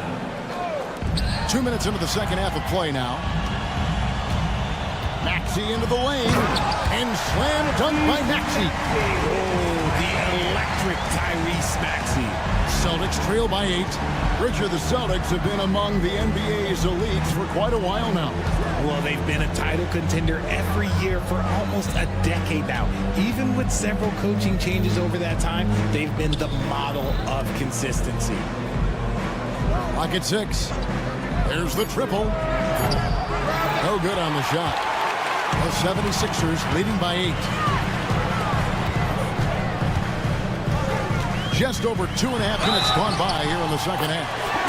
2 minutes into the second half of play now. Maxey into the lane, and slam dunk by Maxey. Oh, the electric Tyrese Maxey. Celtics trail by 8. Richard, the Celtics have been among the NBA's elites for quite a while now. Well, they've been a title contender every year for almost a decade now. Even with several coaching changes over that time, they've been the model of consistency. Lock at 6. There's the triple. No good on the shot. The 76ers leading by 8. Just over 2.5 minutes gone by here in the second half.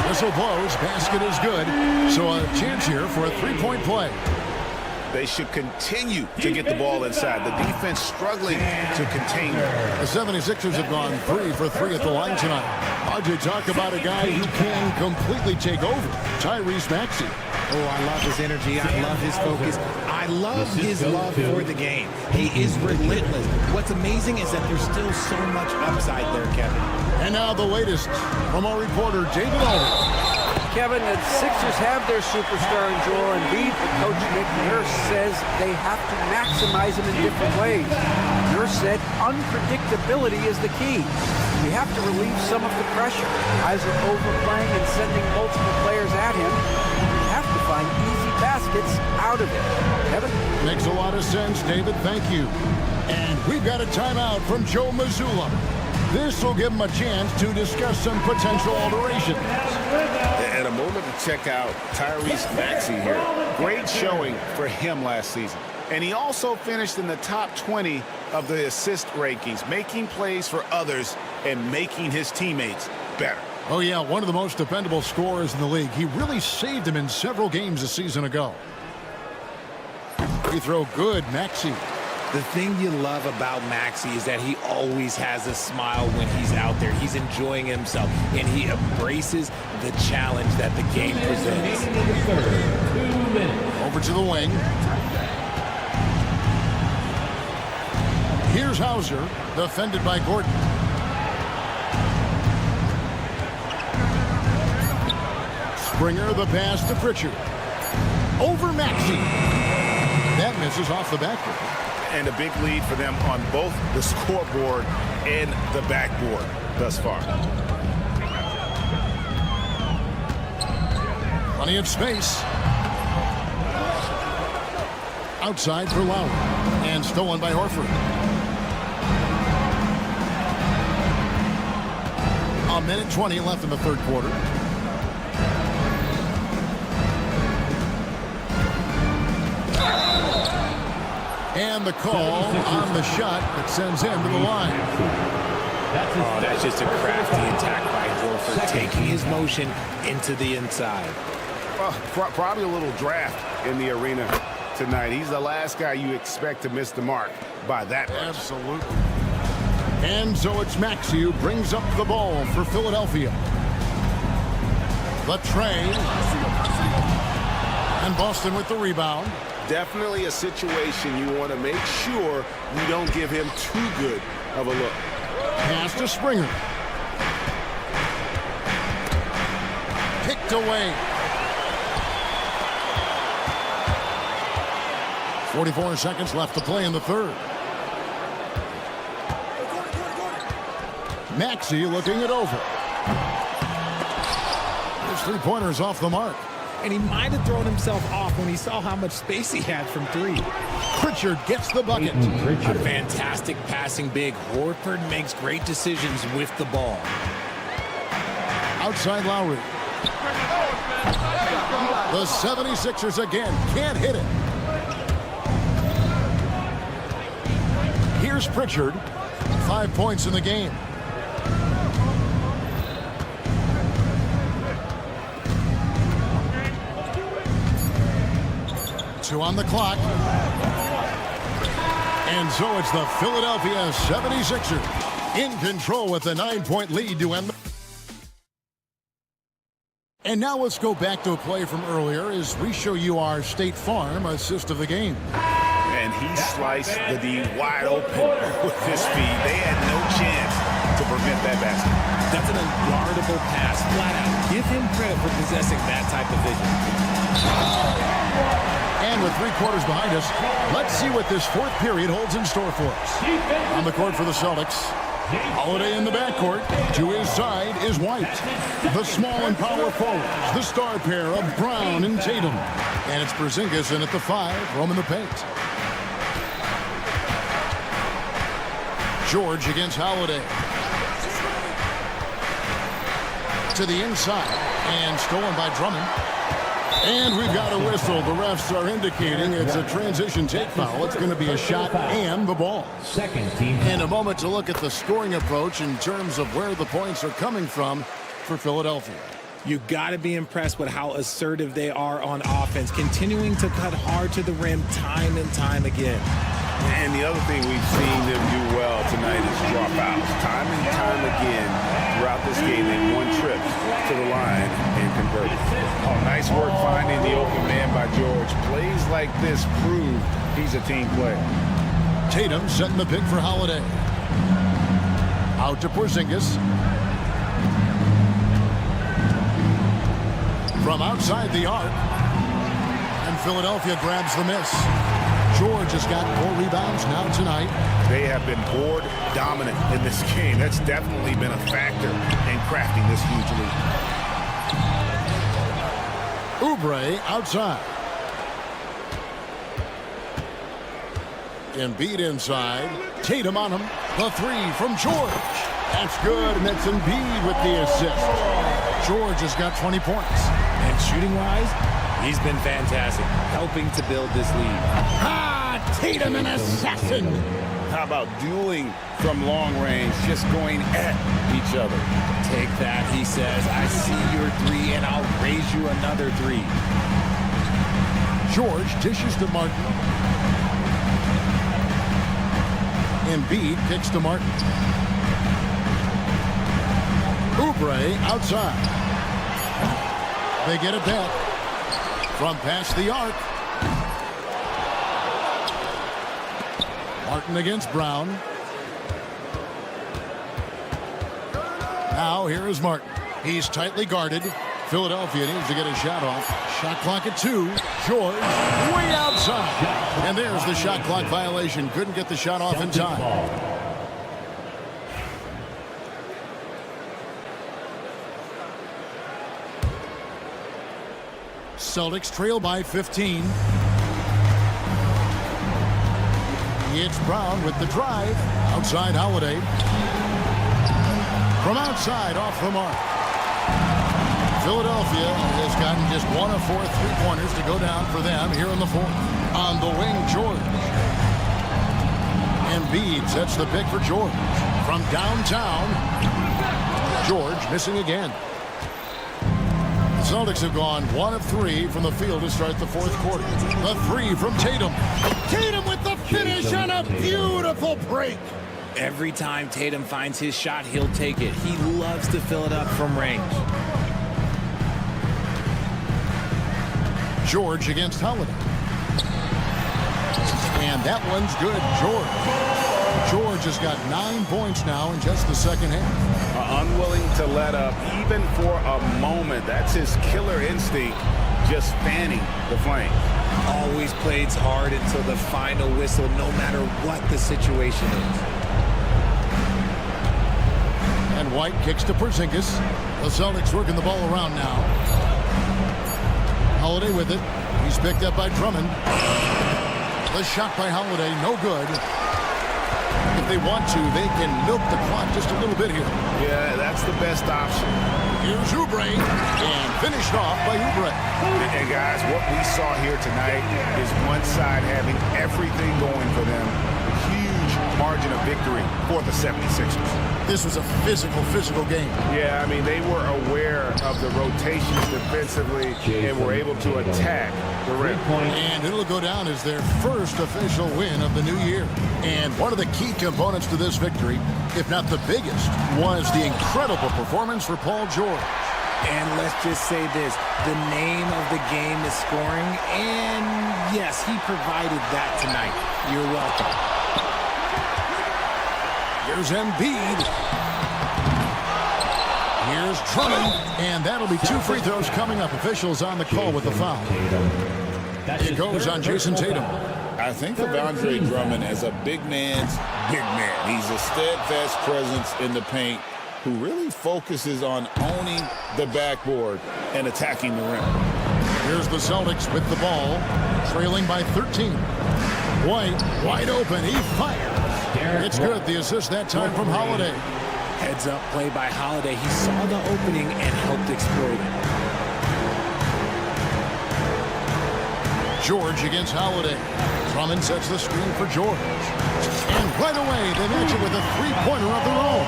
Whistle blows, basket is good, so a chance here for a 3-point play. They should continue to get the ball inside. The defense struggling to contain them. The 76ers have gone 3 for 3 at the line tonight. RJ, talk about a guy who can completely take over. Tyrese Maxey. Oh, I love his energy. I love his focus. I love his love for the game. He is relentless. What's amazing is that there's still so much upside there, Kevin. And now the latest from our reporter, David Aldridge. Kevin, the Sixers have their superstar in Joel Embiid, but Coach Nick Nurse says they have to maximize him in different ways. Nurse said unpredictability is the key. We have to relieve some of the pressure. Guys are overplaying and sending multiple players at him. We have to find easy baskets out of it. Kevin? Makes a lot of sense, David. Thank you. And we've got a timeout from Joe Mazzulla. This will give him a chance to discuss some potential alterations. And a moment to check out Tyrese Maxey here. Great showing for him last season. And he also finished in the top 20 of the assist rankings, making plays for others and making his teammates better. Oh, yeah, one of the most dependable scorers in the league. He really saved him in several games a season ago. Free throw good, Maxey. The thing you love about Maxey is that he always has a smile when he's out there. He's enjoying himself, and he embraces the challenge that the game presents. Over to the wing. Here's Hauser, defended by Gordon. Springer, the pass to Pritchard. Over Maxey. That misses off the backboard. And a big lead for them on both the scoreboard and the backboard thus far. Plenty of space. Outside for Lowry. And stolen by Horford. A minute 20 left in the third quarter. And the call on the shot that sends him to the line. That's just a crafty attack by Horford, taking his motion into the inside. Probably a little draft in the arena tonight. He's the last guy you expect to miss the mark by that much. Absolutely. And so it's Maxey who brings up the ball for Philadelphia. The tray. And Boston with the rebound. Definitely a situation you want to make sure you don't give him too good of a look. Pass to Springer. Picked away. 44 seconds left to play in the third. Maxey looking it over. His three-pointer's off the mark. And he might have thrown himself off when he saw how much space he had from three. Pritchard gets the bucket. A fantastic passing big. Horford makes great decisions with the ball. Outside Lowry. The 76ers again can't hit it. Here's Pritchard. 5 points in the game. Two on the clock. And so it's the Philadelphia 76ers in control with a 9-point lead to end. And now let's go back to a play from earlier as we show you our State Farm assist of the game. And he sliced the D wide open with his speed. They had no chance to prevent that basket. That's an unguardable pass, flat out. Give him credit for possessing that type of vision. And with 3 quarters behind us, let's see what this fourth period holds in store for us. On the court for the Celtics, Holiday in the backcourt. To his side is White. The small and power forwards, the star pair of Brown and Tatum. And it's Porzingis in at the 5, roaming the paint. George against Holiday. To the inside, and stolen by Drummond. And we've got a whistle. The refs are indicating it's a transition take foul. It's going to be a shot and the ball. Second team. In a moment to look at the scoring approach in terms of where the points are coming from for Philadelphia. You got to be impressed with how assertive they are on offense, continuing to cut hard to the rim time and time again. And the other thing we've seen them do well tonight is draw fouls. Time and time again throughout this game, they won trips to the line and converted. Oh, nice work finding the open man by George. Plays like this prove he's a team player. Tatum setting the pick for Holiday. Out to Porzingis. From outside the arc. And Philadelphia grabs the miss. George has got 4 rebounds now tonight. They have been board dominant in this game. That's definitely been a factor in crafting this huge lead. Oubre outside. Embiid inside. Tatum on him. The 3 from George. That's good, and that's Embiid with the assist. George has got 20 points. And shooting-wise, he's been fantastic, helping to build this lead. Tatum, an assassin. How about dueling from long range, just going at each other? Take that, he says. I see your 3, and I'll raise you another 3. George dishes to Martin. Embiid kicks to Martin. Oubre outside. They get it back. From past the arc. Martin against Brown. Now here is Martin. He's tightly guarded. Philadelphia needs to get a shot off. Shot clock at 2. George way outside. And there's the shot clock violation. Couldn't get the shot off in time. Celtics trail by 15. It's Brown with the drive. Outside Holiday. from outside off the mark. Philadelphia has gotten just 1 of 4 3-pointers to go down for them here in the fourth. On the wing, George. Embiid sets the pick for George. From downtown, George missing again. The Celtics have gone 1 of 3 from the field to start the fourth quarter. The 3 from Tatum. Tatum with the finish on a beautiful break. Every time Tatum finds his shot, he'll take it. He loves to fill it up from range. George against Holiday. And that one's good. George has got 9 points now in just the second half. Unwilling to let up even for a moment. That's his killer instinct, just fanning the flame. Always plays hard until the final whistle, no matter what the situation is. And White kicks to Porzingis. The Celtics working the ball around now. Holiday with it. He's picked up by Drummond. The shot by Holiday, no good. If they want to, they can milk the clock just a little bit here. Yeah, that's the best option. Here's Oubre, and finished off by Oubre. And guys, what we saw here tonight is one side having everything going for them. Huge margin of victory for the 76ers. This was a physical game. Yeah, I mean, they were aware of the rotations defensively and were able to attack the rim. And it'll go down as their first official win of the new year. And one of the key components to this victory, if not the biggest, was the incredible performance for Paul George. And let's just say this, the name of the game is scoring, and yes, he provided that tonight. You're welcome. Here's Embiid. Here's Drummond. And that'll be 2 free throws coming up. Officials on the call with the foul. It goes on Jason Tatum. I think of Andre Drummond as a big man's big man. He's a steadfast presence in the paint who really focuses on owning the backboard and attacking the rim. Here's the Celtics with the ball, trailing by 13. White, wide open. He fires. It's good. The assist that time from Holiday. Heads up play by Holiday. He saw the opening and helped exploit it. George against Holiday. Drummond sets the screen for George. And right away, they match it with a 3-pointer of their own.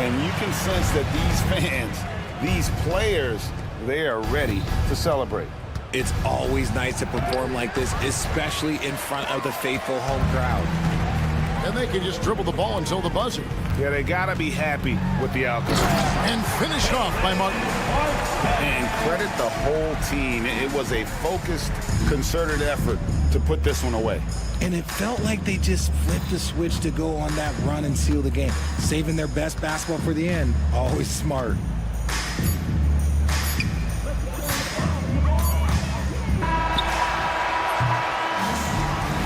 And you can sense that these fans, these players, they are ready to celebrate. It's always nice to perform like this, especially in front of the faithful home crowd. And they can just dribble the ball until the buzzer. Yeah, they got to be happy with the outcome. And finished off by Martin. And credit the whole team. It was a focused, concerted effort to put this one away. And it felt like they just flipped the switch to go on that run and seal the game. Saving their best basketball for the end. Always smart.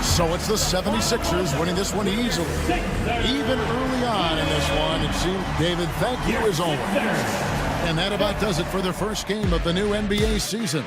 So it's the 76ers winning this one easily. Even early on in this one, it seemed, David, thank you as always. And that about does it for the first game of the new NBA season.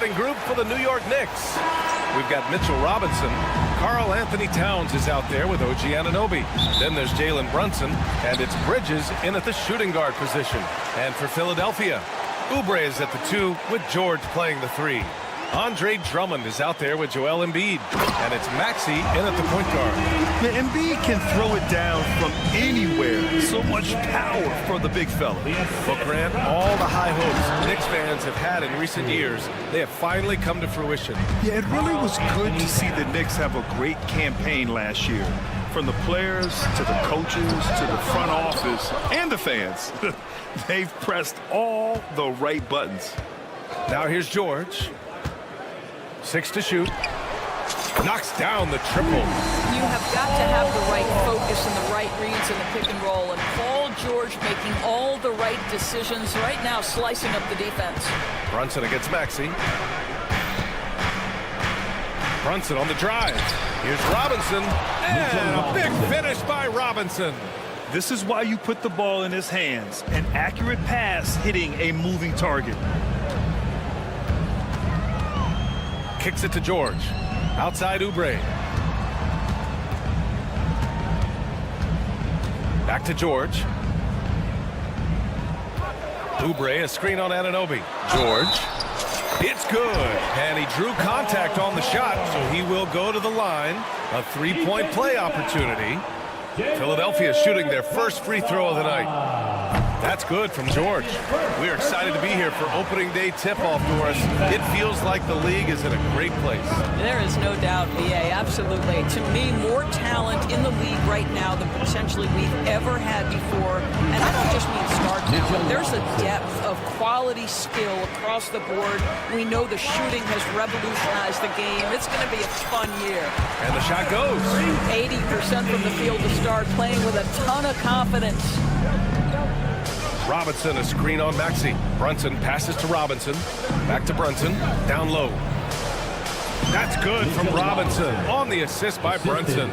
starting group for the New York Knicks. We've got Mitchell Robinson. Karl Anthony Towns is out there with OG Anunoby. Then there's Jalen Brunson, and it's Bridges in at the shooting guard position. And for Philadelphia, Oubre is at the 2 with George playing the 3. Andre Drummond is out there with Joel Embiid, and it's Maxey in at the point guard. Yeah, Embiid can throw it down from anywhere. So much power for the big fella. Well, Grant, all the high hopes Knicks fans have had in recent years, they have finally come to fruition. Yeah, it really was good to see the Knicks have a great campaign last year. From the players to the coaches to the front office and the fans. They've pressed all the right buttons. Now here's George. 6 to shoot. Knocks down the triple. You have got to have the right focus and the right reads in the pick and roll. And Paul George making all the right decisions right now, slicing up the defense. Brunson against Maxey. Brunson on the drive. Here's Robinson. And a big finish by Robinson. This is why you put the ball in his hands. An accurate pass hitting a moving target. Kicks it to George. Outside Oubre. Back to George. Oubre, a screen on Anunoby. George. It's good. And he drew contact on the shot, so he will go to the line. A 3-point play opportunity. Philadelphia shooting their first free throw of the night. That's good from George. We're excited to be here for opening day tip-off, Doris. It feels like the league is in a great place. There is no doubt, BA, absolutely. To me, more talent in the league right now than potentially we've ever had before. And I don't just mean star talent. There's a depth of quality skill across the board. We know the shooting has revolutionized the game. It's going to be a fun year. And the shot goes. 80% from the field to start, playing with a ton of confidence. Robinson, a screen on Maxey. Brunson passes to Robinson. Back to Brunson. Down low. That's good from Robinson. On the assist by Brunson.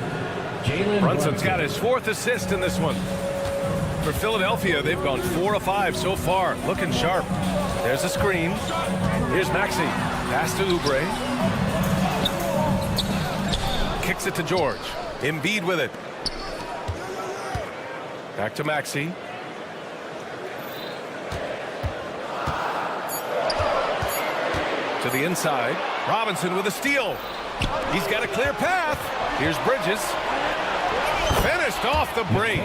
Brunson's got his 4th assist in this one. For Philadelphia, they've gone 4 of 5 so far. Looking sharp. There's a screen. Here's Maxey. Pass to Oubre. Kicks it to George. Embiid with it. Back to Maxey. To the inside. Robinson with a steal. He's got a clear path. Here's Bridges. Finished off the break.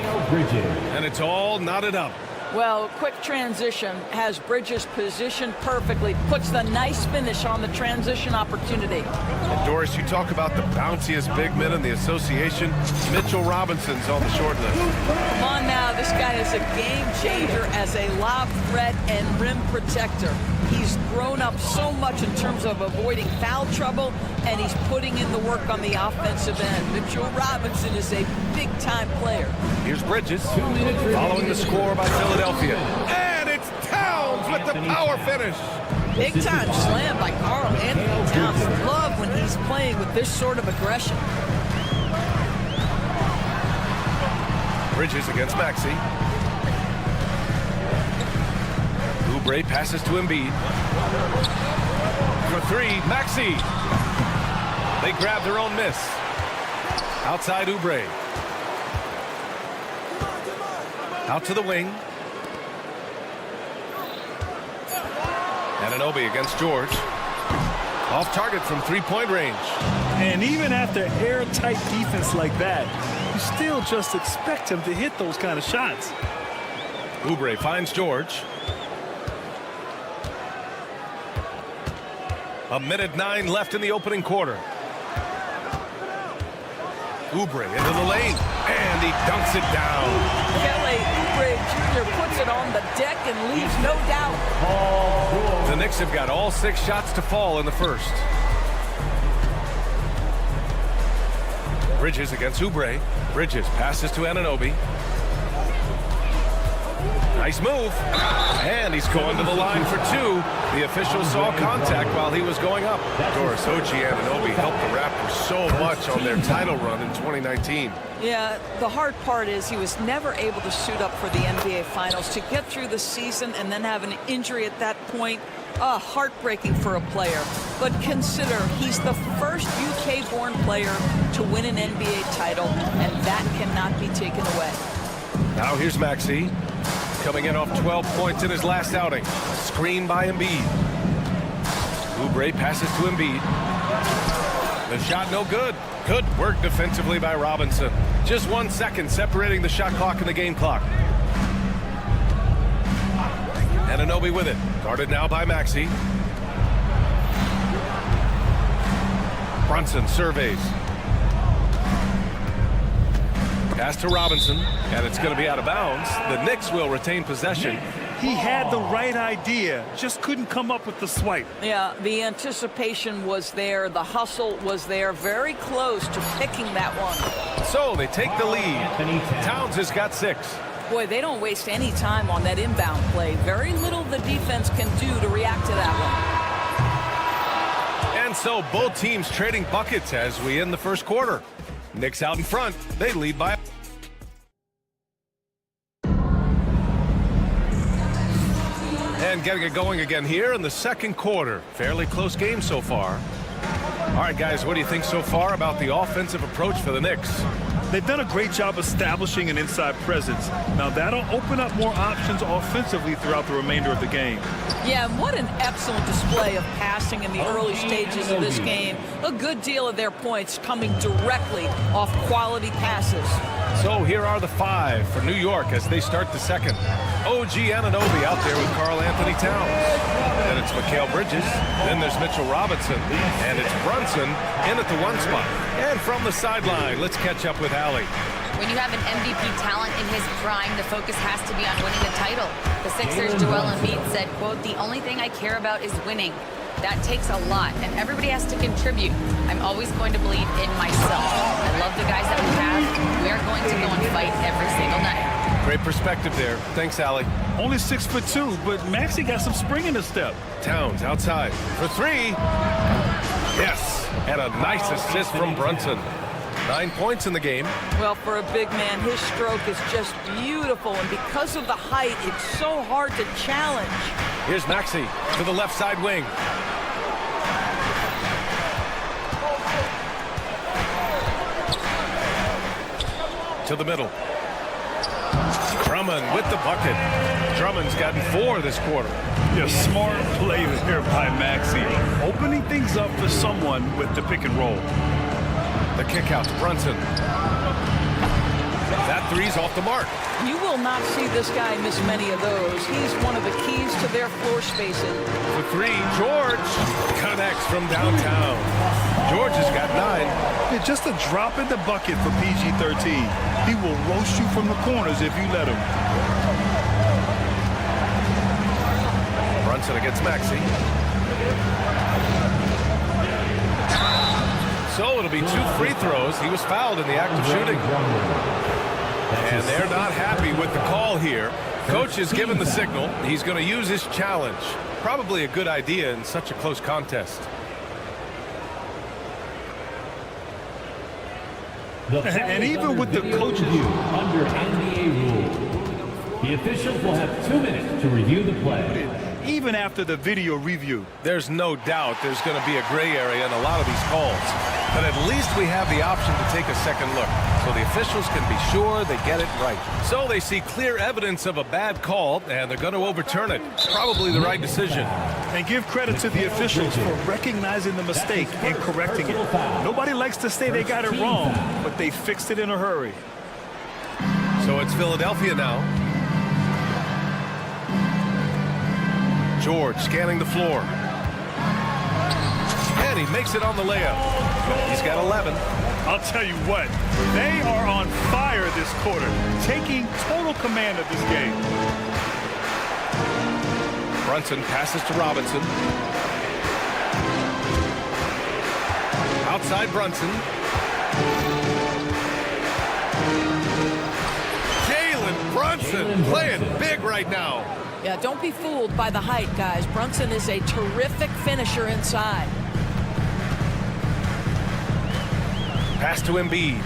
And it's all knotted up. Well, quick transition has Bridges positioned perfectly. Puts the nice finish on the transition opportunity. And Doris, you talk about the bounciest big men in the association. Mitchell Robinson's on the short list. Come on now, this guy is a game changer as a lob threat and rim protector. He's grown up so much in terms of avoiding foul trouble, and he's putting in the work on the offensive end. Mitchell Robinson is a big-time player. Here's Bridges, following the score by Philadelphia. And it's Towns with the power finish. Big-time slam by Karl Anthony Towns. Love when he's playing with this sort of aggression. Bridges against Maxey. Oubre passes to Embiid. For 3, Maxey. They grab their own miss. Outside Oubre. Out to the wing. Anunoby against George. Off target from 3-point range. And even after airtight defense like that, you still just expect him to hit those kind of shots. Oubre finds George. 1:09 left in the opening quarter. Oubre into the lane, and he dunks it down. Kelly Oubre Jr. puts it on the deck and leaves no doubt. The Knicks have got all 6 shots to fall in the first. Bridges against Oubre. Bridges passes to Anunoby. Nice move. And he's going to the line for two. The official saw contact while he was going up. Doris, OG Anunoby helped the Raptors so much on their title run in 2019. Yeah, the hard part is he was never able to suit up for the NBA Finals. To get through the season and then have an injury at that point, heartbreaking for a player. But consider, he's the first UK-born player to win an NBA title, and that cannot be taken away. Now here's Maxey, coming in off 12 points in his last outing. Screen by Embiid. Oubre passes to Embiid. The shot no good. Good work defensively by Robinson. Just 1 second separating the shot clock and the game clock. Anunoby with it. Guarded now by Maxey. Brunson surveys. Pass to Robinson, and it's going to be out of bounds. The Knicks will retain possession. He had the right idea, just couldn't come up with the swipe. Yeah, the anticipation was there. The hustle was there. Very close to picking that one. So they take the lead. Towns has got 6. Boy, they don't waste any time on that inbound play. Very little the defense can do to react to that one. And so both teams trading buckets as we end the first quarter. Knicks out in front. They lead by... And getting it going again here in the second quarter. Fairly close game so far. All right, guys, what do you think so far about the offensive approach for the Knicks? They've done a great job establishing an inside presence. Now that'll open up more options offensively throughout the remainder of the game. Yeah, what an excellent display of passing in the early stages of this game. A good deal of their points coming directly off quality passes. So here are the 5 for New York as they start the second. OG Anunoby out there with Karl Anthony Towns. Then it's Mikal Bridges. Then there's Mitchell Robinson. And it's Brunson in at the 1 spot. And from the sideline, let's catch up with Allie. When you have an MVP talent in his prime, the focus has to be on winning the title. The Sixers' Joel Embiid said, quote, "The only thing I care about is winning. That takes a lot, and everybody has to contribute. I'm always going to believe in myself. I love the guys that we have. We are going to go and fight every single night." Great perspective there. Thanks, Allie. Only 6'2", but Maxey got some spring in his step. Towns outside for 3. Yes, and a nice assist from Brunson. 9 points in the game. Well, for a big man, his stroke is just beautiful, and because of the height, it's so hard to challenge. Here's Maxey to the left side wing. To the middle. Drummond with the bucket. Drummond's gotten 4 this quarter. Yeah, smart play there by Maxey. Opening things up for someone with the pick and roll. The kick out to Brunson. That 3's off the mark. You will not see this guy miss many of those. He's one of the keys to their floor spacing. For 3, George connects from downtown. George has got 9. Yeah, just a drop in the bucket for PG-13. He will roast you from the corners if you let him. Brunson against Maxey. So it'll be 2 free throws. He was fouled in the act of shooting. And they're not happy with the call here. Coach has given the signal. He's going to use his challenge. Probably a good idea in such a close contest. And even with the coaches under NBA rules, the officials will have 2 minutes to review the play. Even after the video review, there's no doubt there's going to be a gray area in a lot of these calls. But at least we have the option to take a second look, so the officials can be sure they get it right. So they see clear evidence of a bad call, and they're going to overturn it. Probably the right decision. And give credit to the officials for recognizing the mistake and correcting it. Nobody likes to say they got it wrong, but they fixed it in a hurry. So it's Philadelphia now. George scanning the floor. And he makes it on the layup. He's got 11. I'll tell you what, they are on fire this quarter, taking total command of this game. Brunson passes to Robinson. Outside Brunson. Jalen Brunson playing big right right now. Yeah, don't be fooled by the height, guys. Brunson is a terrific finisher inside. Pass to Embiid.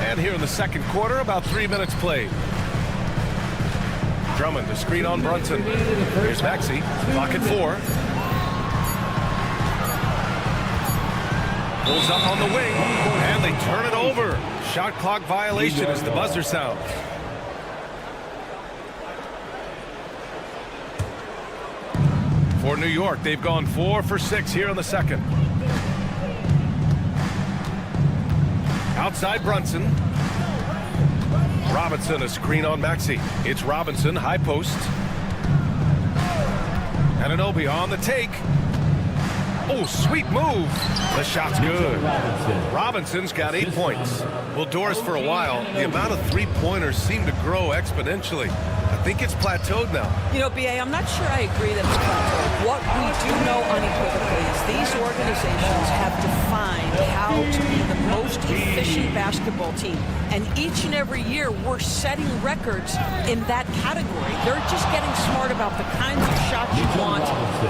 And here in the second quarter, about 3 minutes played. Drummond to screen on Brunson. Here's Maxey. Clock at 4. Pulls up on the wing, and they turn it over. Shot clock violation as the buzzer sounds. For New York, they've gone 4 for 6 here in the second. Outside Brunson. Robinson, a screen on Maxey. It's Robinson, high post. Anunoby on the take. Oh, sweet move. The shot's good. Robinson's got 8 points. Well, Doris, for a while, the amount of three-pointers seemed to grow exponentially. I think it's plateaued now. You know, B.A., I'm not sure I agree that it's plateaued. What we do know unequivocally is these organizations have defined how to be the most efficient basketball team. And each and every year, we're setting records in that category. They're just getting smart about the kinds of shots you want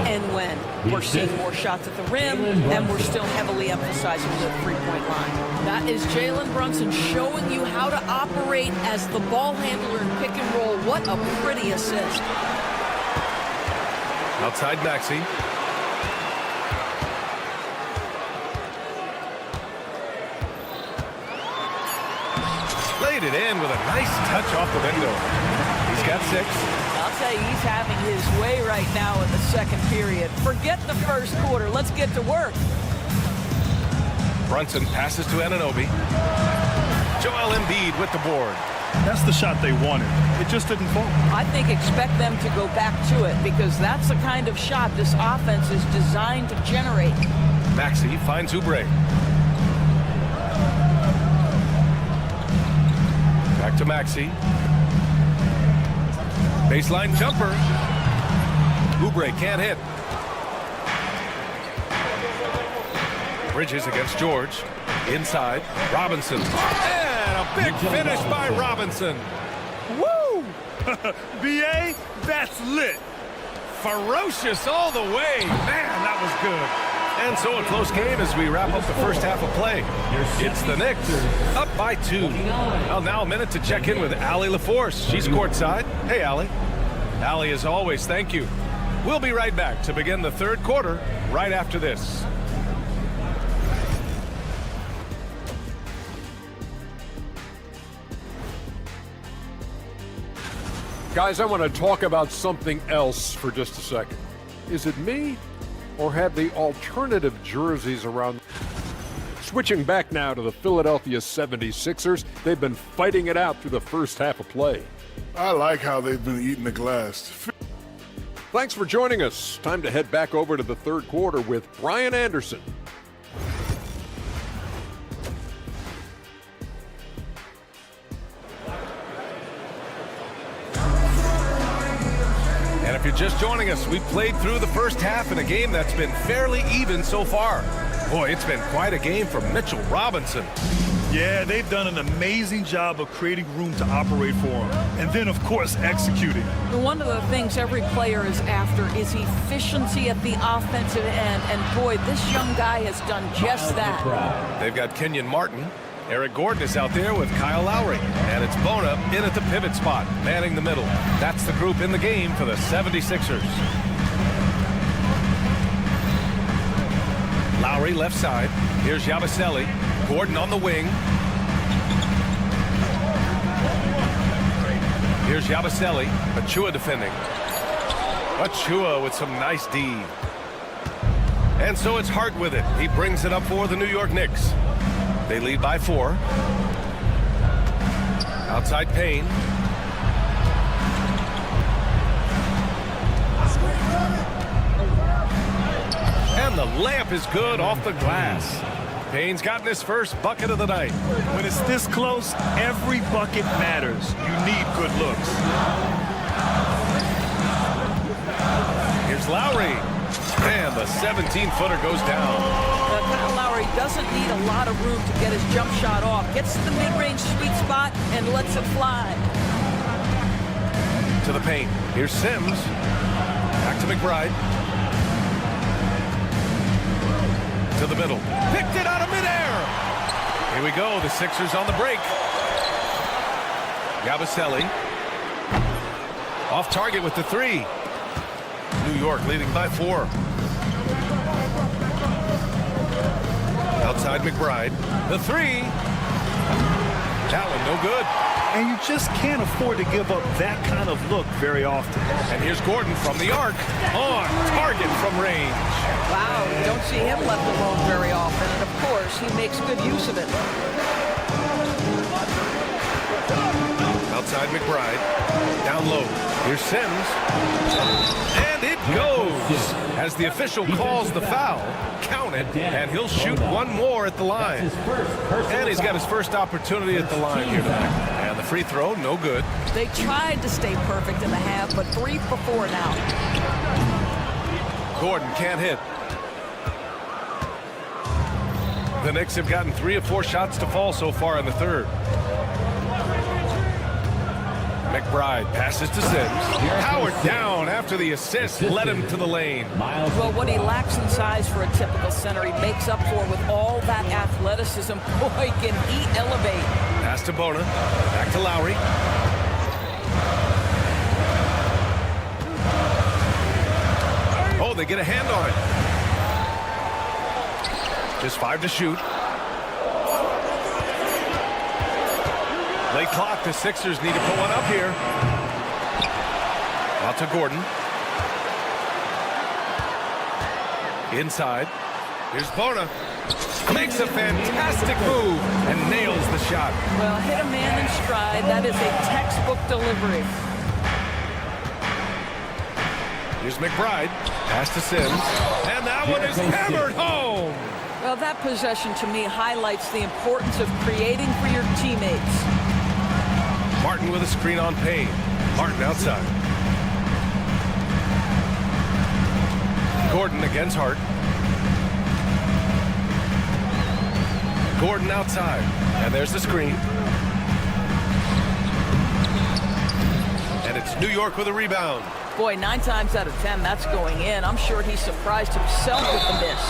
and when. We're seeing more shots at the rim, and we're still heavily emphasizing the three-point line. That is Jalen Brunson showing you how to operate as the ball handler in pick and roll. What a pretty assist. Outside Maxey. Laid it in with a nice touch off the window. He's got 6. I'll tell you, he's having his way right now in the second period. Forget the first quarter. Let's get to work. Brunson passes to Anunoby. Joel Embiid with the board. That's the shot they wanted. It just didn't fall. I think expect them to go back to it because that's the kind of shot this offense is designed to generate. Maxey finds Oubre. Back to Maxey. Baseline jumper. Oubre can't hit. Bridges against George. Inside. Robinson. And a big finish by Robinson. Woo! B.A., that's lit. Ferocious all the way. Man, that was good. And so a close game as we wrap up the first half of play. It's the Knicks up by 2. Well, now a minute to check in with Allie LaForce. She's courtside. Hey, Allie. Allie, as always, thank you. We'll be right back to begin the third quarter right after this. Guys, I want to talk about something else for just a second. Is it me, or have the alternative jerseys around? Switching back now to the Philadelphia 76ers, they've been fighting it out through the first half of play. I like how they've been eating the glass. Thanks for joining us. Time to head back over to the third quarter with Brian Anderson. And if you're just joining us, we've played through the first half in a game that's been fairly even so far. Boy, it's been quite a game for Mitchell Robinson. Yeah, they've done an amazing job of creating room to operate for him. And then, of course, executing. One of the things every player is after is efficiency at the offensive end. And boy, this young guy has done just that. They've got Kenyon Martin. Eric Gordon is out there with Kyle Lowry. And it's Bona in at the pivot spot, manning the middle. That's the group in the game for the 76ers. Lowry left side. Here's Yabusele. Gordon on the wing. Here's Yabusele. Achua defending. Achua with some nice D. And so it's Hart with it. He brings it up for the New York Knicks. They lead by 4. Outside Payne. And the layup is good off the glass. Payne's gotten his first bucket of the night. When it's this close, every bucket matters. You need good looks. Here's Lowry. And the 17-footer goes down. Kyle Lowry doesn't need a lot of room to get his jump shot off. Gets to the mid-range sweet spot and lets it fly. To the paint. Here's Sims. Back to McBride. To the middle. Picked it out of midair. Here we go. The Sixers on the break. Yabusele. Off target with the 3. New York leading by 4. Outside McBride. The 3. That one no good. And you just can't afford to give up that kind of look very often. And here's Gordon from the arc. On target from range. Wow, you don't see him left alone very often. And of course, he makes good use of it. Outside McBride. Down low. Here's Sims. And it goes. As the official calls the foul, count it, and he'll shoot one more at the line. And he's got his first opportunity at the line here tonight. And the free throw, no good. They tried to stay perfect in the half, but 3 for 4 now. Gordon can't hit. The Knicks have gotten 3 of 4 shots to fall so far in the third. McBride passes to Sims. Howard down after the assist led him to the lane. Well, what he lacks in size for a typical center, he makes up for with all that athleticism. Boy, can he elevate. Pass to Bona. Back to Lowry. Oh, they get a hand on it. Just 5 to shoot. Late clock, the Sixers need to put one up here. Out to Gordon. Inside. Here's Bona. Makes a fantastic move and nails the shot. Well, hit a man in stride. That is a textbook delivery. Here's McBride. Pass to Sims. And that one is hammered home. Well, that possession to me highlights the importance of creating for your teammates. Martin with a screen on Payne. Martin outside. Gordon against Hart. Gordon outside. And there's the screen. And it's New York with a rebound. Boy, 9 times out of 10, that's going in. I'm sure he surprised himself with the miss.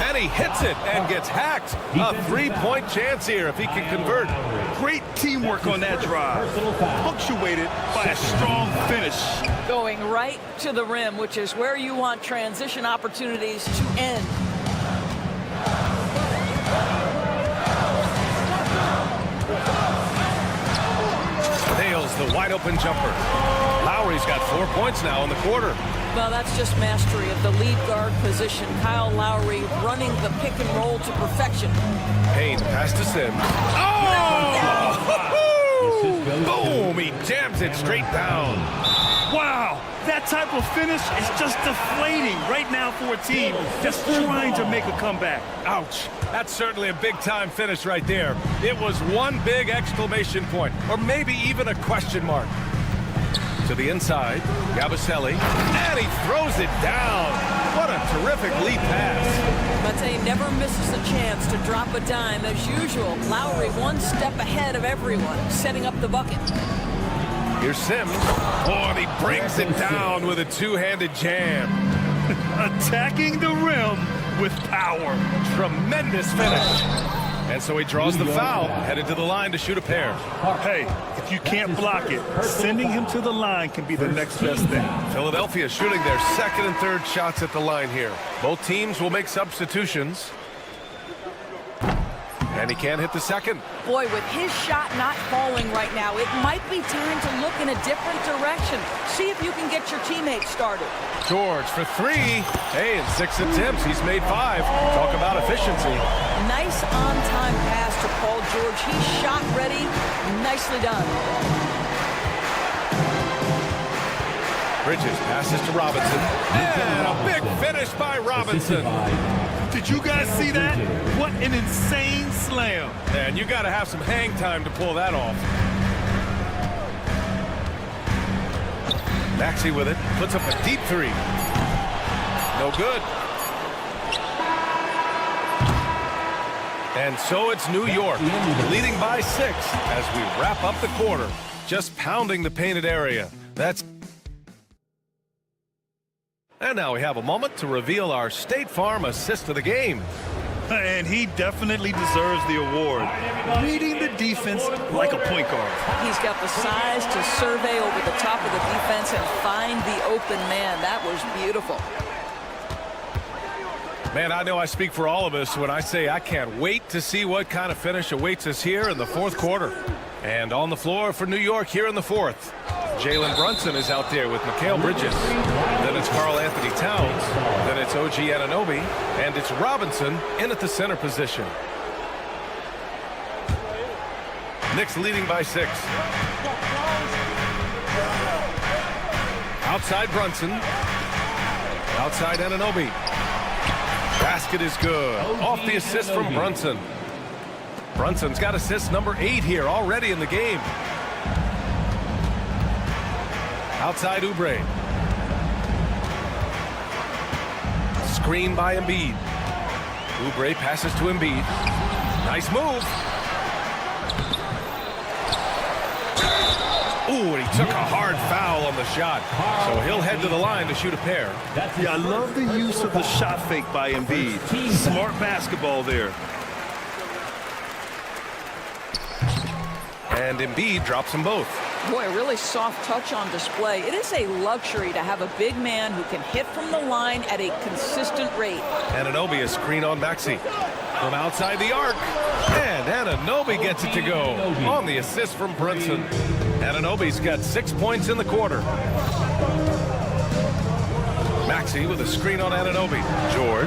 And he hits it and gets hacked. A 3-point chance here if he can convert. Great teamwork on that drive. Punctuated by a strong finish. Going right to the rim, which is where you want transition opportunities to end. Nails the wide open jumper. Lowry's got 4 points now in the quarter. Well, that's just mastery of the lead guard position. Kyle Lowry running the pick and roll to perfection. Payne pass to Sims. Oh! Boom! He jams it straight down. Wow! That type of finish is just deflating right now for a team just trying to make a comeback. Ouch. That's certainly a big-time finish right there. It was one big exclamation point, or maybe even a question mark. To the inside, Yabusele, and he throws it down. What a terrific lead pass. Mate never misses a chance to drop a dime. As usual, Lowry one step ahead of everyone, setting up the bucket. Here's Sims. Oh, and he brings it down with a two-handed jam. Attacking the rim with power. Tremendous finish. And so he draws the foul, headed to the line to shoot a pair. Hey, if you can't block it, sending him to the line can be the next best thing. Philadelphia shooting their second and third shots at the line here. Both teams will make substitutions. And he can't hit the second. Boy, with his shot not falling right now, it might be time to look in a different direction. See if you can get your teammates started. George for 3. Hey, in 6 attempts, he's made 5. Talk about efficiency. Nice on-time pass to Paul George. He's shot ready. Nicely done. Bridges passes to Robinson. And a big finish by Robinson. Did you guys see that? What an insane slam. And you got to have some hang time to pull that off. Maxey with it. Puts up a deep 3. No good. And so it's New York, leading by 6 as we wrap up the quarter. Just pounding the painted area. And now we have a moment to reveal our State Farm assist of the game. And he definitely deserves the award. Reading the defense like a point guard. He's got the size to survey over the top of the defense and find the open man. That was beautiful. Man, I know I speak for all of us when I say I can't wait to see what kind of finish awaits us here in the fourth quarter. And on the floor for New York here in the fourth, Jalen Brunson is out there with Mikal Bridges. Then it's Karl Anthony Towns. Then it's OG Anunoby. And it's Robinson in at the center position. Knicks leading by 6. Outside Brunson. Outside Anunoby. Basket is good. Off the assist from Brunson. Brunson's got assist number 8 here already in the game. Outside Oubre. Screen by Embiid. Oubre passes to Embiid. Nice move. Ooh, and he took a hard foul on the shot. So he'll head to the line to shoot a pair. Yeah, I love the use of the shot fake by Embiid. Smart basketball there. And Embiid drops them both. Boy, a really soft touch on display. It is a luxury to have a big man who can hit from the line at a consistent rate. Anunoby, a screen on Maxey. From outside the arc. And Anunoby gets it to go on the assist from Brunson. Anunoby's got 6 points in the quarter. Maxey with a screen on Anunoby. George.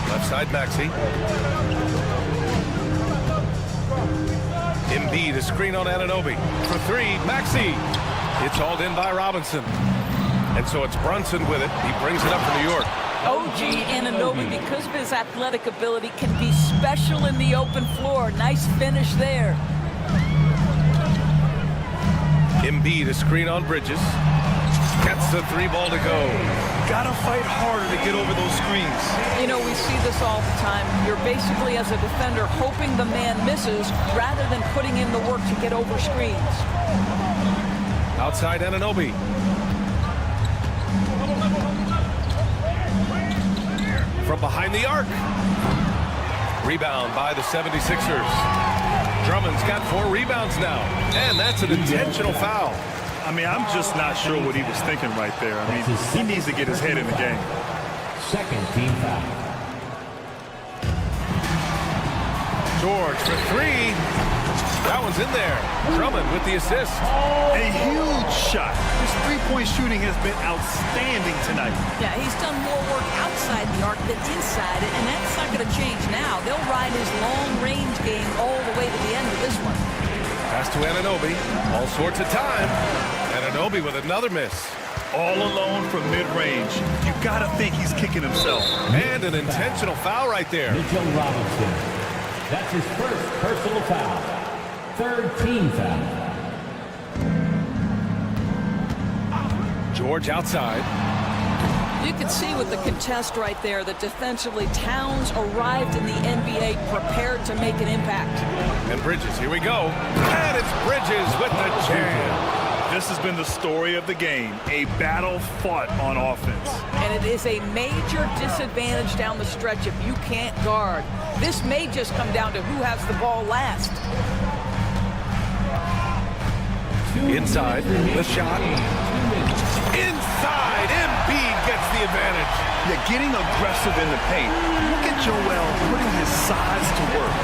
Left side Maxey. Embiid, a screen on Anunoby. For 3, Maxey. It's hauled in by Robinson. And so it's Brunson with it. He brings it up for New York. OG Anunoby, because of his athletic ability, can be special in the open floor. Nice finish there. Embiid, a screen on Bridges. Gets the 3 ball to go. Gotta fight harder to get over those screens. You know, we see this all the time. You're basically, as a defender, hoping the man misses rather than putting in the work to get over screens. Outside Anunoby. From behind the arc. Rebound by the 76ers. Drummond's got 4 rebounds now. And that's an intentional foul. I mean, I'm just not sure what he was thinking right there. I mean, he needs to get his head in the game. Second team foul. George for 3. That one's in there. Drummond with the assist. A huge shot. His three-point shooting has been outstanding tonight. Yeah, he's done more work outside the arc than inside it, and that's not going to change now. They'll ride his long-range game all the way to the end of this one. Pass to Anunoby. All sorts of time. Anunoby with another miss. All alone from mid-range. You got to think he's kicking himself. And an intentional foul right there. Mitchell Robinson. That's his first personal foul. Third team foul. George outside. You can see with the contest right there that defensively Towns arrived in the NBA prepared to make an impact. And Bridges, here we go. And it's Bridges with the jam. This has been the story of the game, a battle fought on offense. And it is a major disadvantage down the stretch if you can't guard. This may just come down to who has the ball last. Inside, the shot. Inside, Embiid gets the advantage. Yeah, getting aggressive in the paint. Look at Joel putting his size to work.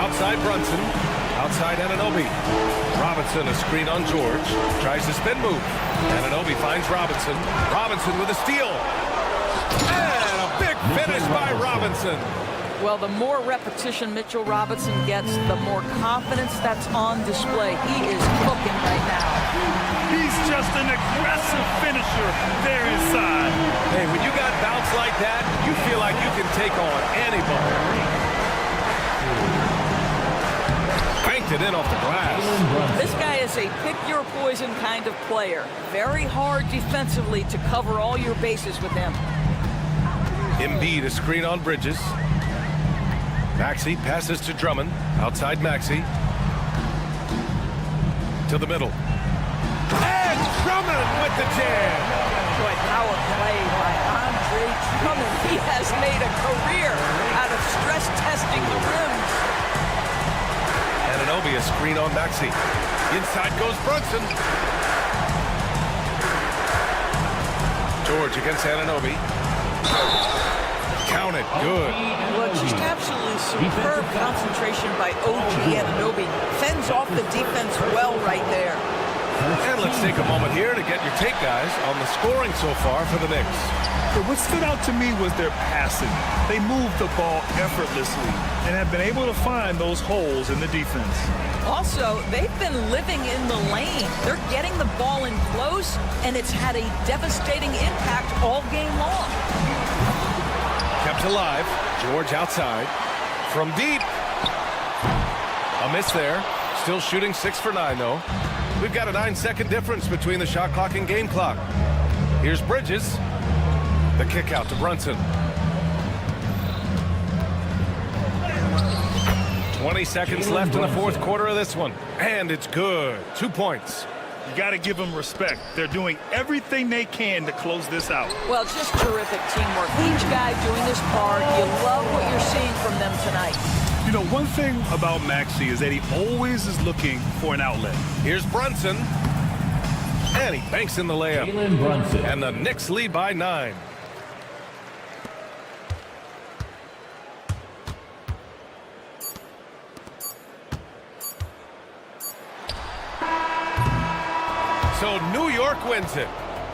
Outside Brunson. Outside Anunoby. Robinson, a screen on George. Tries to spin move. Anunoby finds Robinson. Robinson with a steal. And a big finish by Robinson. Well, the more repetition Mitchell Robinson gets, the more confidence that's on display. He is cooking right now. He's just an aggressive finisher there inside. Hey, when you got bounce like that, you feel like you can take on anybody. Banked it in off the glass. This guy is a pick-your-poison kind of player. Very hard defensively to cover all your bases with him. Embiid a screen on Bridges. Maxey passes to Drummond. Outside Maxey. To the middle. And Drummond with the jam. Boy, power play by Andre Drummond. He has made a career out of stress testing the rims. Anunoby a screen on Maxey. Inside goes Brunson. George against Anunoby. Counted. Good. Well, just absolutely superb concentration by OG Anunoby. Fends off the defense well right there. And let's take a moment here to get your take, guys, on the scoring so far for the Knicks. What stood out to me was their passing. They moved the ball effortlessly and have been able to find those holes in the defense. Also, they've been living in the lane. They're getting the ball in close, and it's had a devastating impact all game long. Kept alive. George outside. From deep. A miss there. Still shooting 6 for 9, though. We've got a 9-second difference between the shot clock and game clock. Here's Bridges. The kick out to Brunson. 20 seconds left in the fourth quarter of this one. And it's good. 2 points. You got to give them respect. They're doing everything they can to close this out. Well, just terrific teamwork. Each guy doing his part. You love what you're seeing from them tonight. You know, one thing about Maxey is that he always is looking for an outlet. Here's Brunson. And he banks in the layup. Jalen Brunson. And the Knicks lead by 9. So New York wins it.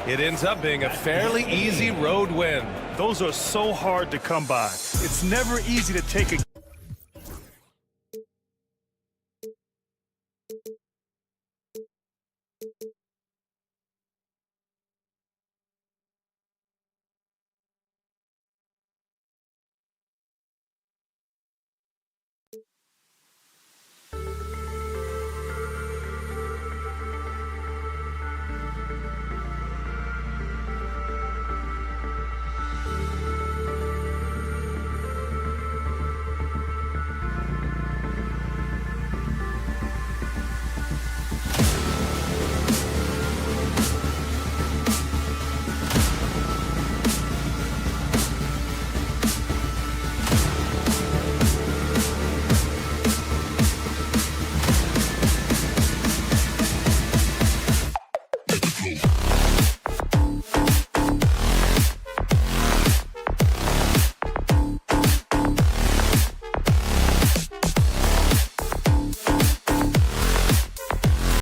It ends up being a fairly easy road win. Those are so hard to come by. It's never easy to take a